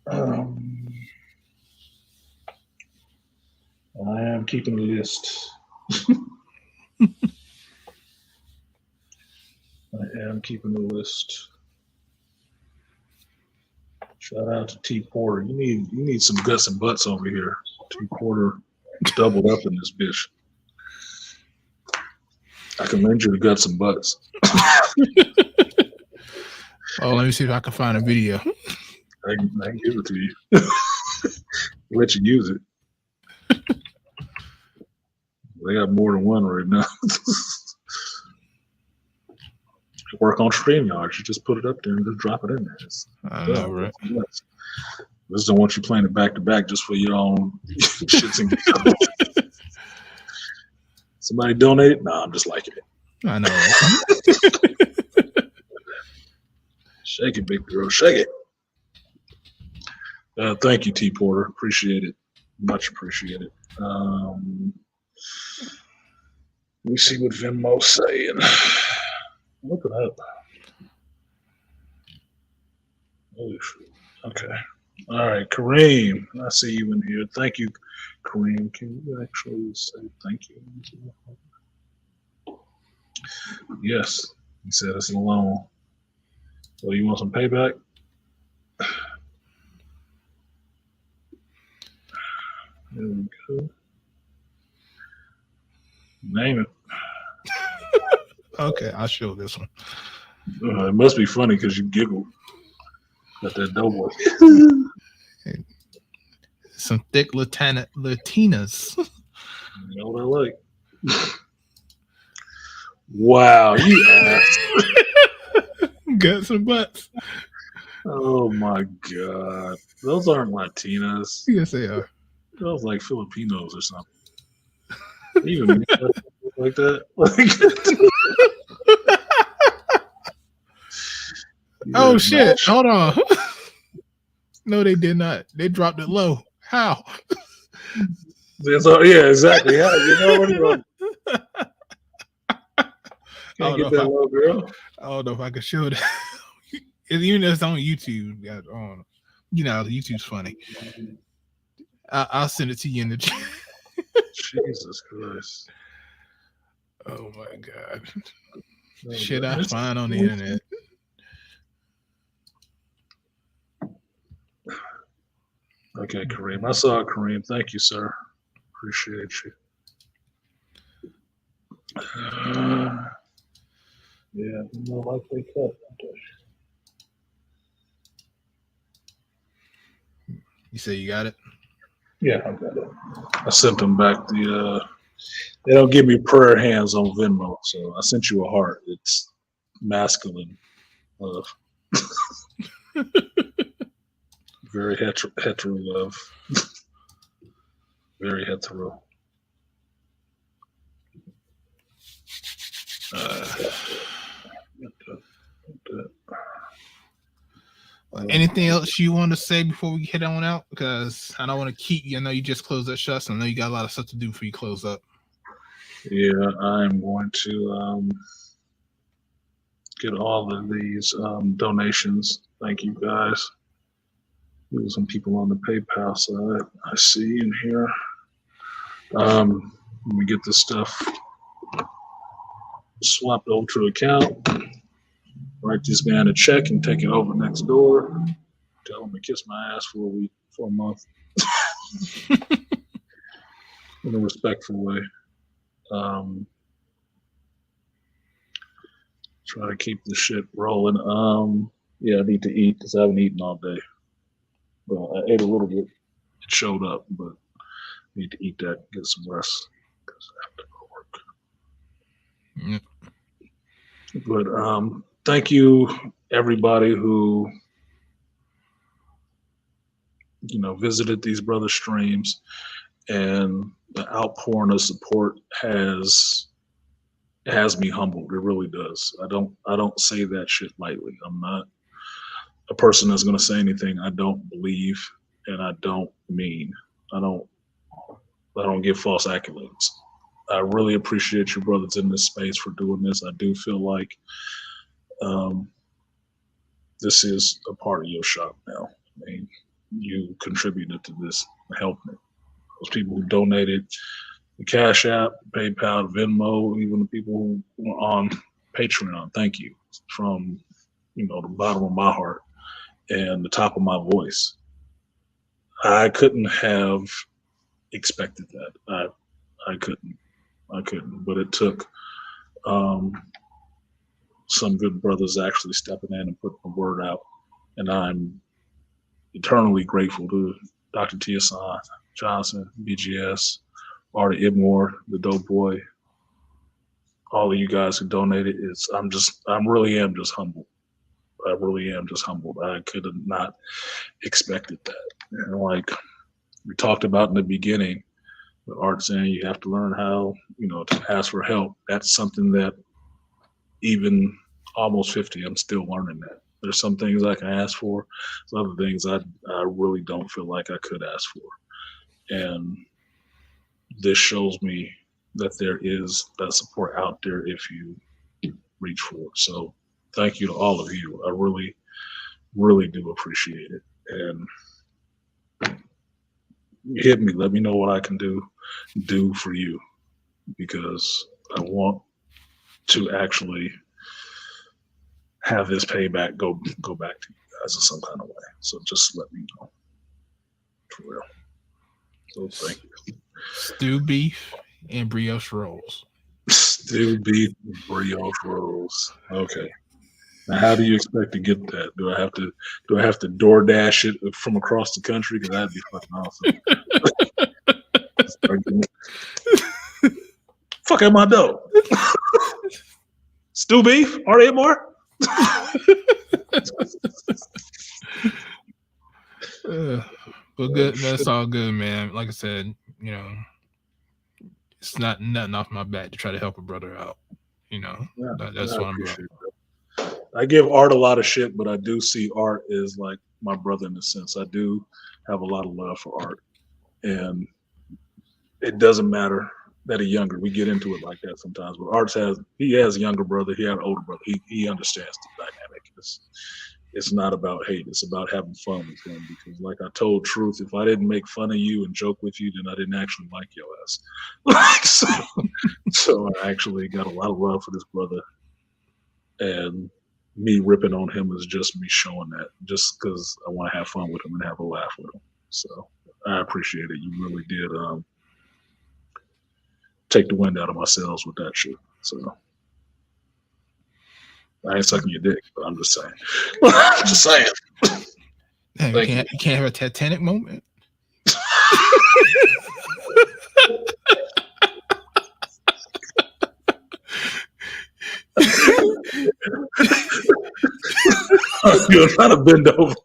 [SPEAKER 1] I am keeping a list. I am keeping a list. Shout out to T Porter. You need some guts and butts over here. T Porter doubled up in this bitch. I can lend you the guts and butts.
[SPEAKER 2] Oh, let me see if I can find a video.
[SPEAKER 1] I can give it to you. Let you use it. They got more than one right now. Work on StreamYard. You just put it up there and just drop it in there.
[SPEAKER 2] I know, right?
[SPEAKER 1] Just don't want you playing it back to back just for your own shits and giggles. Somebody donate it? No, I'm just liking it.
[SPEAKER 2] I know. Right?
[SPEAKER 1] Shake it, big girl. Shake it. Thank you, T Porter. Appreciate it. Much appreciated. Let me see what Venmo's saying. Look it up. Holy shit. Okay. All right, Kareem. I see you in here. Thank you, Kareem. Can you actually say thank you? Yes. He said it's a loan. So you want some payback? There we go. Name it.
[SPEAKER 2] Okay, I'll show this one.
[SPEAKER 1] It must be funny because you giggled. Got that doughboy.
[SPEAKER 2] Some thick Latinas.
[SPEAKER 1] You know what I like. Wow, you ass.
[SPEAKER 2] Guts and butts.
[SPEAKER 1] Oh my god. Those aren't Latinas.
[SPEAKER 2] Yes, they are.
[SPEAKER 1] Those like Filipinos or something. Even like that.
[SPEAKER 2] Oh
[SPEAKER 1] Yeah,
[SPEAKER 2] shit! Hold on. No, they did not. They dropped it low. How?
[SPEAKER 1] So, yeah, exactly. Yeah, you know what you're Can't get that low, girl.
[SPEAKER 2] I don't know if I can show that. Even though it's on YouTube, you know, YouTube's funny. I'll send it to you in the chat.
[SPEAKER 1] Jesus Christ.
[SPEAKER 2] Oh my god.
[SPEAKER 1] Oh,
[SPEAKER 2] Shit
[SPEAKER 1] God.
[SPEAKER 2] I find on the internet.
[SPEAKER 1] Okay, Kareem. I saw it, Kareem. Thank you, sir. Appreciate you. Yeah, more likely cut.
[SPEAKER 2] You say you got it?
[SPEAKER 1] Yeah, I got it. I sent them back the they don't give me prayer hands on Venmo, so I sent you a heart. It's masculine love. Very hetero love. Very hetero.
[SPEAKER 2] Anything else you want to say before we head on out? Because I don't want to keep you. I know you just closed that shut, so I know you got a lot of stuff to do before you close up.
[SPEAKER 1] Yeah, I'm going to get all of these donations. Thank you guys. There's some people on the PayPal side I see in here. Let me get this stuff swapped over to account. Write this man a check and take it over next door. Tell him to kiss my ass for a month. In a respectful way. Try to keep the shit rolling. Yeah, I need to eat because I haven't eaten all day. Well, I ate a little bit. It showed up, but I need to eat that and get some rest because I have to go work.
[SPEAKER 2] Yep.
[SPEAKER 1] But thank you, everybody who visited these brother streams, and the outpouring of support has me humbled. It really does. I don't say that shit lightly. I'm not a person that's going to say anything I don't believe and I don't mean. I don't give false accolades. I really appreciate you brothers in this space for doing this. I do feel like this is a part of your shop now. I mean, you contributed to this, helped me. Those people who donated, the Cash App, PayPal, Venmo, even the people who are on Patreon, thank you from the bottom of my heart and the top of my voice. I couldn't have expected that. I couldn't, but it took some good brothers actually stepping in and putting the word out, and I'm eternally grateful to Dr. Tiasan Johnson, BGS, Artie Ibmore, the Dope Boy, all of you guys who donated. I really am just humbled. I really am just humbled. I could have not expected that. And like we talked about in the beginning, with Art saying you have to learn how, to ask for help. That's something that even almost 50, I'm still learning that. There's some things I can ask for. There's other things I really don't feel like I could ask for. And this shows me that there is that support out there if you reach for it. So thank you to all of you. I really, really do appreciate it. And hit me. Let me know what I can do for you, because I want to actually have this payback go back to you guys in some kind of way. So just let me know. For real. So thank you.
[SPEAKER 2] Stew beef and brioche rolls.
[SPEAKER 1] Stew beef and brioche rolls. Okay. Now, how do you expect to get that? Do I have to DoorDash it from across the country? Because that'd be fucking awesome. Fuck out my dough. Stew beef? Are they more?
[SPEAKER 2] But good. That's all good, man. Like I said, you know, it's not nothing off my back to try to help a brother out. You know, that's what I'm about.
[SPEAKER 1] I give Art a lot of shit, but I do see Art as like my brother in a sense. I do have a lot of love for Art, and it doesn't matter that he's younger. We get into it like that sometimes, but Art has a younger brother. He has an older brother. He understands the dynamic. It's not about hate. It's about having fun with him. Because, like I told Truth, if I didn't make fun of you and joke with you, then I didn't actually like your ass. So I actually got a lot of love for this brother, and me ripping on him is just me showing that, just because I want to have fun with him and have a laugh with him. So I appreciate it. You really did take the wind out of my sails with that shit. So I ain't sucking your dick, but I'm just saying. I'm just saying.
[SPEAKER 2] Damn, you can't have a Titanic moment.
[SPEAKER 1] You're trying to bend over.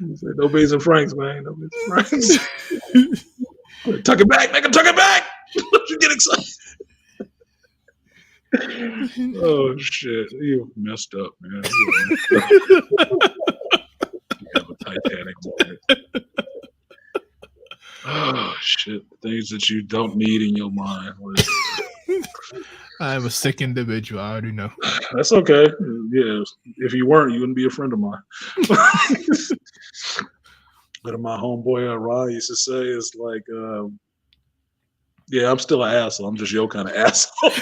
[SPEAKER 1] No beans and franks, man. No beans and franks. Tuck it back, make him tuck it back. You get excited. Oh shit, you messed up, man. You have a Titanic moment. Oh shit, things that you don't need in your mind.
[SPEAKER 2] I am a sick individual. I already know.
[SPEAKER 1] That's okay. Yeah, if you weren't, you wouldn't be a friend of mine. But my homeboy Rod used to say is like, yeah, I'm still an asshole. I'm just your kind of asshole.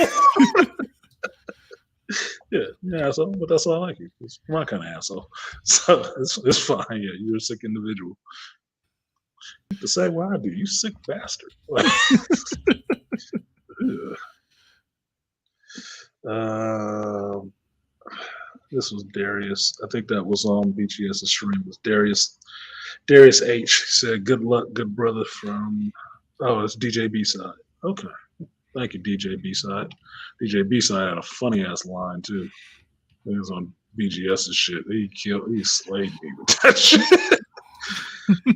[SPEAKER 1] Yeah, asshole, but that's why I like you. It's my kind of asshole. So it's fine. Yeah, you're a sick individual. The same way I do. You sick bastard. This was Darius. I think that was on BGS's stream. It was Darius H. He said, "Good luck, good brother." From it's DJ B-Side. Okay, thank you, DJ B-Side. DJ B-Side had a funny ass line too. He was on BGS's shit. He slayed me with that shit.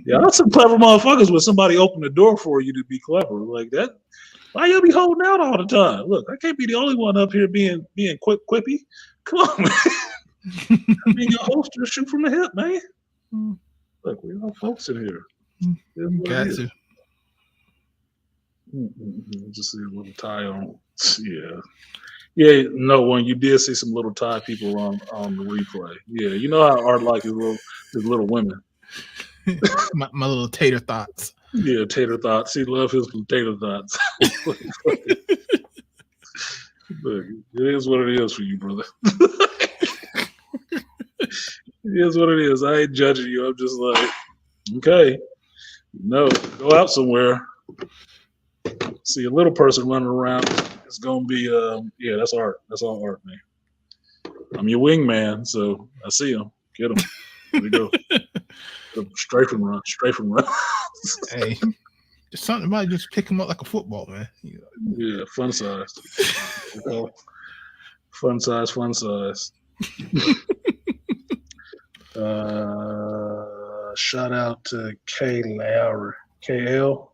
[SPEAKER 1] Yeah, that's some clever motherfuckers when somebody opened the door for you to be clever like that. Why y'all be holding out all the time? Look, I can't be the only one up here being quippy. Come on, man. Being your holster, shoot from the hip, man. Look, we all folks in here.
[SPEAKER 2] Got to.
[SPEAKER 1] Just see a little tie on. Yeah. No, when you did see some little tie people on the replay. Yeah, you know how Art like his little women.
[SPEAKER 2] my little tater thoughts.
[SPEAKER 1] Yeah, tater thoughts. He loves his tater thoughts. Look, it is what it is for you, brother. It is what it is. I ain't judging you. I'm just like, okay, no, go out somewhere. See a little person running around. It's gonna be yeah, that's Art. That's all Art, man. I'm your wingman, so I see him. Get him. Here we go. Straight from run.
[SPEAKER 2] Hey, just something about just pick him up like a football, man.
[SPEAKER 1] Yeah, fun size. Fun size. Shout out to K Lowry. KL.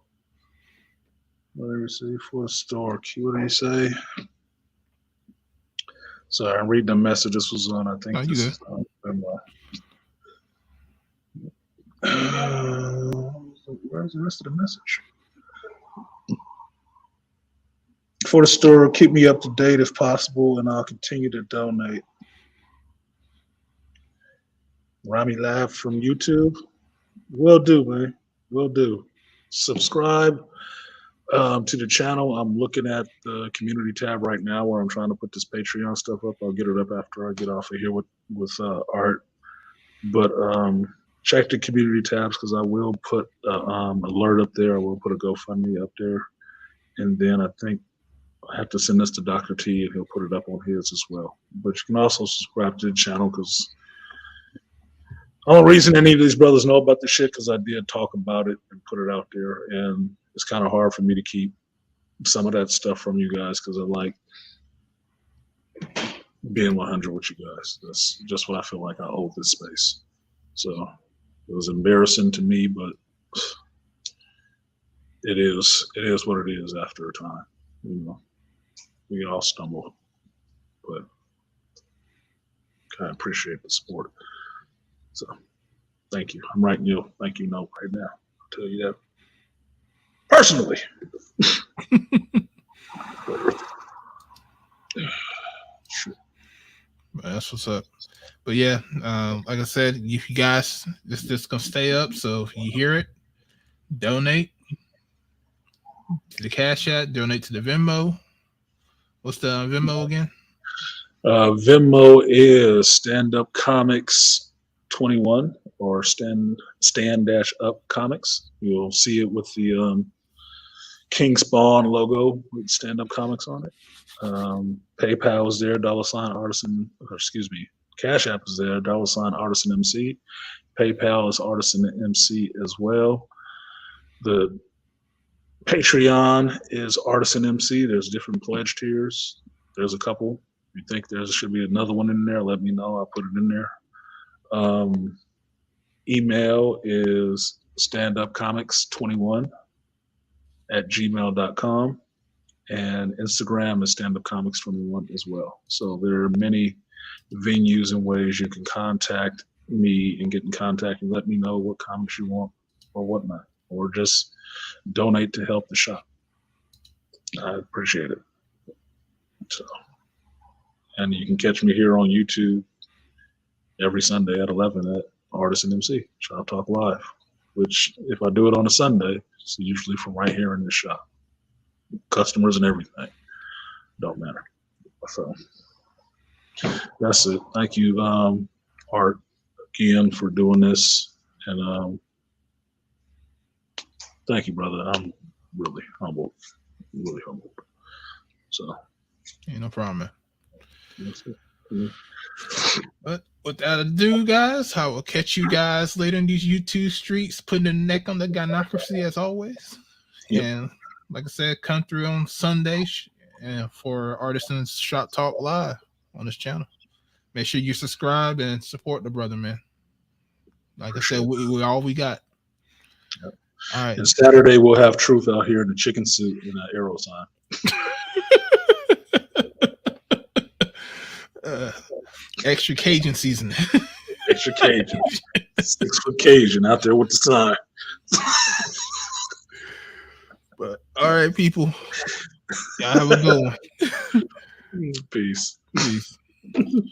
[SPEAKER 1] What did he say for the store? What did he say? Sorry, I'm reading the message. This was on, I think. This is on where's the rest of the message? For the store, keep me up to date if possible, and I'll continue to donate. Rami Live from YouTube. Will do, man. Will do. Subscribe to the channel. I'm looking at the community tab right now where I'm trying to put this Patreon stuff up. I'll get it up after I get off of here with Art. But check the community tabs because I will put alert up there. I will put a GoFundMe up there. And then I think I have to send this to Dr. T, and he'll put it up on his as well. But you can also subscribe to the channel, because the only reason any of these brothers know about this shit, because I did talk about it and put it out there, and it's kind of hard for me to keep some of that stuff from you guys, because I like being 100 with you guys. That's just what I feel like I owe this space. So it was embarrassing to me, but it is what it is after a time. You know, we all stumble, but I appreciate the support. So thank you. I'm writing you a thank you note right now. I'll tell you that personally.
[SPEAKER 2] That's what's up. But yeah, like I said, if you guys, this gonna stay up. So if you hear it, donate to the Cash App, donate to the Venmo. What's the Venmo again?
[SPEAKER 1] Venmo is Stand Up Comics 21 or Stand Up Comics. You'll see it with the King Spawn logo with Stand Up Comics on it. PayPal is there, $artisan, or excuse me, Cash App is there, $ArtisanMC. PayPal is ArtisanMC as well. The Patreon is ArtisanMC. There's different pledge tiers. There's a couple. If you think there should be another one in there, let me know. I'll put it in there. Email is standupcomics21@gmail.com. And Instagram is standupcomics21 as well. So there are many venues and ways you can contact me and get in contact and let me know what comics you want or whatnot, or just donate to help the shop. I appreciate it. So, and you can catch me here on YouTube every Sunday at 11 at Artisan MC, Shop Talk Live, which if I do it on a Sunday, it's usually from right here in the shop. Customers and everything, don't matter. So that's it. Thank you, Art, again for doing this, and thank you, brother. I'm really humbled, really humbled. So,
[SPEAKER 2] Ain't no problem, man.
[SPEAKER 1] That's it.
[SPEAKER 2] But without ado, guys, I will catch you guys later in these YouTube streets, putting the neck on the gynocracy as always.
[SPEAKER 1] Yep.
[SPEAKER 2] And like I said, come through on Sunday and for Artisans Shop Talk Live on this channel. Make sure you subscribe and support the brother, man. Like I said, we all we got.
[SPEAKER 1] Yep.
[SPEAKER 2] All right.
[SPEAKER 1] And Saturday we'll have Truth out here in the chicken suit and an arrow sign.
[SPEAKER 2] Extra Cajun seasoning.
[SPEAKER 1] Extra Cajun. 6 foot Cajun out there with the sign.
[SPEAKER 2] But all right, people. Y'all have a good one.
[SPEAKER 1] Peace.
[SPEAKER 2] Peace.